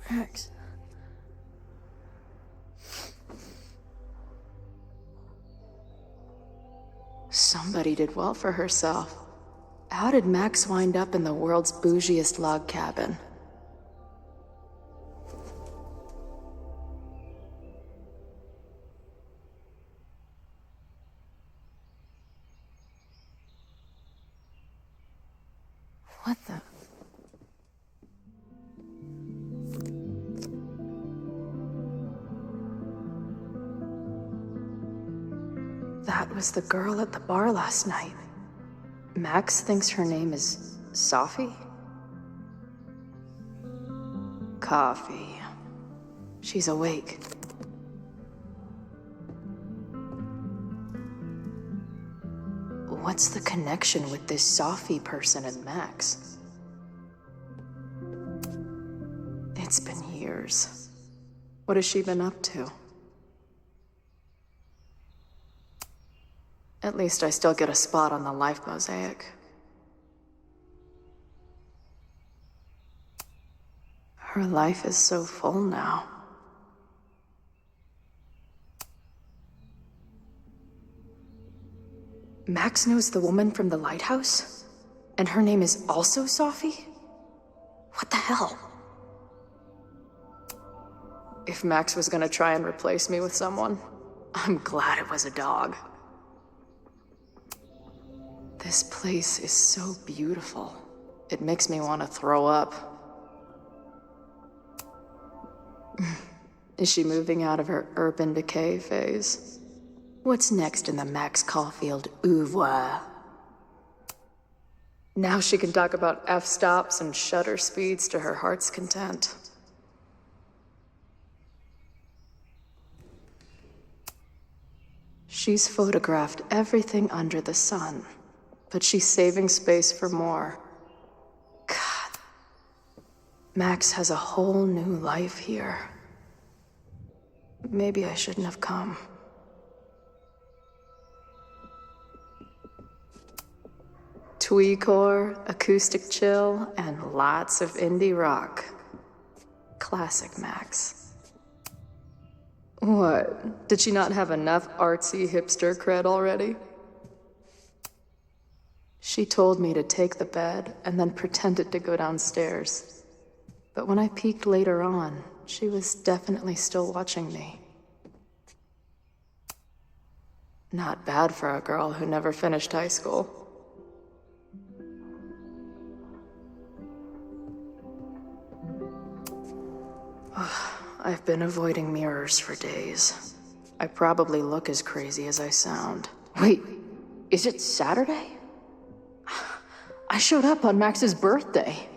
Max. Somebody did well for herself. How did Max wind up in the world's bougiest log cabin? What the? That was the girl at the bar last night. Max thinks her name is Sophie? Coffee. She's awake. What's the connection with this Sophie person and Max? It's been years. What has she been up to? At least I still get a spot on the life mosaic. Her life is so full now. Max knows the woman from the lighthouse? And her name is also Sophie? What the hell? If Max was gonna try and replace me with someone, I'm glad it was a dog. This place is so beautiful. It makes me want to throw up. Is she moving out of her urban decay phase? What's next in the Max Caulfield oeuvre? Now she can talk about f-stops and shutter speeds to her heart's content. She's photographed everything under the sun. But she's saving space for more. God. Max has a whole new life here. Maybe I shouldn't have come. Tweecore, acoustic chill, and lots of indie rock. Classic Max. What? Did she not have enough artsy hipster cred already? She told me to take the bed and then pretended to go downstairs. But when I peeked later on, she was definitely still watching me. Not bad for a girl who never finished high school. I've been avoiding mirrors for days. I probably look as crazy as I sound. Wait, is it Saturday? I showed up on Max's birthday.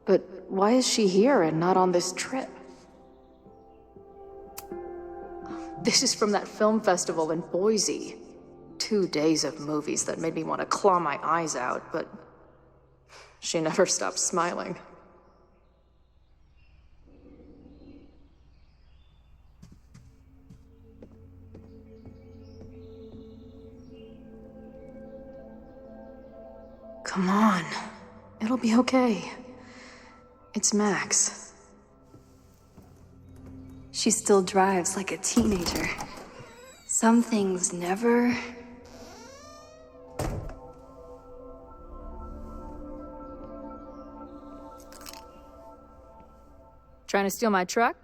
But why is she here and not on this trip? This is from that film festival in Boise. 2 days of movies that made me want to claw my eyes out, but she never stopped smiling. Come on. It'll be okay. It's Max. She still drives like a teenager. Some things never... Trying to steal my truck?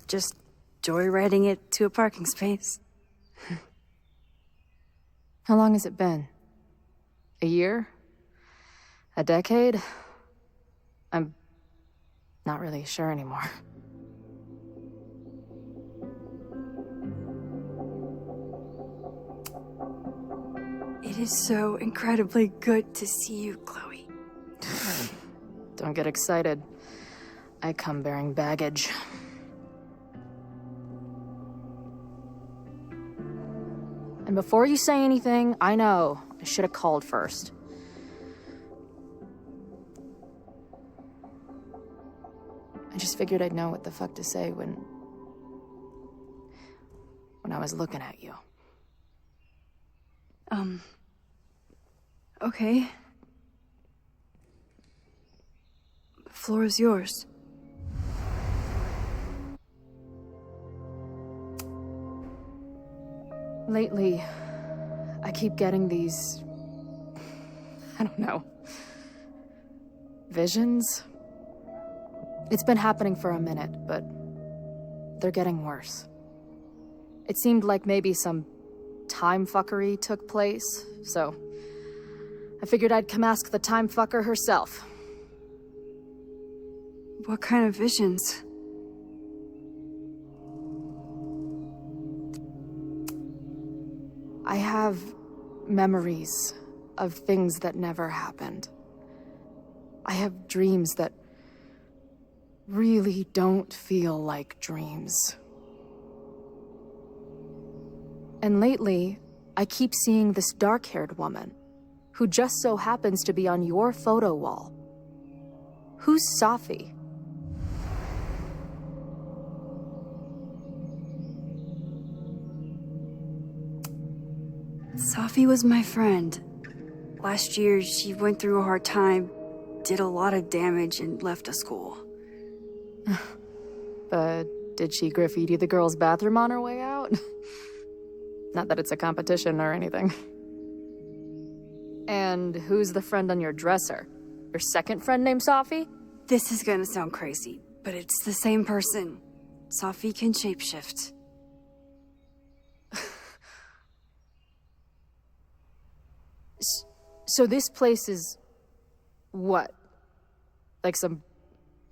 Just joyriding it to a parking space. How long has it been? A year? A decade? I'm not really sure anymore. It is so incredibly good to see you, Chloe. Don't get excited. I come bearing baggage. And before you say anything, I know I should have called first. I just figured I'd know what the fuck to say when I was looking at you. Okay. The floor is yours. Lately, I keep getting these... I don't know. Visions? It's been happening for a minute, but they're getting worse. It seemed like maybe some time fuckery took place, so I figured I'd come ask the time fucker herself. What kind of visions? I have memories of things that never happened. I have dreams that really don't feel like dreams. And lately, I keep seeing this dark-haired woman, who just so happens to be on your photo wall. Who's Safi? Safi was my friend. Last year, she went through a hard time, did a lot of damage, and left the school. But did she graffiti the girls' bathroom on her way out? Not that it's a competition or anything. And who's the friend on your dresser? Your second friend named Safi? This is gonna sound crazy, but it's the same person. Safi can shapeshift. So this place is... what? Like some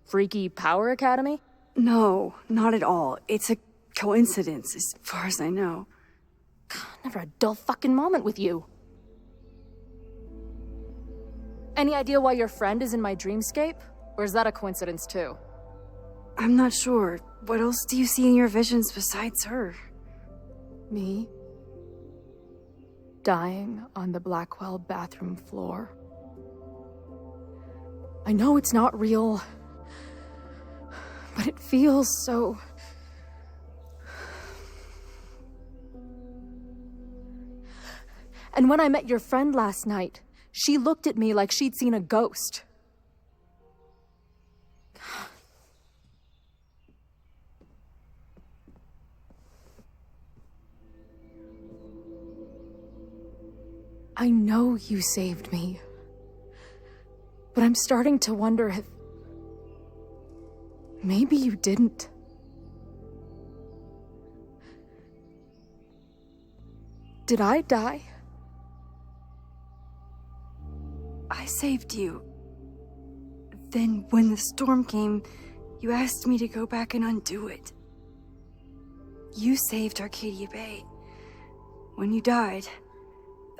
freaky power academy? No, not at all. It's a coincidence, as far as I know. Never a dull fucking moment with you. Any idea why your friend is in my dreamscape? Or is that a coincidence too? I'm not sure. What else do you see in your visions besides her? Me? Dying on the Blackwell bathroom floor. I know it's not real, but it feels so... And when I met your friend last night, she looked at me like she'd seen a ghost. I know you saved me, but I'm starting to wonder if... maybe you didn't. Did I die? I saved you. Then, when the storm came, you asked me to go back and undo it. You saved Arcadia Bay. When you died,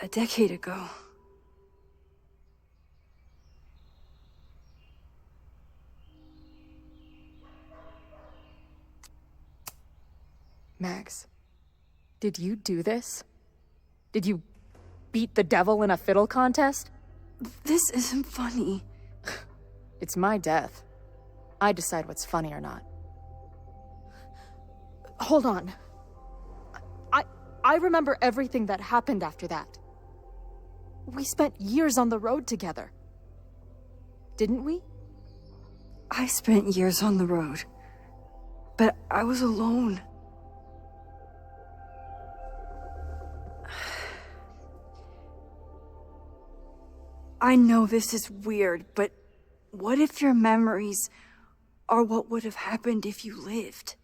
a decade ago. Max, did you do this? Did you beat the devil in a fiddle contest? This isn't funny. It's my death. I decide what's funny or not. Hold on. I remember everything that happened after that. We spent years on the road together. Didn't we? I spent years on the road. But I was alone. I know this is weird, but what if your memories are what would have happened if you lived?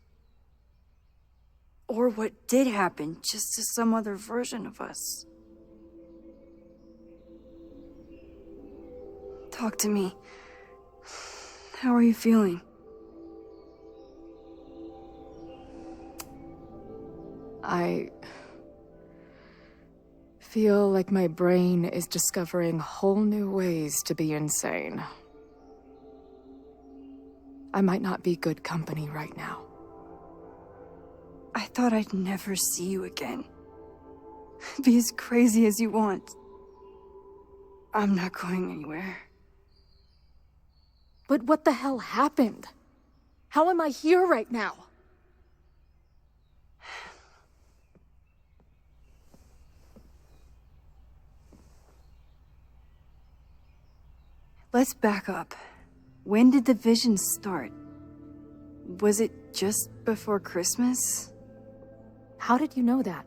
Or what did happen, just to some other version of us? Talk to me. How are you feeling? I feel like my brain is discovering whole new ways to be insane. I might not be good company right now. I thought I'd never see you again. Be as crazy as you want. I'm not going anywhere. But what the hell happened? How am I here right now? Let's back up. When did the visions start? Was it just before Christmas? How did you know that?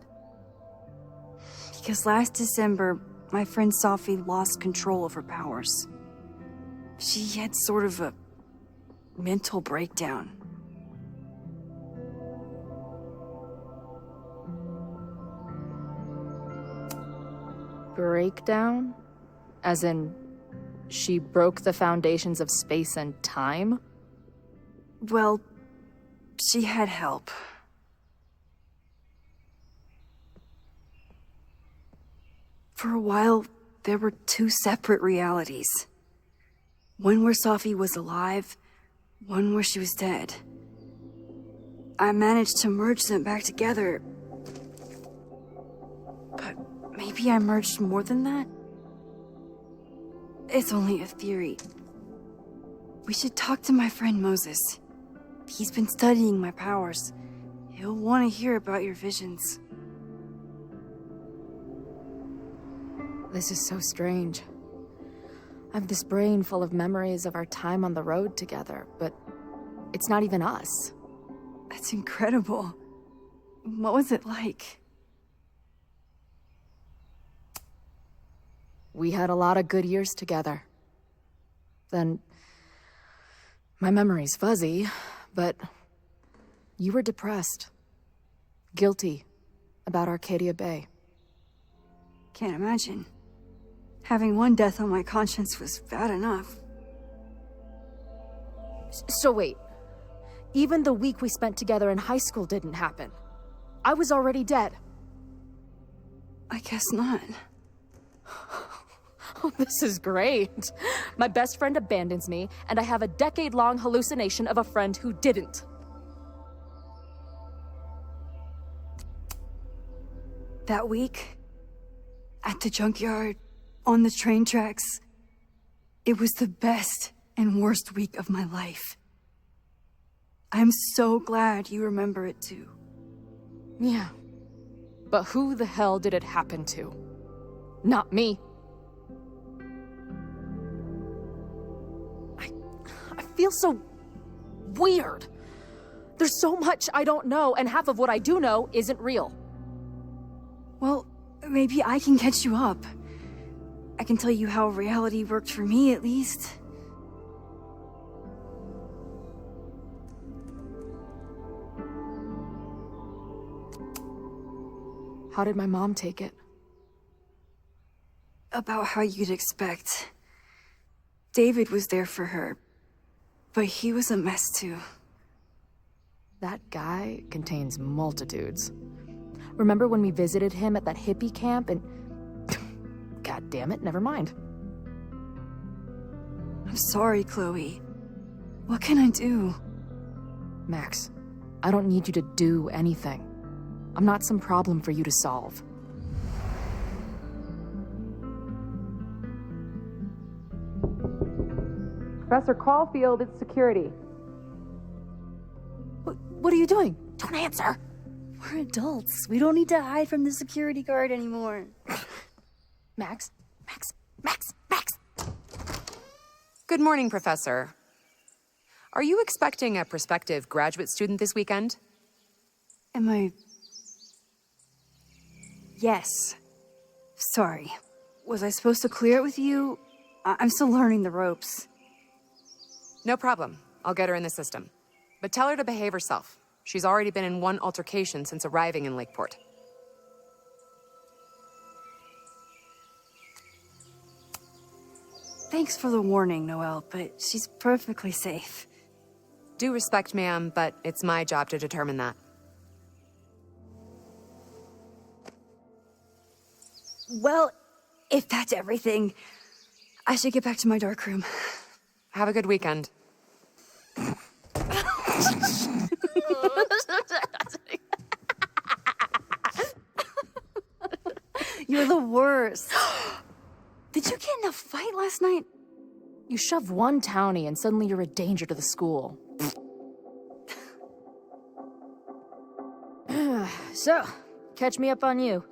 Because last December, my friend Sophie lost control of her powers. She had sort of a mental breakdown. Breakdown? As in, she broke the foundations of space and time? Well, she had help. For a while, there were two separate realities. One where Sophie was alive, one where she was dead. I managed to merge them back together. But maybe I merged more than that? It's only a theory. We should talk to my friend Moses. He's been studying my powers. He'll want to hear about your visions. This is so strange. I have this brain full of memories of our time on the road together, but it's not even us. That's incredible. What was it like? We had a lot of good years together. Then, my memory's fuzzy, but you were depressed. Guilty about Arcadia Bay. Can't imagine. Having one death on my conscience was bad enough. So wait, even the week we spent together in high school didn't happen. I was already dead. I guess not. Oh, this is great. My best friend abandons me, and I have a decade-long hallucination of a friend who didn't. That week, at the junkyard, on the train tracks, it was the best and worst week of my life. I'm so glad you remember it too. Yeah. But who the hell did it happen to? Not me. I feel so weird. There's so much I don't know, and half of what I do know isn't real. Well, maybe I can catch you up. I can tell you how reality worked for me, at least. How did my mom take it? About how you'd expect. David was there for her, but he was a mess too. That guy contains multitudes. Remember when we visited him at that hippie camp and... God damn it, never mind. I'm sorry, Chloe. What can I do? Max, I don't need you to do anything. I'm not some problem for you to solve. Professor Caulfield, it's security. What are you doing? Don't answer. We're adults. We don't need to hide from the security guard anymore. Max. Good morning, Professor. Are you expecting a prospective graduate student this weekend? Am I... Yes. Sorry. Was I supposed to clear it with you? I'm still learning the ropes. No problem. I'll get her in the system. But tell her to behave herself. She's already been in one altercation since arriving in Lakeport. Thanks for the warning, Noelle, but she's perfectly safe. Due respect, ma'am, but it's my job to determine that. Well, if that's everything, I should get back to my dark room. Have a good weekend. You're the worst. Did you get in a fight last night? You shove one townie and suddenly you're a danger to the school. So, catch me up on you.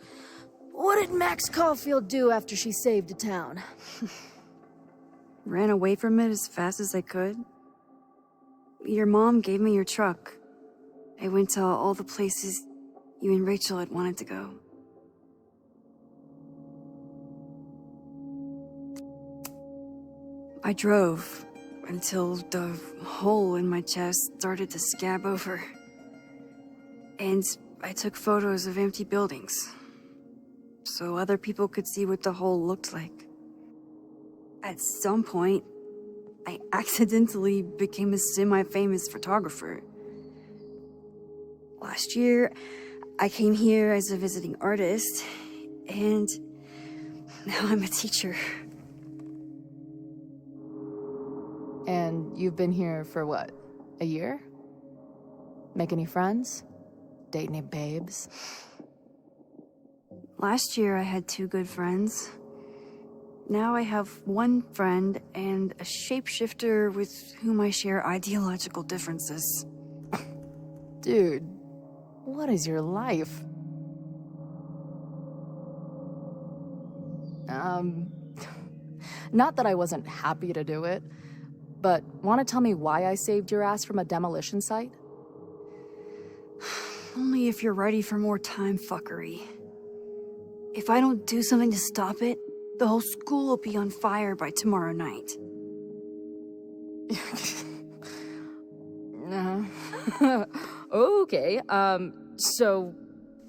What did Max Caulfield do after she saved a town? ran away from it as fast as I could. Your mom gave me your truck. I went to all the places you and Rachel had wanted to go. I drove until the hole in my chest started to scab over. And I took photos of empty buildings, so other people could see what the hole looked like. At some point, I accidentally became a semi-famous photographer. Last year, I came here as a visiting artist, and now I'm a teacher. And you've been here for what? A year? Make any friends? Date any babes? Last year, I had 2 good friends. Now I have 1 friend and a shapeshifter with whom I share ideological differences. Dude, what is your life? Not that I wasn't happy to do it, but want to tell me why I saved your ass from a demolition site? Only if you're ready for more time fuckery. If I don't do something to stop it, the whole school will be on fire by tomorrow night. Okay, so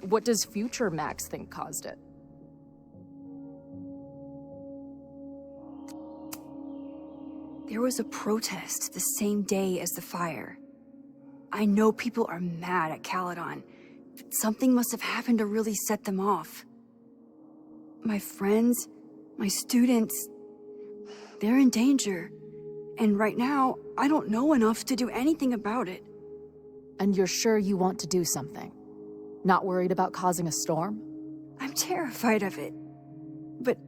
what does future Max think caused it? There was a protest the same day as the fire. I know people are mad at Caledon, but something must have happened to really set them off. My friends, my students, they're in danger. And right now, I don't know enough to do anything about it. And you're sure you want to do something? Not worried about causing a storm? I'm terrified of it. But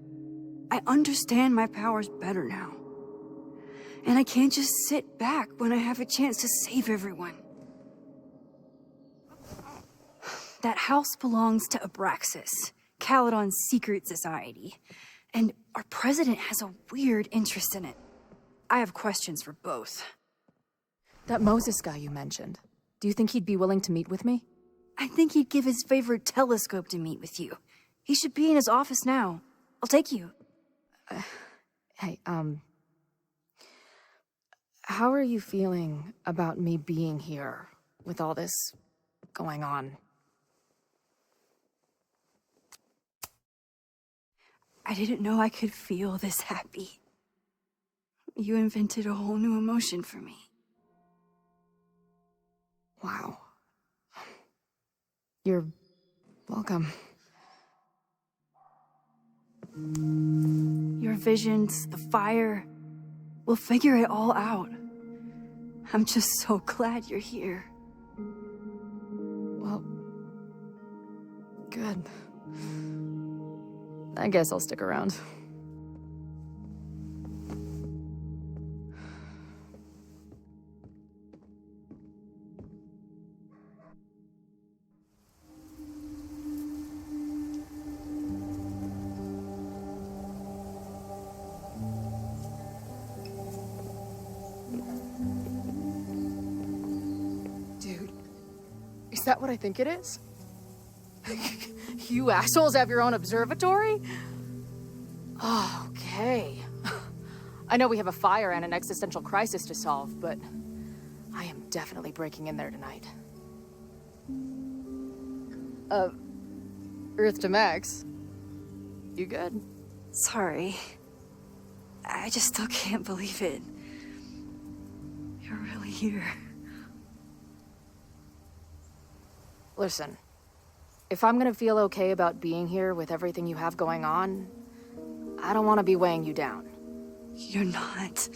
I understand my powers better now. And I can't just sit back when I have a chance to save everyone. That house belongs to Abraxas, Caledon's secret society. And our president has a weird interest in it. I have questions for both. That Moses guy you mentioned, do you think he'd be willing to meet with me? I think he'd give his favorite telescope to meet with you. He should be in his office now. I'll take you. Hey, how are you feeling about me being here with all this going on? I didn't know I could feel this happy. You invented a whole new emotion for me. Wow. You're welcome. Your visions, the fire, we'll figure it all out. I'm just so glad you're here. Well, good. I guess I'll stick around. Dude, is that what I think it is? You assholes have your own observatory? Oh, okay. I know we have a fire and an existential crisis to solve, but I am definitely breaking in there tonight. Earth to Max. You good? Sorry. I just still can't believe it. You're really here. Listen, if I'm gonna feel okay about being here with everything you have going on, I don't want to be weighing you down. You're not.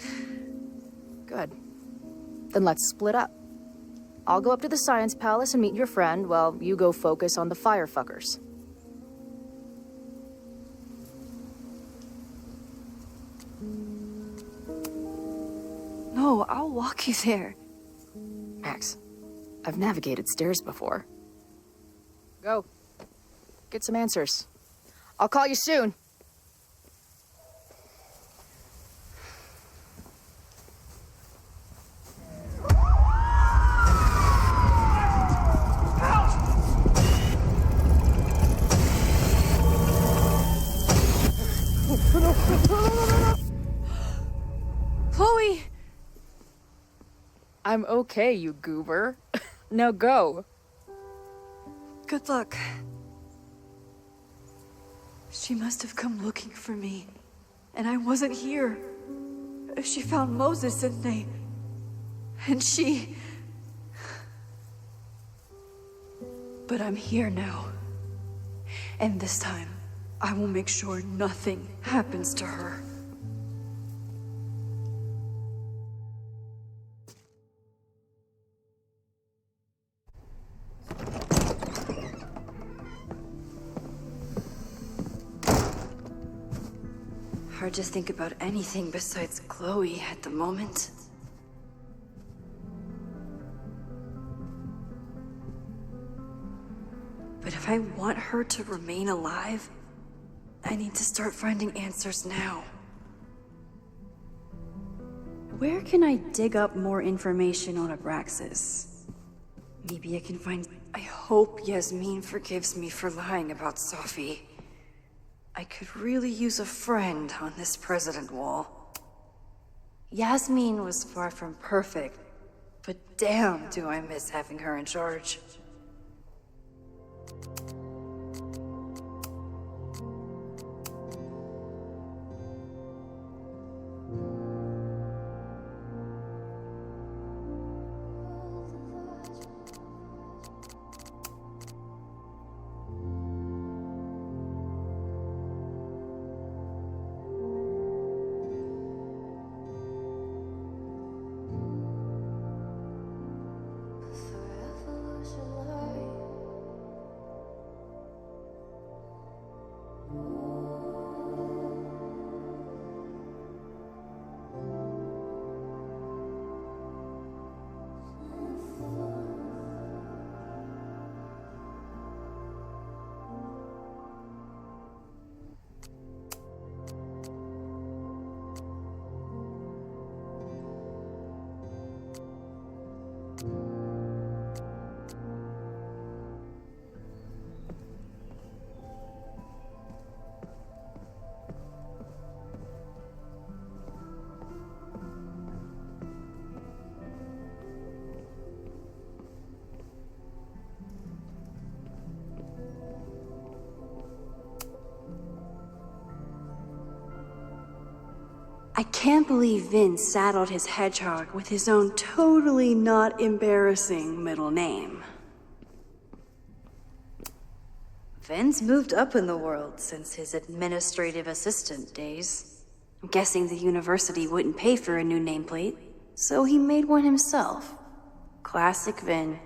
Good. Then let's split up. I'll go up to the Science Palace and meet your friend while you go focus on the firefuckers. No, I'll walk you there. Max, I've navigated stairs before. Go. Get some answers. I'll call you soon. Chloe! I'm okay, you goober. Now go. Good luck. She must have come looking for me, and I wasn't here. She found Moses and she... But I'm here now. And this time, I will make sure nothing happens to her. Hard to think about anything besides Chloe at the moment. But if I want her to remain alive, I need to start finding answers now. Where can I dig up more information on Abraxas? Maybe I can find... I hope Yasmin forgives me for lying about Sophie. I could really use a friend on this president wall. Yasmin was far from perfect, But damn, do I miss having her in charge. I can't believe Vin saddled his hedgehog with his own totally not embarrassing middle name. Vin's moved up in the world since his administrative assistant days. I'm guessing the university wouldn't pay for a new nameplate, so he made one himself. Classic Vin.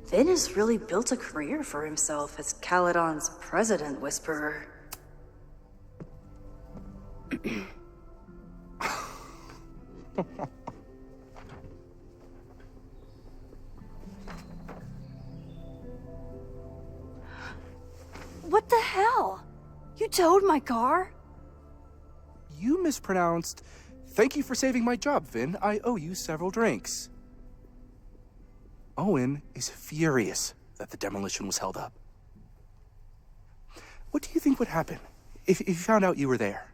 Vin has really built a career for himself as Caledon's president whisperer. What the hell? You towed my car? You mispronounced. Thank you for saving my job, Vin. I owe you several drinks. Owen is furious that the demolition was held up. What do you think would happen if he found out you were there?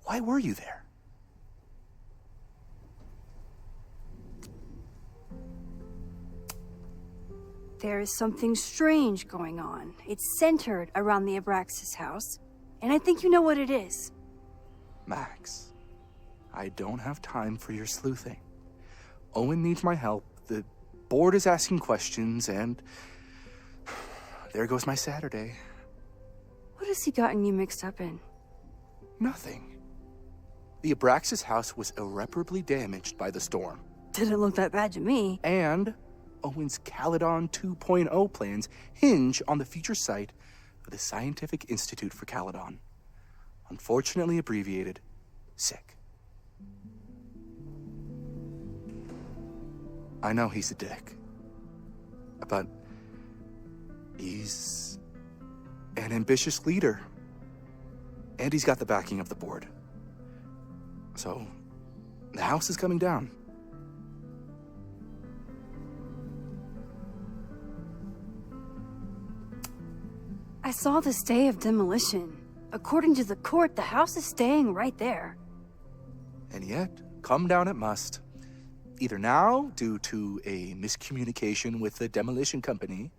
Why were you there? There is something strange going on. It's centered around the Abraxas house, and I think you know what it is. Max, I don't have time for your sleuthing. Owen needs my help, the board is asking questions, and there goes my Saturday. What has he gotten you mixed up in? Nothing. The Abraxas house was irreparably damaged by the storm. Didn't look that bad to me. And Owen's Caledon 2.0 plans hinge on the future site of the Scientific Institute for Caledon. Unfortunately abbreviated, SICK. I know he's a dick, but he's an ambitious leader. And he's got the backing of the board. So, the house is coming down. I saw the stay of demolition. According to the court, the house is staying right there. And yet, come down it must. Either now, due to a miscommunication with the demolition company,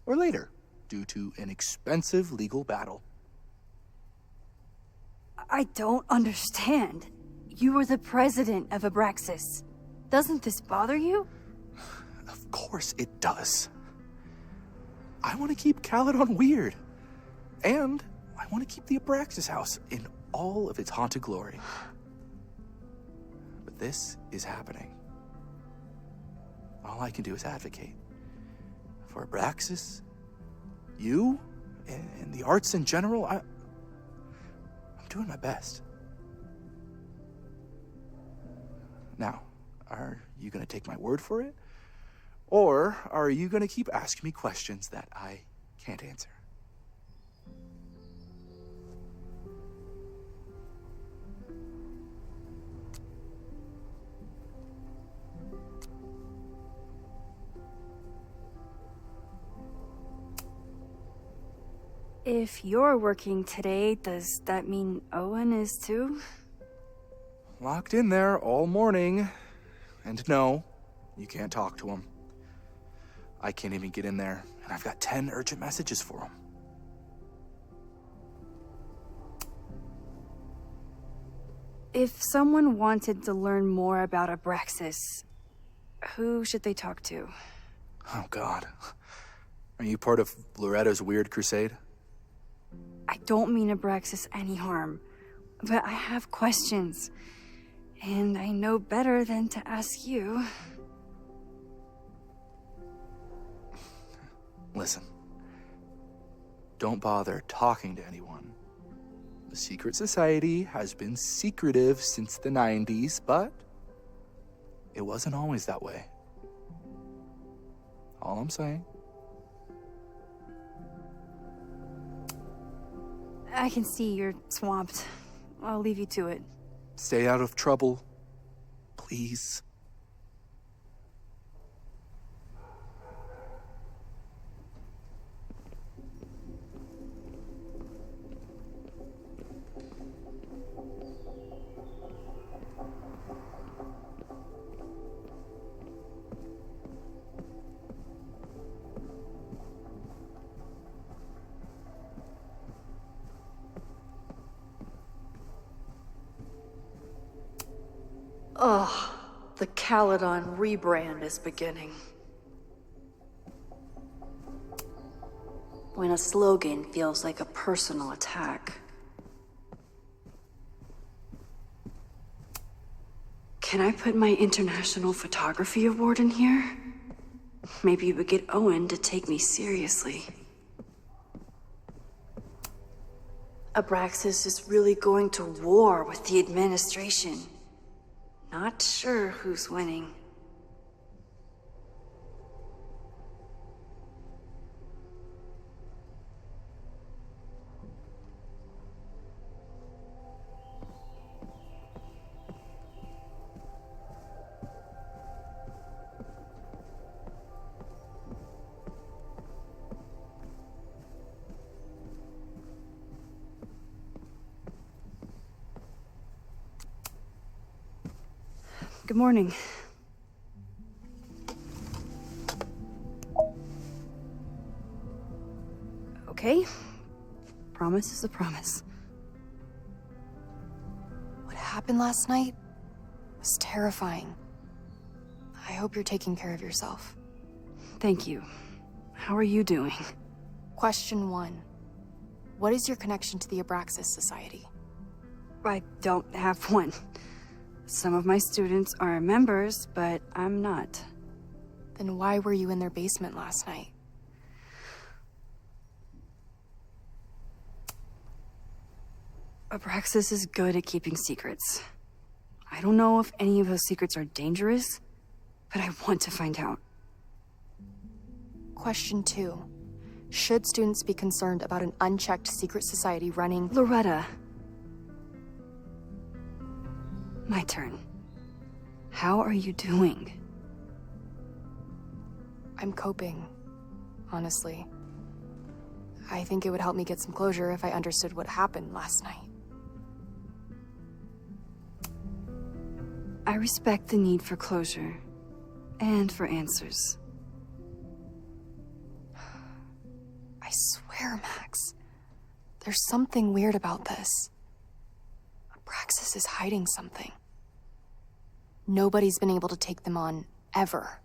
or later, due to an expensive legal battle. I don't understand. You were the president of Abraxas. Doesn't this bother you? Of course it does. I want to keep Caledon weird. And I want to keep the Abraxas house in all of its haunted glory. But this is happening. All I can do is advocate. For Abraxas, you, and the arts in general, I'm doing my best. Now, are you going to take my word for it? Or are you going to keep asking me questions that I can't answer? If you're working today, does that mean Owen is too? Locked in there all morning. And no, you can't talk to him. I can't even get in there, and I've got 10 urgent messages for him. If someone wanted to learn more about Abraxas, who should they talk to? Oh, God. Are you part of Loretta's weird crusade? I don't mean Abraxas any harm, but I have questions, and I know better than to ask you. Listen, don't bother talking to anyone. The secret society has been secretive since the 90s, but it wasn't always that way. All I'm saying. I can see you're swamped. I'll leave you to it. Stay out of trouble, please. Ugh, the Caledon rebrand is beginning. When a slogan feels like a personal attack. Can I put my International Photography Award in here? Maybe we get Owen to take me seriously. Abraxas is really going to war with the administration. Not sure who's winning. Good morning. Okay. Promise is a promise. What happened last night was terrifying. I hope you're taking care of yourself. Thank you. How are you doing? Question 1. What is your connection to the Abraxas Society? I don't have one. Some of my students are members, but I'm not. Then why were you in their basement last night? Abraxas is good at keeping secrets. I don't know if any of those secrets are dangerous, but I want to find out. Question 2. Should students be concerned about an unchecked secret society running... Loretta. My turn. How are you doing? I'm coping, honestly. I think it would help me get some closure if I understood what happened last night. I respect the need for closure and for answers. I swear, Max, there's something weird about this. Abraxas is hiding something. Nobody's been able to take them on, ever.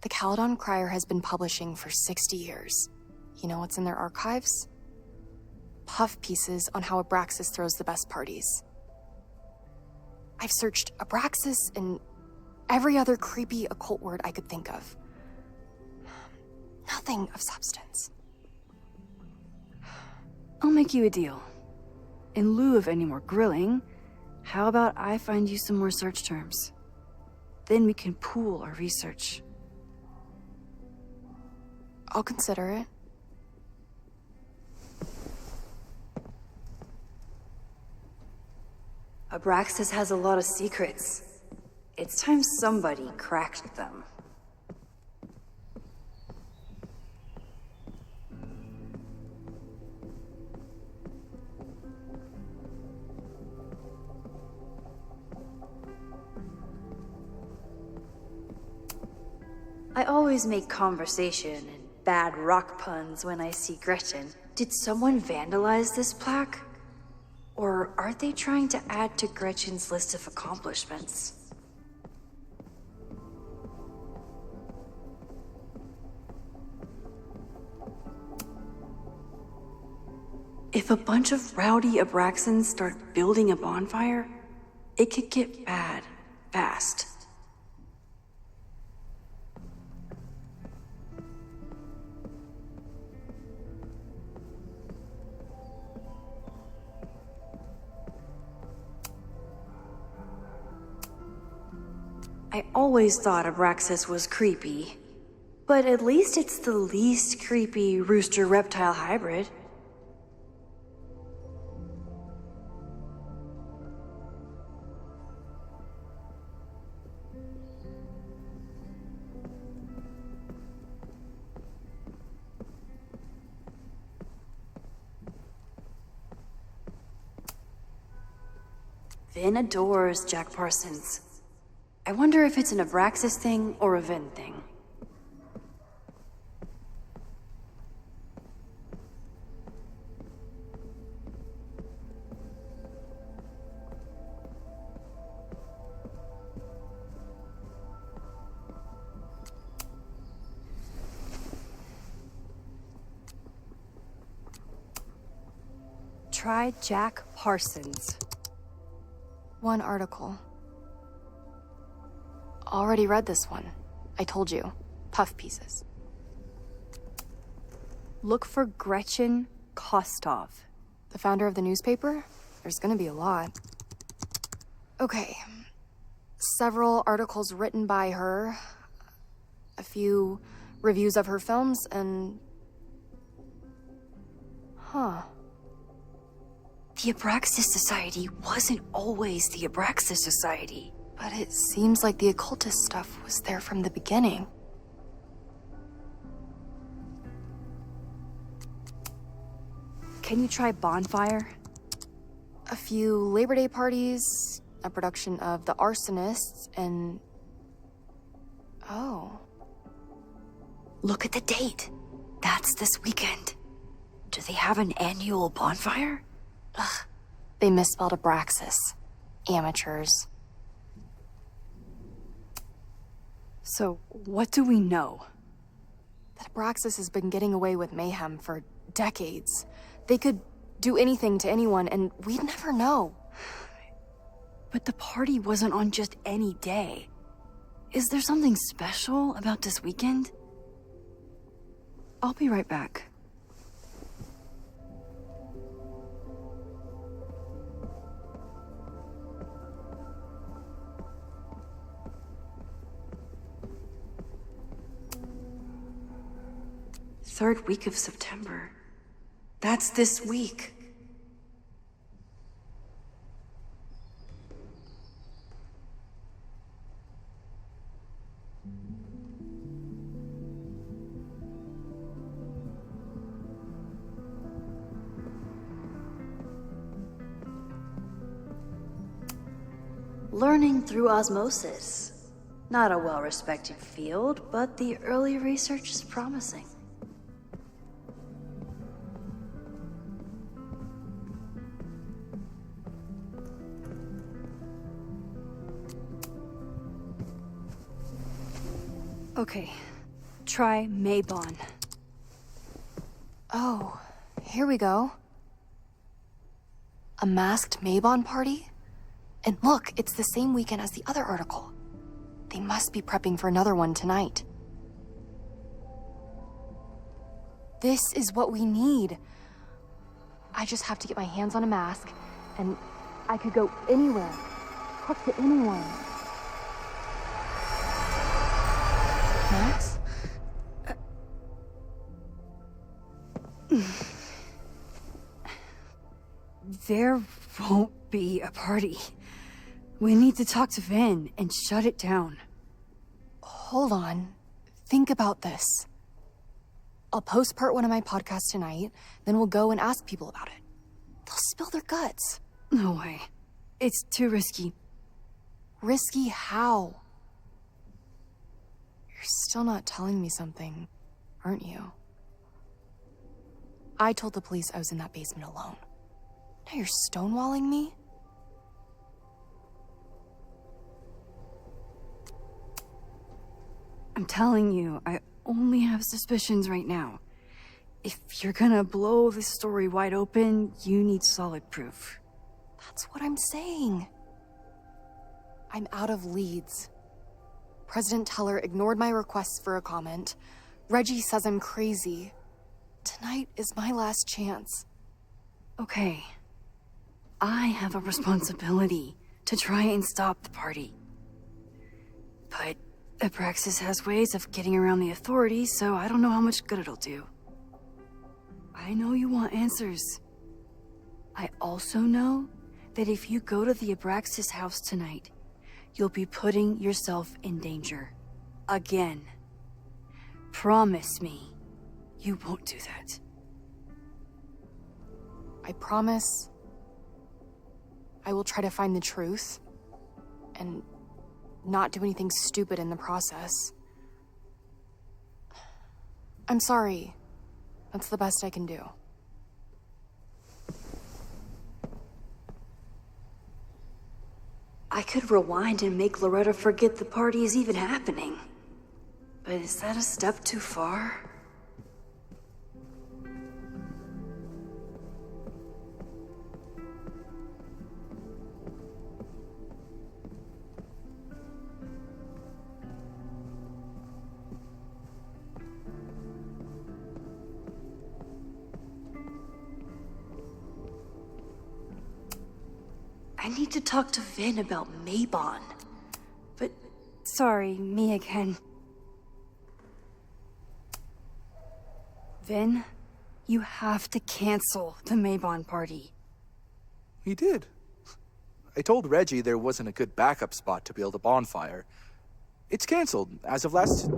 The Caledon Crier has been publishing for 60 years. You know what's in their archives? Puff pieces on how Abraxas throws the best parties. I've searched Abraxas and every other creepy occult word I could think of. Nothing of substance. I'll make you a deal. In lieu of any more grilling, how about I find you some more search terms? Then we can pool our research. I'll consider it. Abraxas has a lot of secrets. It's time somebody cracked them. I always make conversation and bad rock puns when I see Gretchen. Did someone vandalize this plaque? Or are they trying to add to Gretchen's list of accomplishments? If a bunch of rowdy Abraxans start building a bonfire, it could get bad fast. I always thought Abraxas was creepy, but at least it's the least creepy rooster-reptile hybrid. Vin adores Jack Parsons. I wonder if it's an Abraxas thing or a Vin thing. Try Jack Parsons. One article. Already read this one. I told you. Puff pieces. Look for Gretchen Kostov. The founder of the newspaper? There's gonna be a lot. Okay. Several articles written by her. A few reviews of her films, and... Huh. The Abraxas Society wasn't always the Abraxas Society. But it seems like the occultist stuff was there from the beginning. Can you try bonfire? A few Labor Day parties, a production of The Arsonists, and... Oh. Look at the date. That's this weekend. Do they have an annual bonfire? Ugh. They misspelled Abraxas. Amateurs. So, what do we know? That Abraxas has been getting away with mayhem for decades. They could do anything to anyone, and we'd never know. But the party wasn't on just any day. Is there something special about this weekend? I'll be right back. Third week of September. That's this week. Learning through osmosis. Not a well-respected field, but the early research is promising. Okay, try Maybon. Oh, here we go. A masked Maybon party? And look, it's the same weekend as the other article. They must be prepping for another one tonight. This is what we need. I just have to get my hands on a mask, and I could go anywhere, talk to anyone. Max? There won't be a party. We need to talk to Vin and shut it down. Hold on. Think about this. I'll post-part one of my podcasts tonight, then we'll go and ask people about it. They'll spill their guts. No way. It's too risky. Risky how? You're still not telling me something, aren't you? I told the police I was in that basement alone. Now you're stonewalling me? I'm telling you, I only have suspicions right now. If you're gonna blow this story wide open, you need solid proof. That's what I'm saying. I'm out of leads. President Teller ignored my requests for a comment. Reggie says I'm crazy. Tonight is my last chance. Okay. I have a responsibility to try and stop the party. But Abraxas has ways of getting around the authorities, so I don't know how much good it'll do. I know you want answers. I also know that if you go to the Abraxas house tonight, you'll be putting yourself in danger. Again. Promise me you won't do that. I promise I will try to find the truth and not do anything stupid in the process. I'm sorry. That's the best I can do. I could rewind and make Loretta forget the party is even happening. But is that a step too far? I need to talk to Vin about Maybon. But sorry, me again. Vin, you have to cancel the Maybon party. He did. I told Reggie there wasn't a good backup spot to build a bonfire. It's canceled as of last...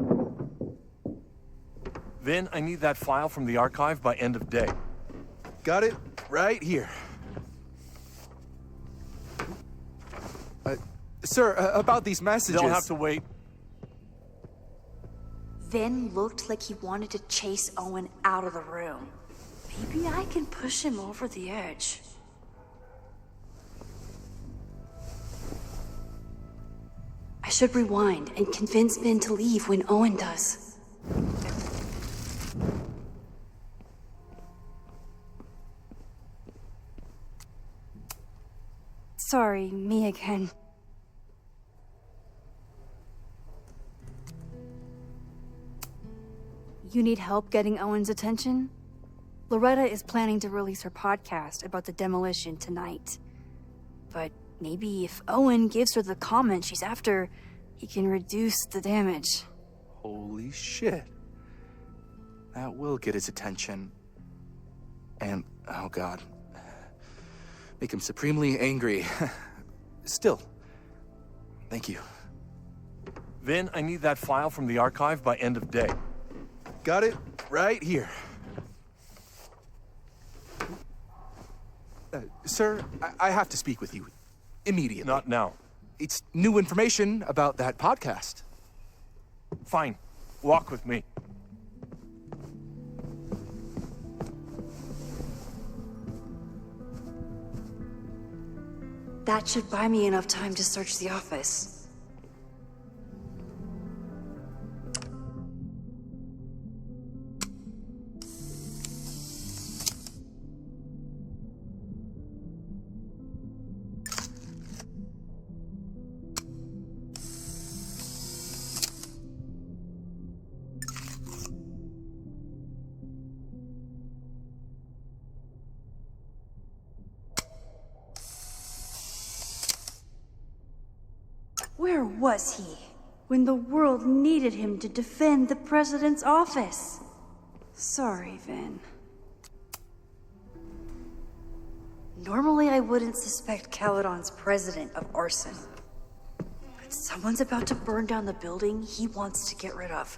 Vin, I need that file from the archive by end of day. Got it right here. Sir, about these messages... They'll have to wait. Vin looked like he wanted to chase Owen out of the room. Maybe I can push him over the edge. I should rewind and convince Vin to leave when Owen does. Sorry, me again. You need help getting Owen's attention? Loretta is planning to release her podcast about the demolition tonight. But maybe if Owen gives her the comment she's after, he can reduce the damage. Holy shit. That will get his attention. And, oh god. Make him supremely angry. Still, thank you. Vin, I need that file from the archive by end of day. Got it right here. Sir, I have to speak with you. Immediately. Not now. it's new information about that podcast. Fine. Walk with me. That should buy me enough time to search the office. Where was he when the world needed him to defend the president's office? Sorry, Vin. Normally I wouldn't suspect Caledon's president of arson. But someone's about to burn down the building he wants to get rid of.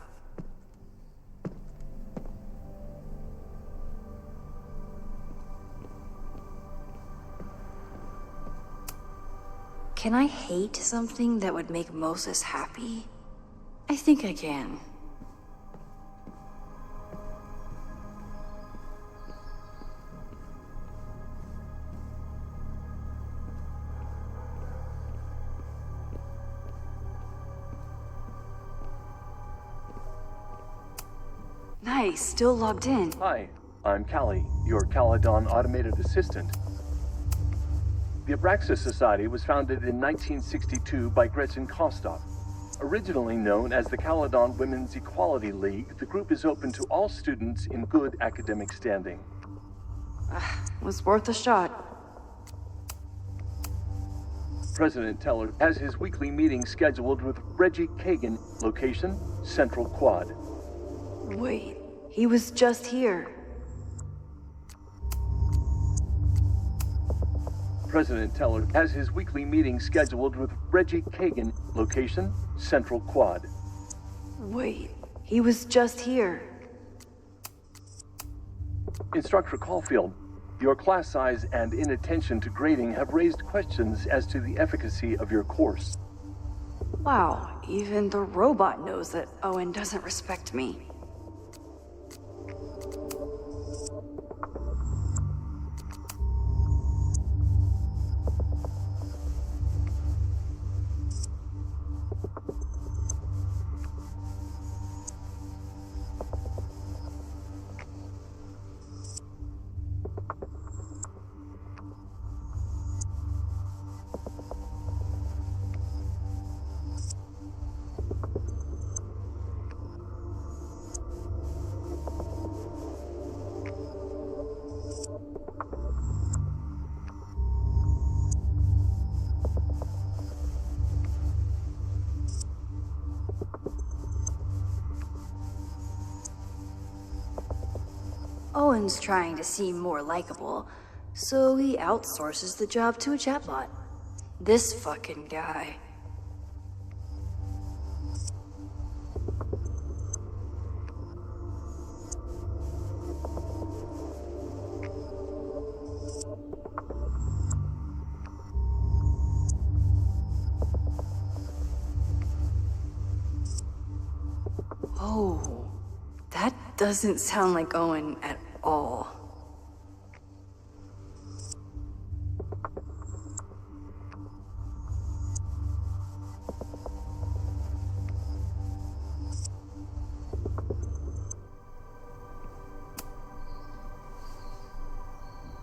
Can I hate something that would make Moses happy? I think I can. Nice, still logged in. Hi, I'm Callie, your Caledon automated assistant. The Abraxas Society was founded in 1962 by Gretchen Kostov. Originally known as the Caledon Women's Equality League, the group is open to all students in good academic standing. Was worth a shot. President Teller has his weekly meeting scheduled with Reggie Kagan, location, Central Quad. Wait, he was just here. President Teller has his weekly meeting scheduled with Reggie Kagan, location, Central Quad. Wait, he was just here. Instructor Caulfield, your class size and inattention to grading have raised questions as to the efficacy of your course. Wow, even the robot knows that Owen doesn't respect me. Owen's trying to seem more likable, so he outsources the job to a chatbot. This fucking guy. Oh, that doesn't sound like Owen at all.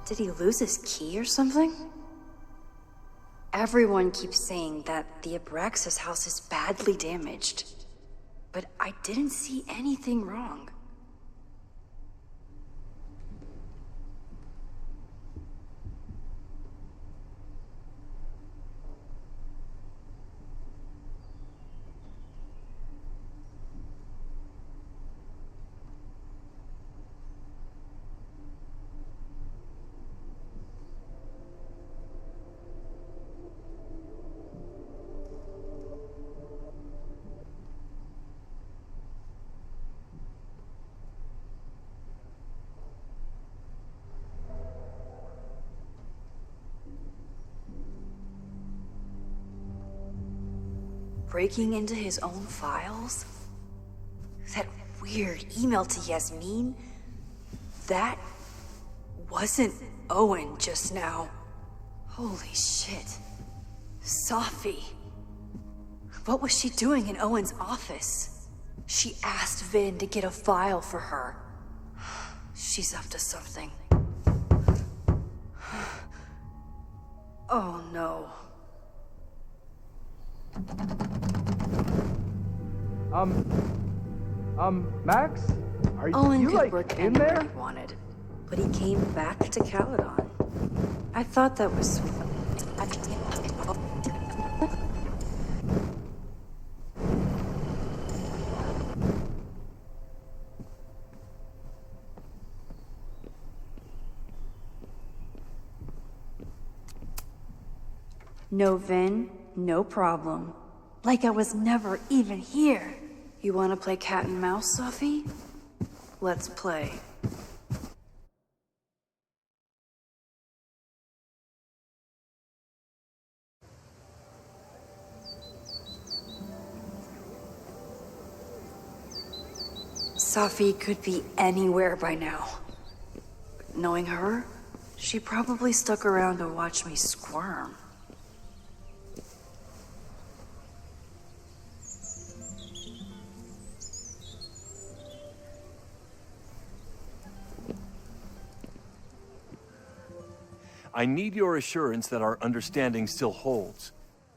Did he lose his key or something? Everyone keeps saying that the Abraxas house is badly damaged, but I didn't see anything wrong. breaking into his own files? That weird email to Yasmin? That wasn't Owen just now. Holy shit. Sophie. What was she doing in Owen's office? She asked Vin to get a file for her. She's up to something. Oh no. Max? Are Owen you could like work in there? anywhere he wanted, but he came back to Caledon. I thought that was... No Vin, no problem. Like I was never even here. You wanna play cat and mouse, Sophie? Let's play. Sophie could be anywhere by now. Knowing her, she probably stuck around to watch me squirm. I need your assurance that our understanding still holds.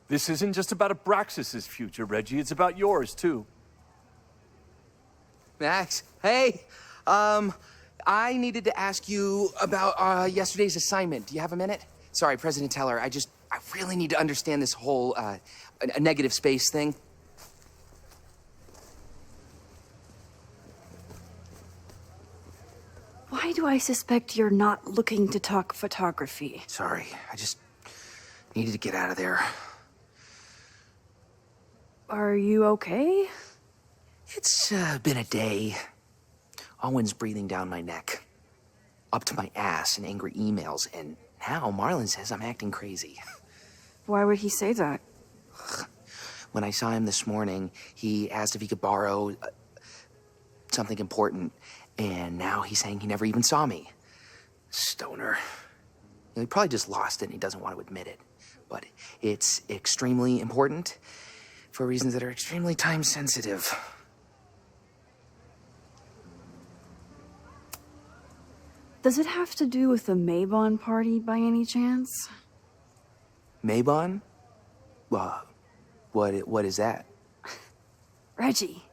This isn't just about Abraxas's future, Reggie. It's about yours, too. Max, hey. I needed to ask you about yesterday's assignment. Do you have a minute? Sorry, President Teller, I really need to understand this whole a negative space thing. Why do I suspect you're not looking to talk photography? Sorry, I just needed to get out of there. Are you okay? It's been a day. Owen's breathing down my neck, up to my ass in angry emails, and now Marlon says I'm acting crazy. Why would he say that? When I saw him this morning, he asked if he could borrow something important, and now he's saying he never even saw me. Stoner. He probably just lost it and he doesn't want to admit it. But it's extremely important for reasons that are extremely time sensitive. Does it have to do with the Maybon party by any chance? Maybon? What is that? Reggie,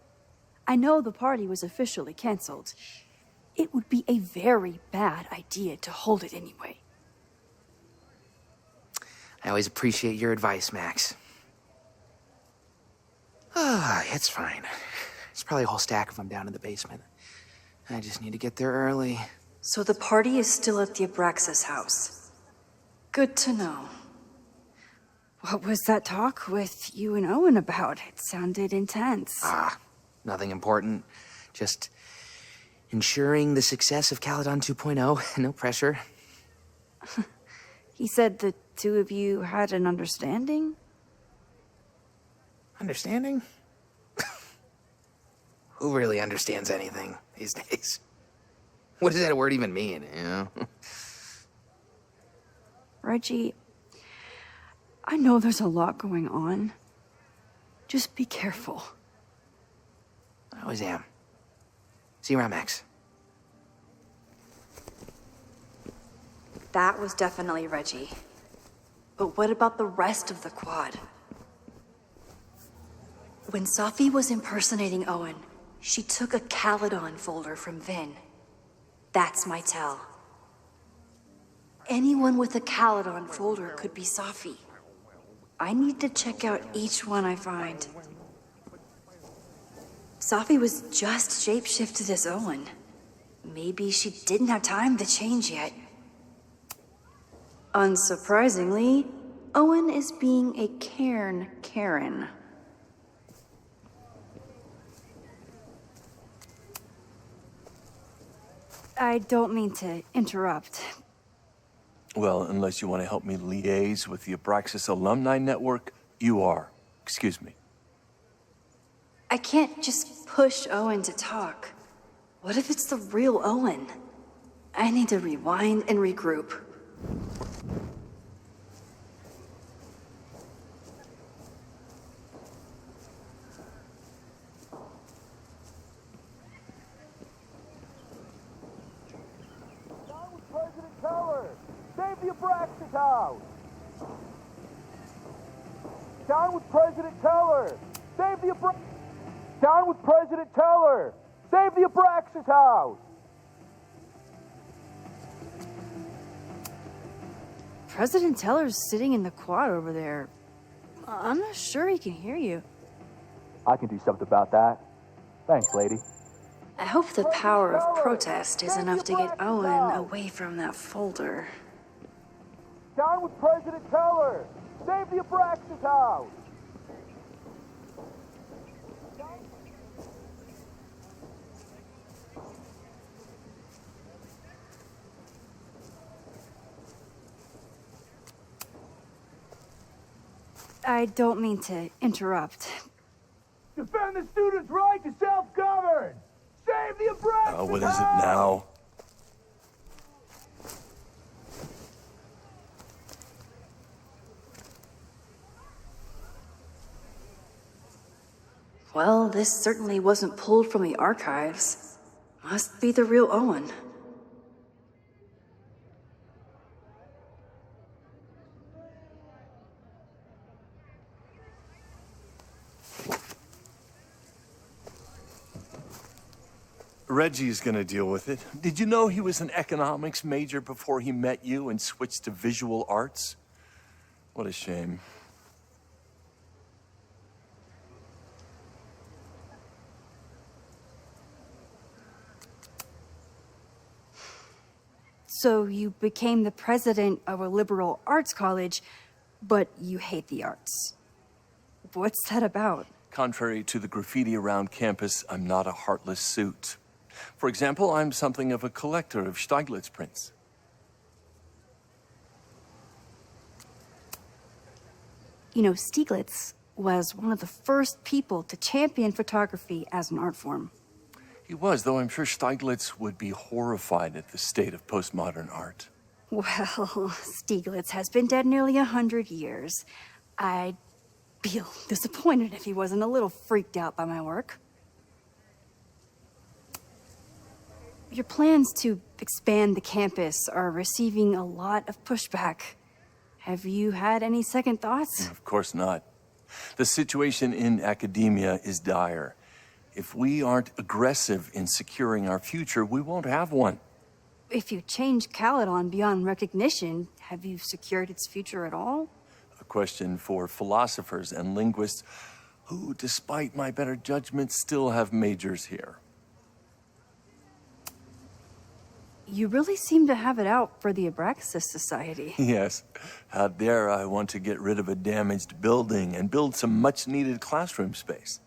I know the party was officially canceled. It would be a very bad idea to hold it anyway. I always appreciate your advice, Max. It's fine. It's probably a whole stack if I'm down in the basement. I just need to get there early. So the party is still at the Abraxas house. Good to know. What was that talk with you and Owen about? It sounded intense. Nothing important. Just ensuring the success of Caledon 2.0. No pressure. He said the two of you had an understanding? Understanding? Who really understands anything these days? What does that word even mean, you know? Reggie, I know there's a lot going on. Just be careful. I always am. See you around, Max. That was definitely Reggie. But what about the rest of the quad? When Sophie was impersonating Owen, she took a Caledon folder from Vin. That's my tell. Anyone with a Caledon folder could be Sophie. I need to check out each one I find. Sophie was just shapeshifted as Owen. Maybe she didn't have time to change yet. Unsurprisingly, Owen is being a Cairn Karen. I don't mean to interrupt. Well, unless you want to help me liaise with the Abraxas Alumni Network, you are. Excuse me. I can't just push Owen to talk. What if it's the real Owen? I need to rewind and regroup. President Keller! Save the Abraxas house! Down with President Keller! Save the Down with President Keller! Save the Abraxas house! President Teller's sitting in the quad over there. I'm not sure he can hear you. I can do something about that. Thanks, lady. I hope the power of protest is enough to get Owen away from that folder. Down with President Keller! Save the Abraxas house! I don't mean to interrupt. Defend the students' right to self-govern! Save the Abraxas what is it now? Well, this certainly wasn't pulled from the archives. Must be the real Owen. Reggie's gonna deal with it. Did you know he was an economics major before he met you and switched to visual arts? What a shame. So you became the president of a liberal arts college, but you hate the arts. What's that about? Contrary to the graffiti around campus, I'm not a heartless suit. For example, I'm something of a collector of Stieglitz prints. You know, Stieglitz was one of the first people to champion photography as an art form. He was, though I'm sure Stieglitz would be horrified at the state of postmodern art. Well, Stieglitz has been dead nearly 100 years. I'd be disappointed if he wasn't a little freaked out by my work. Your plans to expand the campus are receiving a lot of pushback. Have you had any second thoughts? Of course not. The situation in academia is dire. If we aren't aggressive in securing our future, we won't have one. If you change Caledon beyond recognition, have you secured its future at all? A question for philosophers and linguists who, despite my better judgment, still have majors here. You really seem to have it out for the Abraxas Society. Yes. Out there, I want to get rid of a damaged building and build some much-needed classroom space.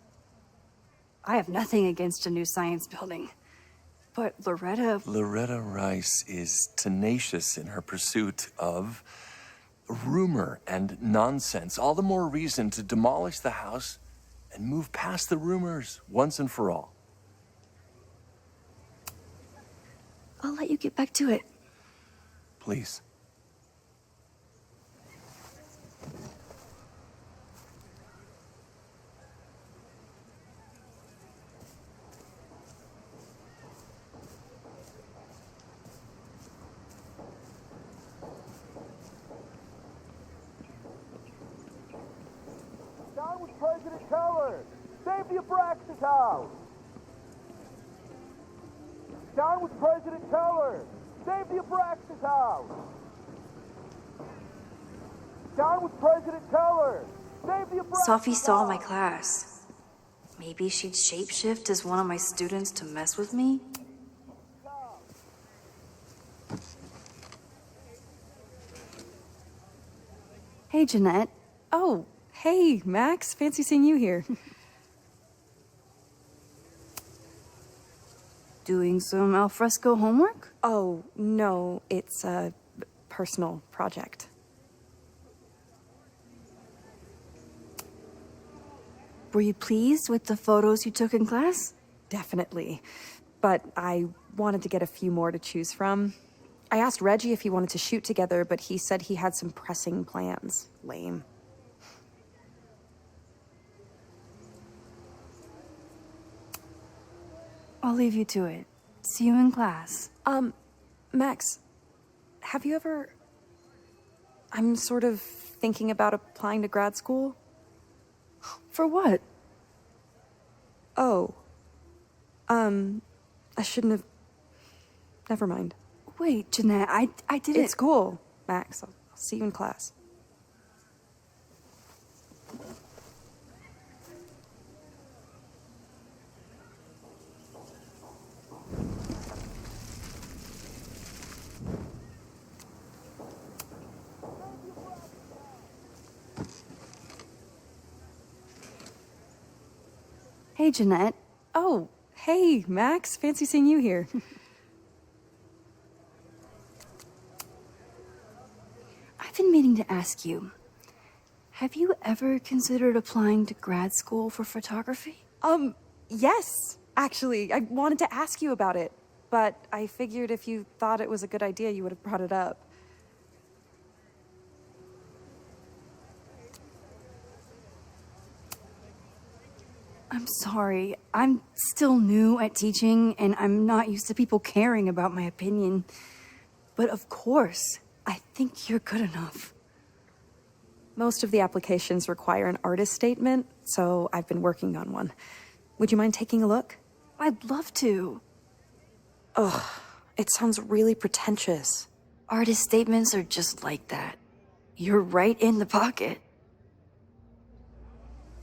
I have nothing against a new science building. But Loretta Rice is tenacious in her pursuit of rumor and nonsense. All the more reason to demolish the house and move past the rumors once and for all. I'll let you get back to it. Please. Down with President Keller! Save the Abraxas house! Down with President Keller! Save the Abraxas house! Down with President Keller! Save the Abraxas Sophie saw my class. Maybe she'd shapeshift as one of my students to mess with me? Hey, Jeanette. Oh, hey, Max. Fancy seeing you here. Doing some alfresco homework? Oh, no, it's a personal project. Were you pleased with the photos you took in class? Definitely. But I wanted to get a few more to choose from. I asked Reggie if he wanted to shoot together, but he said he had some pressing plans. Lame. I'll leave you to it. See you in class. Max, have you ever... I'm sort of thinking about applying to grad school. For what? Oh. I shouldn't have... Never mind. Wait, Jeanette, I didn't... It's cool, Max. I'll see you in class. Hey, Jeanette. Oh, hey, Max. Fancy seeing you here. I've been meaning to ask you, have you ever considered applying to grad school for photography? Yes. Actually, I wanted to ask you about it, but I figured if you thought it was a good idea, you would have brought it up. I'm sorry. I'm still new at teaching, and I'm not used to people caring about my opinion. But of course, I think you're good enough. Most of the applications require an artist statement, so I've been working on one. Would you mind taking a look? I'd love to. Ugh, it sounds really pretentious. Artist statements are just like that. You're right in the pocket.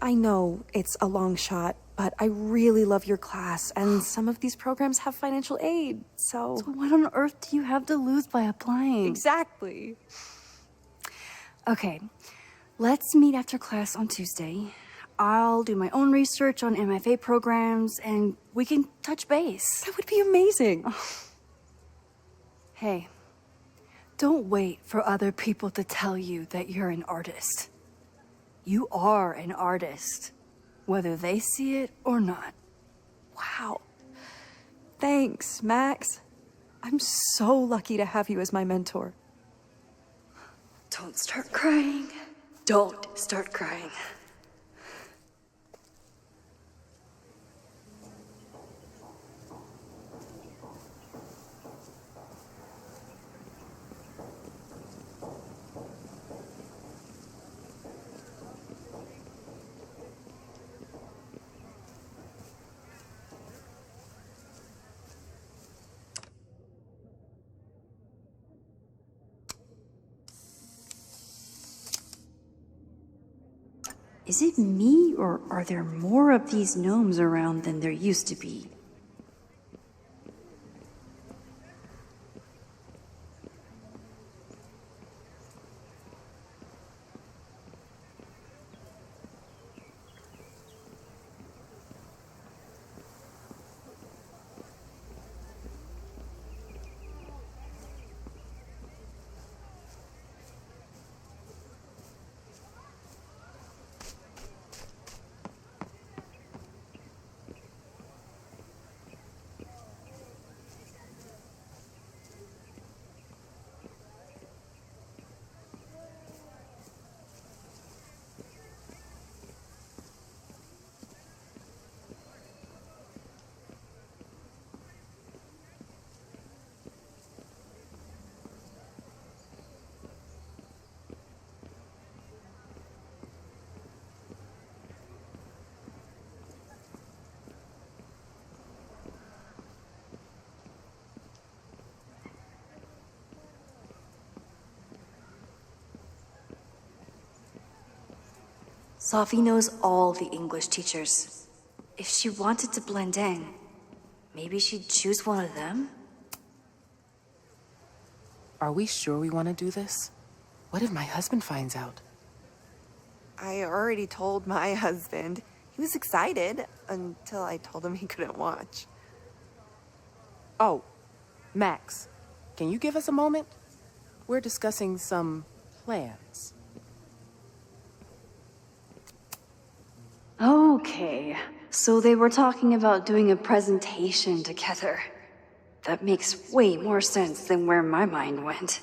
I know it's a long shot, but I really love your class, and some of these programs have financial aid, so... So what on earth do you have to lose by applying? Exactly. Okay, let's meet after class on Tuesday. I'll do my own research on MFA programs, and we can touch base. That would be amazing. Hey, don't wait for other people to tell you that you're an artist. You are an artist, whether they see it or not. Wow. Thanks, Max. I'm so lucky to have you as my mentor. Don't start crying. Don't start crying. Is it me, or are there more of these gnomes around than there used to be? Sophie knows all the English teachers. If she wanted to blend in, maybe she'd choose one of them? Are we sure we want to do this? What if my husband finds out? I already told my husband. He was excited until I told him he couldn't watch. Oh, Max, can you give us a moment? We're discussing some plans. Okay, so they were talking about doing a presentation together. That makes way more sense than where my mind went.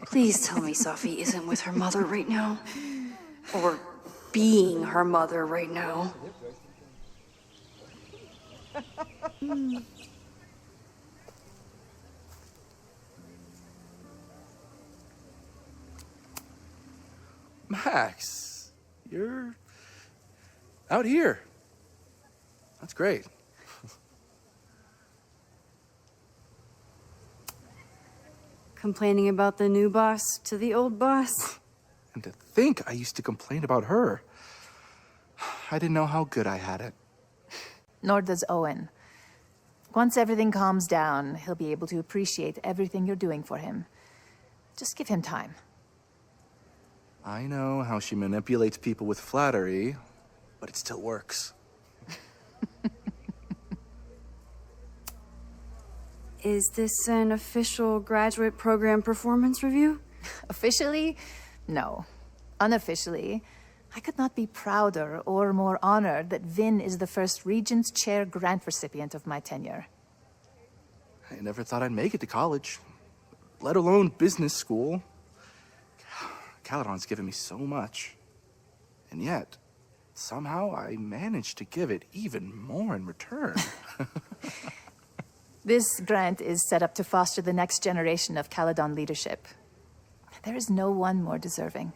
Please tell me Sophie isn't with her mother right now. Or being her mother right now. Max, you're out here. That's great. Complaining about the new boss to the old boss? And to think I used to complain about her. I didn't know how good I had it. Nor does Owen. Once everything calms down, he'll be able to appreciate everything you're doing for him. Just give him time. I know how she manipulates people with flattery, but it still works. Is this an official graduate program performance review? Officially? No. Unofficially, I could not be prouder or more honored that Vin is the first Regents Chair grant recipient of my tenure. I never thought I'd make it to college, let alone business school. Caledon's given me so much. And yet, somehow I managed to give it even more in return. This grant is set up to foster the next generation of Caledon leadership. There is no one more deserving.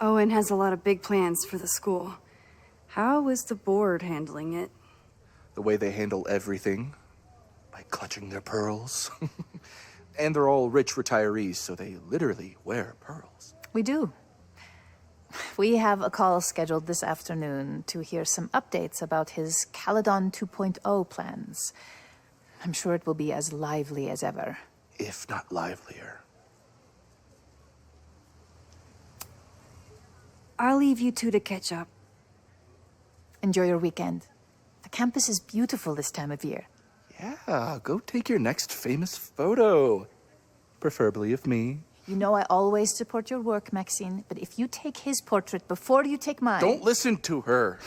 Owen has a lot of big plans for the school. How is the board handling it? The way they handle everything, by clutching their pearls. And they're all rich retirees, so they literally wear pearls. We do. We have a call scheduled this afternoon to hear some updates about his Caledon 2.0 plans. I'm sure it will be as lively as ever. If not livelier. I'll leave you two to catch up. Enjoy your weekend. The campus is beautiful this time of year. Yeah, go take your next famous photo. Preferably of me. You know I always support your work, Maxine, but if you take his portrait before you take mine... Don't listen to her.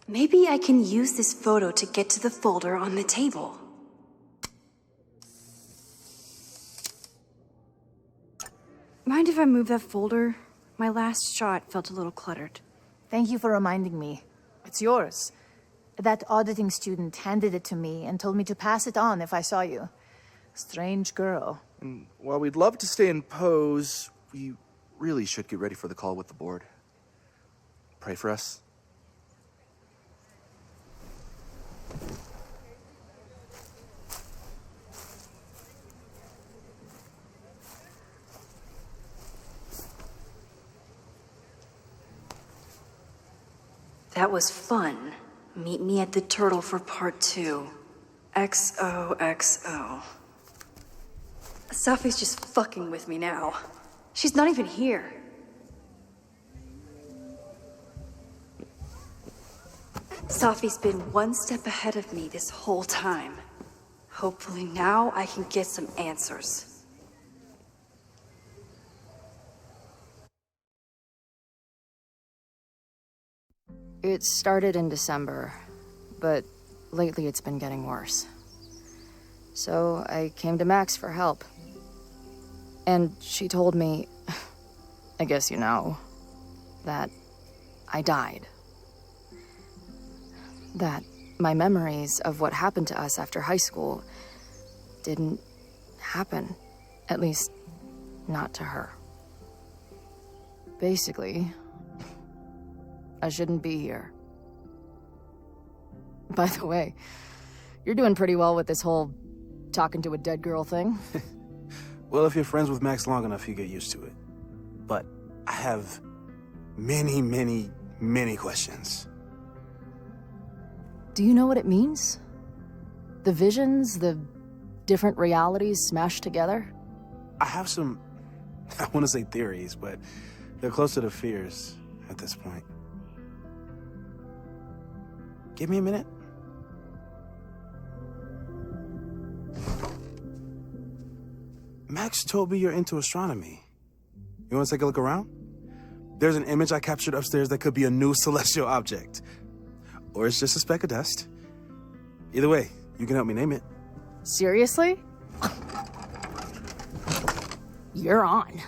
Maybe I can use this photo to get to the folder on the table. Mind if I move that folder? My last shot felt a little cluttered. Thank you for reminding me. It's yours. That auditing student handed it to me and told me to pass it on if I saw you. Strange girl. And while we'd love to stay in pose, we really should get ready for the call with the board. Pray for us. That was fun. Meet me at the Turtle for part 2. XOXO. Sophie's just fucking with me now. She's not even here. Sophie's been one step ahead of me this whole time. Hopefully now I can get some answers. It started in December, but lately it's been getting worse. So I came to Max for help. And she told me, I guess you know, that I died. That my memories of what happened to us after high school didn't happen. At least, not to her. Basically, I shouldn't be here. By the way, you're doing pretty well with this whole talking to a dead girl thing? Well, if you're friends with Max long enough, you get used to it. But I have many, many, many questions. Do you know what it means? The visions, the different realities smashed together? I have some, I want to say theories, but they're closer to fears at this point. Give me a minute. Max told me you're into astronomy. You want to take a look around? There's an image I captured upstairs that could be a new celestial object. Or it's just a speck of dust. Either way, you can help me name it. Seriously? You're on.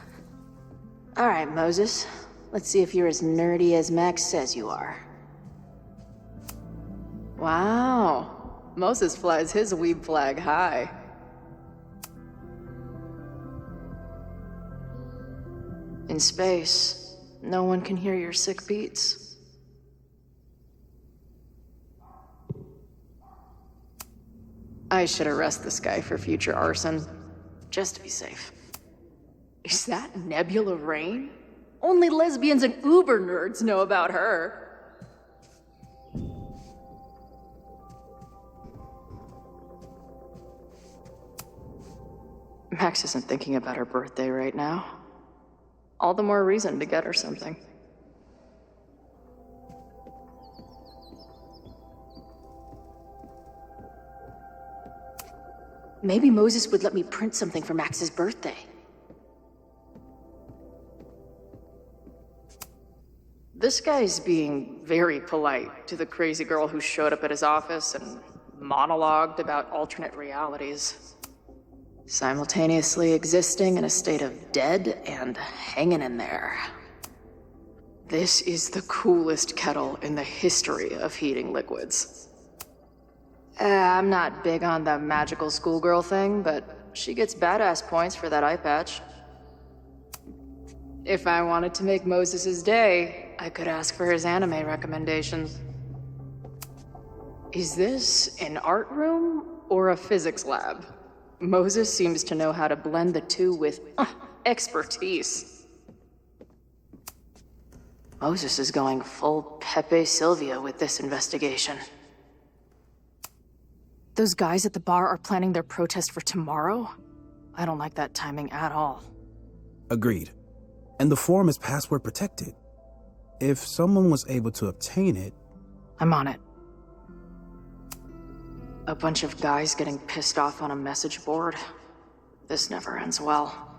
All right, Moses. Let's see if you're as nerdy as Max says you are. Wow. Moses flies his weeb flag high. In space, no one can hear your sick beats. I should arrest this guy for future arson, just to be safe. Is that Nebula Rain? Only lesbians and uber nerds know about her. Max isn't thinking about her birthday right now. All the more reason to get her something. Maybe Moses would let me print something for Max's birthday. This guy's being very polite to the crazy girl who showed up at his office and monologued about alternate realities. Simultaneously existing in a state of dead and hanging in there. This is the coolest kettle in the history of heating liquids. I'm not big on the magical schoolgirl thing, but she gets badass points for that eye patch. If I wanted to make Moses' day, I could ask for his anime recommendations. Is this an art room or a physics lab? Moses seems to know how to blend the two with expertise. Moses is going full Pepe Silvia with this investigation. Those guys at the bar are planning their protest for tomorrow? I don't like that timing at all. Agreed. And the forum is password protected. If someone was able to obtain it... I'm on it. A bunch of guys getting pissed off on a message board. This never ends well.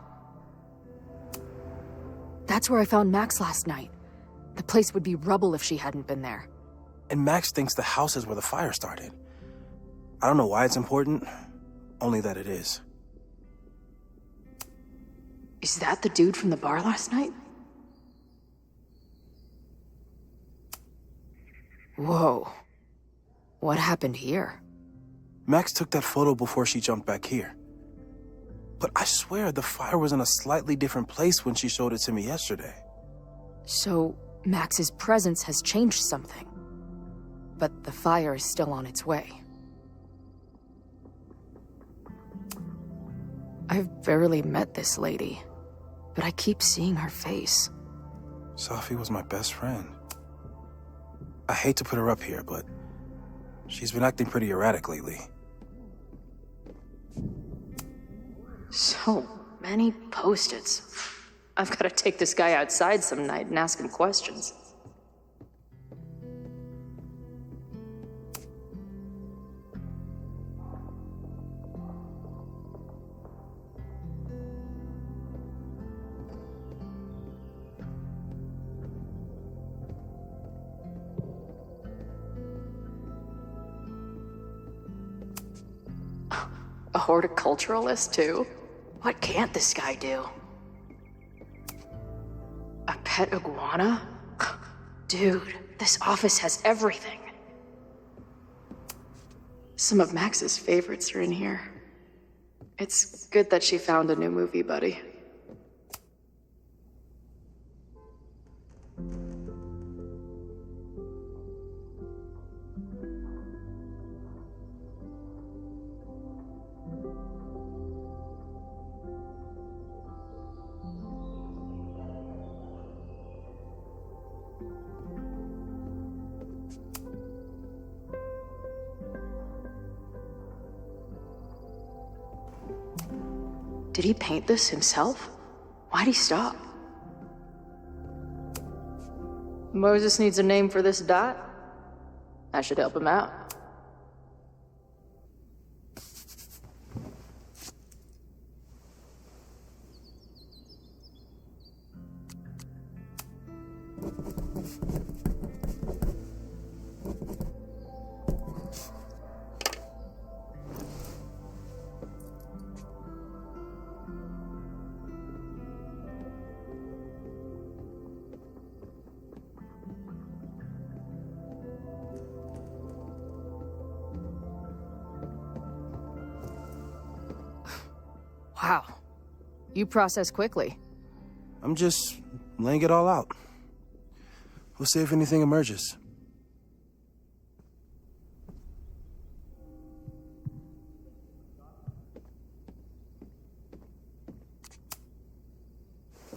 That's where I found Max last night. The place would be rubble if she hadn't been there. And Max thinks the house is where the fire started. I don't know why it's important, only that it is. Is that the dude from the bar last night? Whoa. What happened here? Max took that photo before she jumped back here. But I swear the fire was in a slightly different place when she showed it to me yesterday. So, Max's presence has changed something. But the fire is still on its way. I've barely met this lady, but I keep seeing her face. Safi was my best friend. I hate to put her up here, but she's been acting pretty erratic lately. So many post-its. I've got to take this guy outside some night and ask him questions. A horticulturalist, too? What can't this guy do? A pet iguana? Dude, this office has everything. Some of Max's favorites are in here. It's good that she found a new movie buddy. Did he paint this himself? Why'd he stop? Moses needs a name for this dot. I should help him out. Wow. You process quickly. I'm just laying it all out. We'll see if anything emerges.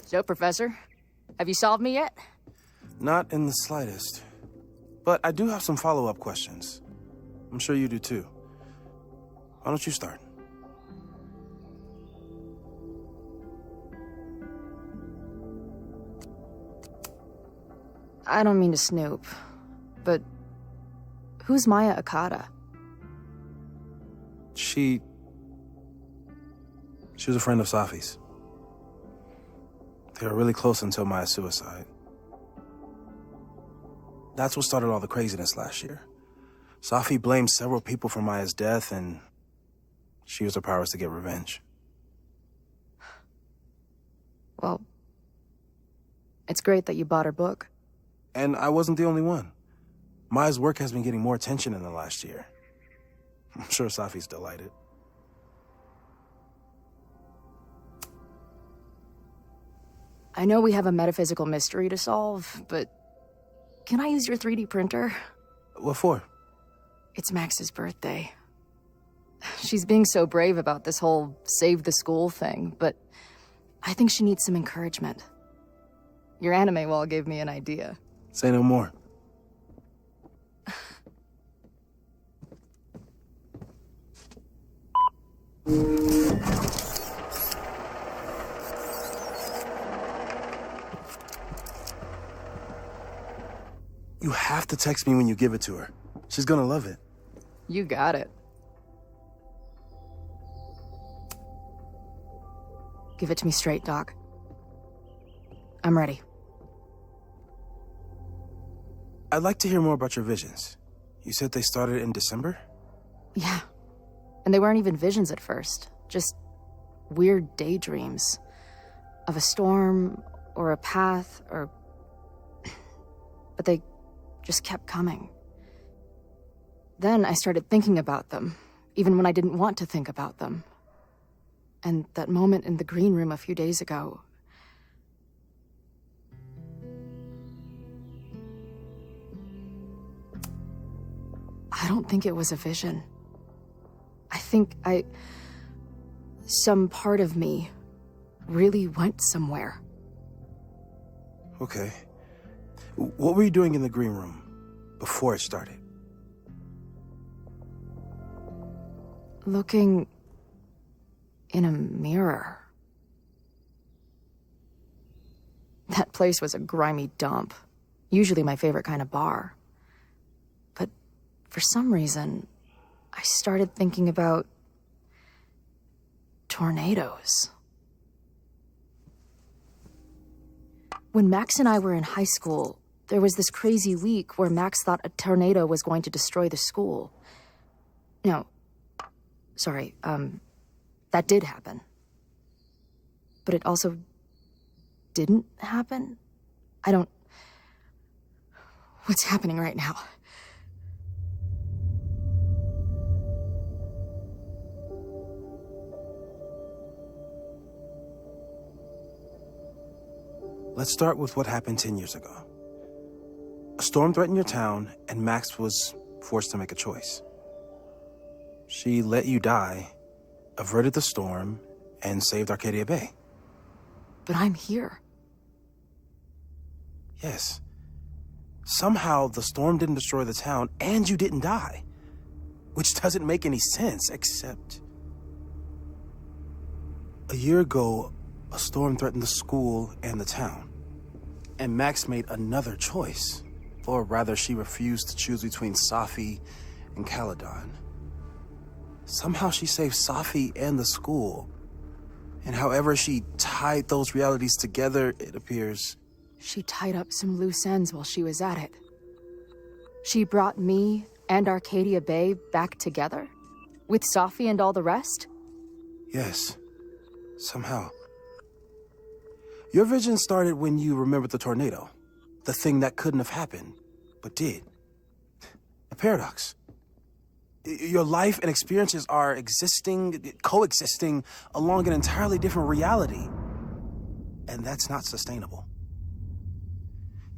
So, Professor, have you solved me yet? Not in the slightest. But I do have some follow-up questions. I'm sure you do too. Why don't you start? I don't mean to snoop, but who's Maya Akata? She was a friend of Safi's. They were really close until Maya's suicide. That's what started all the craziness last year. Safi blamed several people for Maya's death, and she used her powers to get revenge. Well, it's great that you bought her book. And I wasn't the only one. Maya's work has been getting more attention in the last year. I'm sure Safi's delighted. I know we have a metaphysical mystery to solve, but can I use your 3D printer? What for? It's Max's birthday. She's being so brave about this whole save the school thing, but I think she needs some encouragement. Your anime wall gave me an idea. Say no more. You have to text me when you give it to her. She's gonna love it. You got it. Give it to me straight, Doc. I'm ready. I'd like to hear more about your visions. You said they started in December? Yeah. And they weren't even visions at first. Just weird daydreams. Of a storm, or a path, or... But they just kept coming. Then I started thinking about them, even when I didn't want to think about them. And that moment in the green room a few days ago... I don't think it was a vision. I think some part of me really went somewhere. Okay. What were you doing in the green room before it started? Looking in a mirror. That place was a grimy dump. Usually my favorite kind of bar. But for some reason, I started thinking about tornadoes. When Max and I were in high school, there was this crazy week where Max thought a tornado was going to destroy the school. No, sorry, that did happen. But it also didn't happen? What's happening right now? Let's start with what happened 10 years ago. A storm threatened your town, and Max was forced to make a choice. She let you die, averted the storm, and saved Arcadia Bay. But I'm here. Yes. Somehow, the storm didn't destroy the town, and you didn't die. Which doesn't make any sense, except... A year ago, a storm threatened the school and the town. And Max made another choice. Or rather, she refused to choose between Safi and Caledon. Somehow she saved Safi and the school. And however she tied those realities together, it appears... She tied up some loose ends while she was at it. She brought me and Arcadia Bay back together? With Safi and all the rest? Yes. Somehow. Your vision started when you remembered the tornado. The thing that couldn't have happened, but did. A paradox. Your life and experiences are coexisting along an entirely different reality. And that's not sustainable.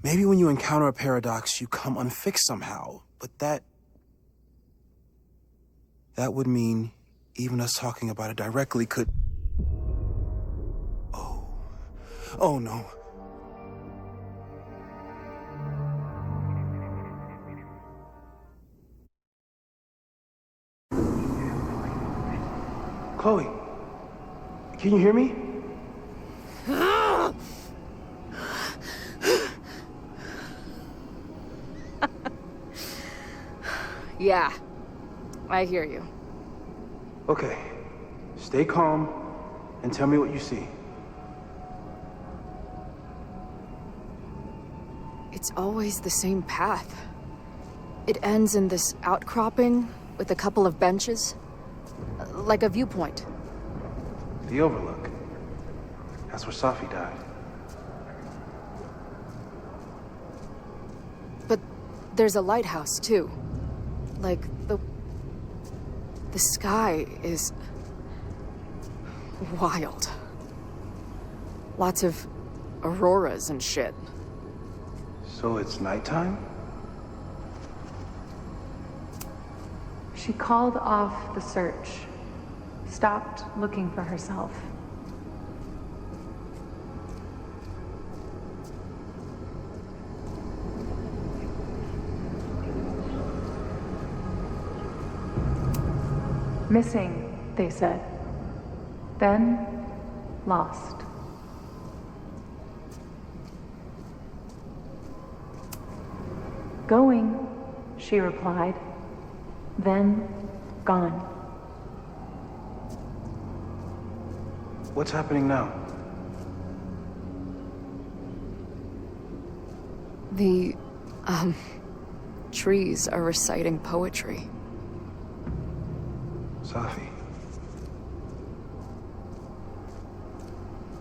Maybe when you encounter a paradox, you come unfixed somehow, but that would mean even us talking about it directly could... Oh no. Chloe, can you hear me? Yeah, I hear you. Okay, stay calm and tell me what you see. It's always the same path. It ends in this outcropping with a couple of benches, like a viewpoint. The Overlook. That's where Safi died. But there's a lighthouse, too. Like, the sky is... wild. Lots of auroras and shit. So it's nighttime? She called off the search, stopped looking for herself. Missing, they said. Then, lost. Going, she replied. Then, gone. What's happening now? The, trees are reciting poetry. Safi.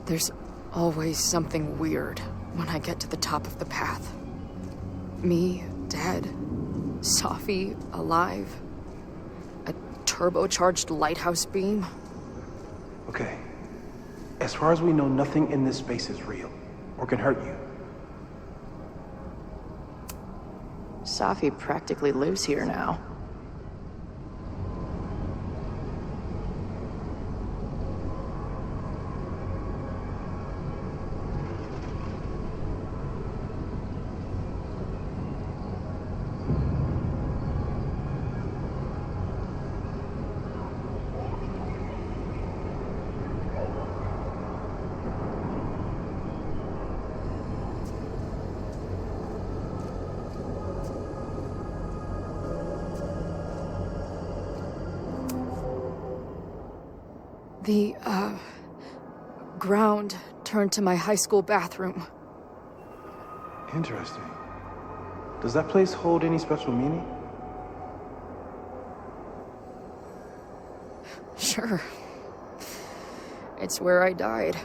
There's always something weird when I get to the top of the path. Me, dead. Safi, alive. A turbocharged lighthouse beam. Okay. As far as we know, nothing in this space is real, or can hurt you. Safi practically lives here now. The, ground turned to my high school bathroom. Interesting. Does that place hold any special meaning? Sure. It's where I died.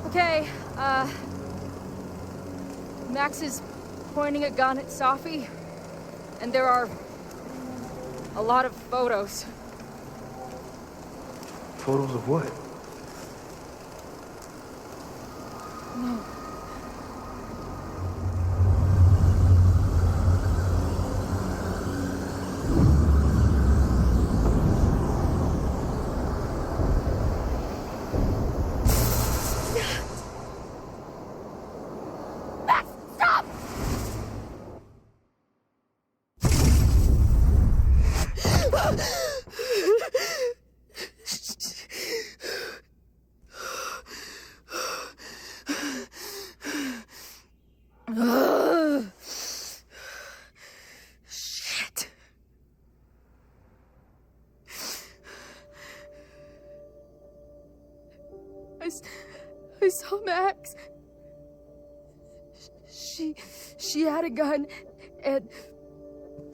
Okay, Max is pointing a gun at Safi, and there are a lot of photos. Photos of what? No. Max, stop! Shit. I saw Max. She had a gun, and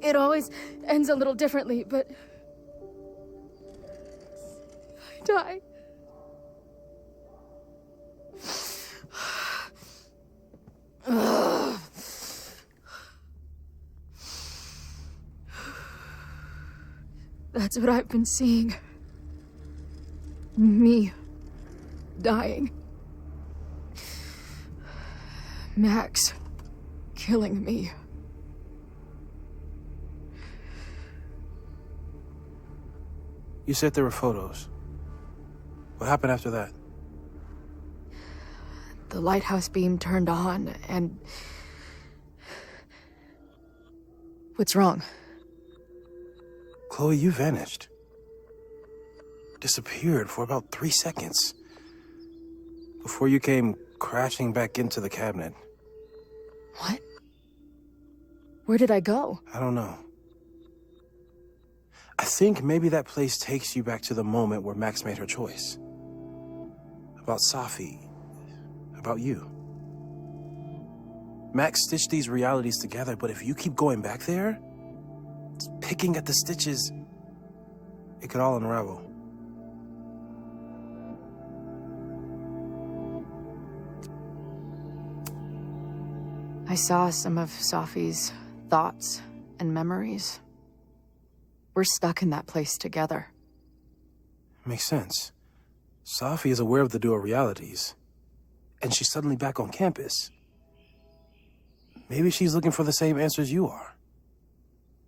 it always ends a little differently, but I died. That's what I've been seeing. Me dying. Max killing me. You said there were photos. What happened after that? The lighthouse beam turned on, and... What's wrong? Chloe, you vanished. Disappeared for about 3 seconds. Before you came crashing back into the cabinet. What? Where did I go? I don't know. I think maybe that place takes you back to the moment where Max made her choice. About Safi. About you. Max stitched these realities together, but if you keep going back there, picking at the stitches, it could all unravel. I saw some of Safi's thoughts and memories. We're stuck in that place together. Makes sense. Safi is aware of the dual realities, and she's suddenly back on campus. Maybe she's looking for the same answers you are.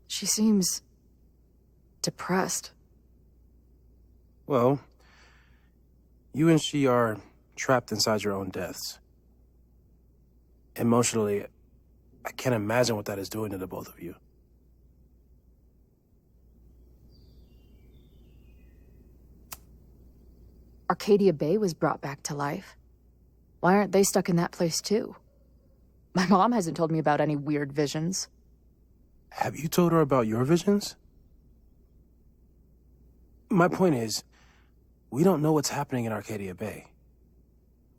She seems depressed. Well, you and she are trapped inside your own deaths. Emotionally, I can't imagine what that is doing to the both of you. Arcadia Bay was brought back to life. Why aren't they stuck in that place too? My mom hasn't told me about any weird visions. Have you told her about your visions? My point is, we don't know what's happening in Arcadia Bay.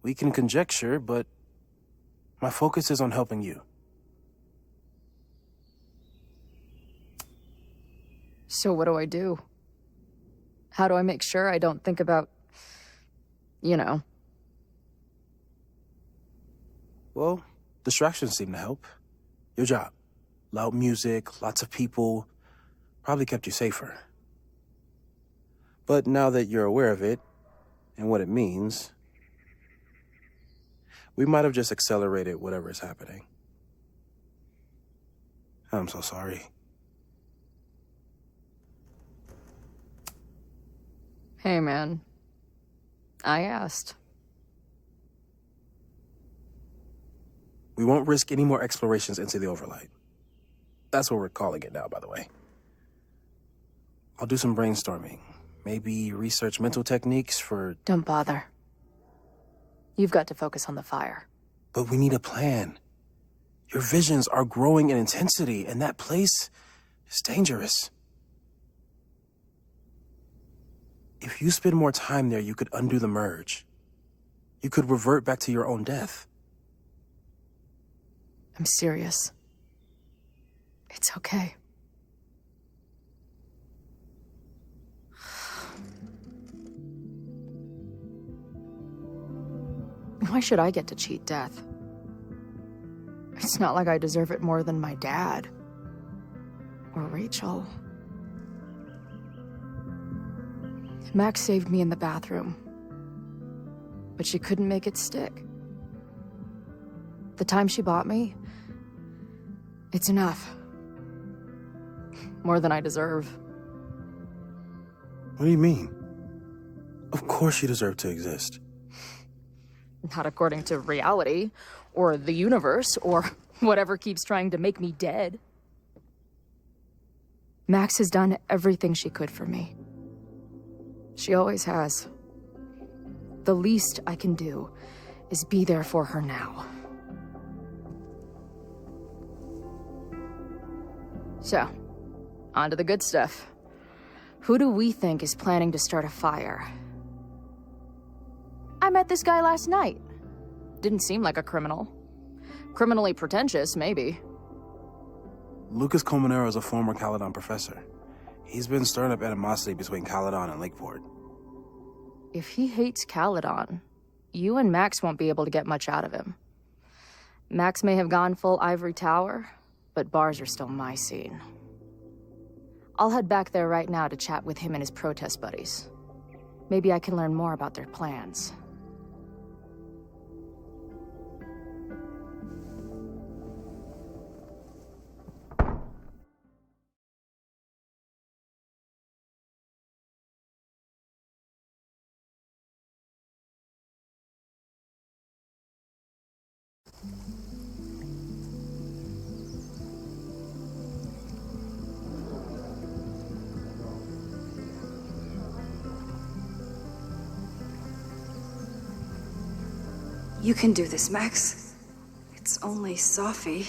We can conjecture, but my focus is on helping you. So what do I do? How do I make sure I don't think about, you know? Well, distractions seem to help. Your job. Loud music, lots of people, probably kept you safer. But now that you're aware of it, and what it means, we might have just accelerated whatever is happening. I'm so sorry. Hey, man. I asked. We won't risk any more explorations into the Overlight. That's what we're calling it now, by the way. I'll do some brainstorming. Maybe research mental techniques for... Don't bother. You've got to focus on the fire. But we need a plan. Your visions are growing in intensity, and that place is dangerous. If you spend more time there, you could undo the merge. You could revert back to your own death. I'm serious. It's okay. Why should I get to cheat death? I It's not like I deserve it more than my dad. Or Rachel. Max saved me in the bathroom. But she couldn't make it stick. The time she bought me, it's enough. More than I deserve. What do you mean? Of course you deserve to exist. Not according to reality, or the universe, or whatever keeps trying to make me dead. Max has done everything she could for me. She always has. The least I can do is be there for her now. So, on to the good stuff. Who do we think is planning to start a fire? I met this guy last night. Didn't seem like a criminal. Criminally pretentious, maybe. Lucas Colmenero is a former Caledon professor. He's been stirring up animosity between Caledon and Lakeport. If he hates Caledon, you and Max won't be able to get much out of him. Max may have gone full ivory tower, but bars are still my scene. I'll head back there right now to chat with him and his protest buddies. Maybe I can learn more about their plans. You can do this, Max. It's only Sophie.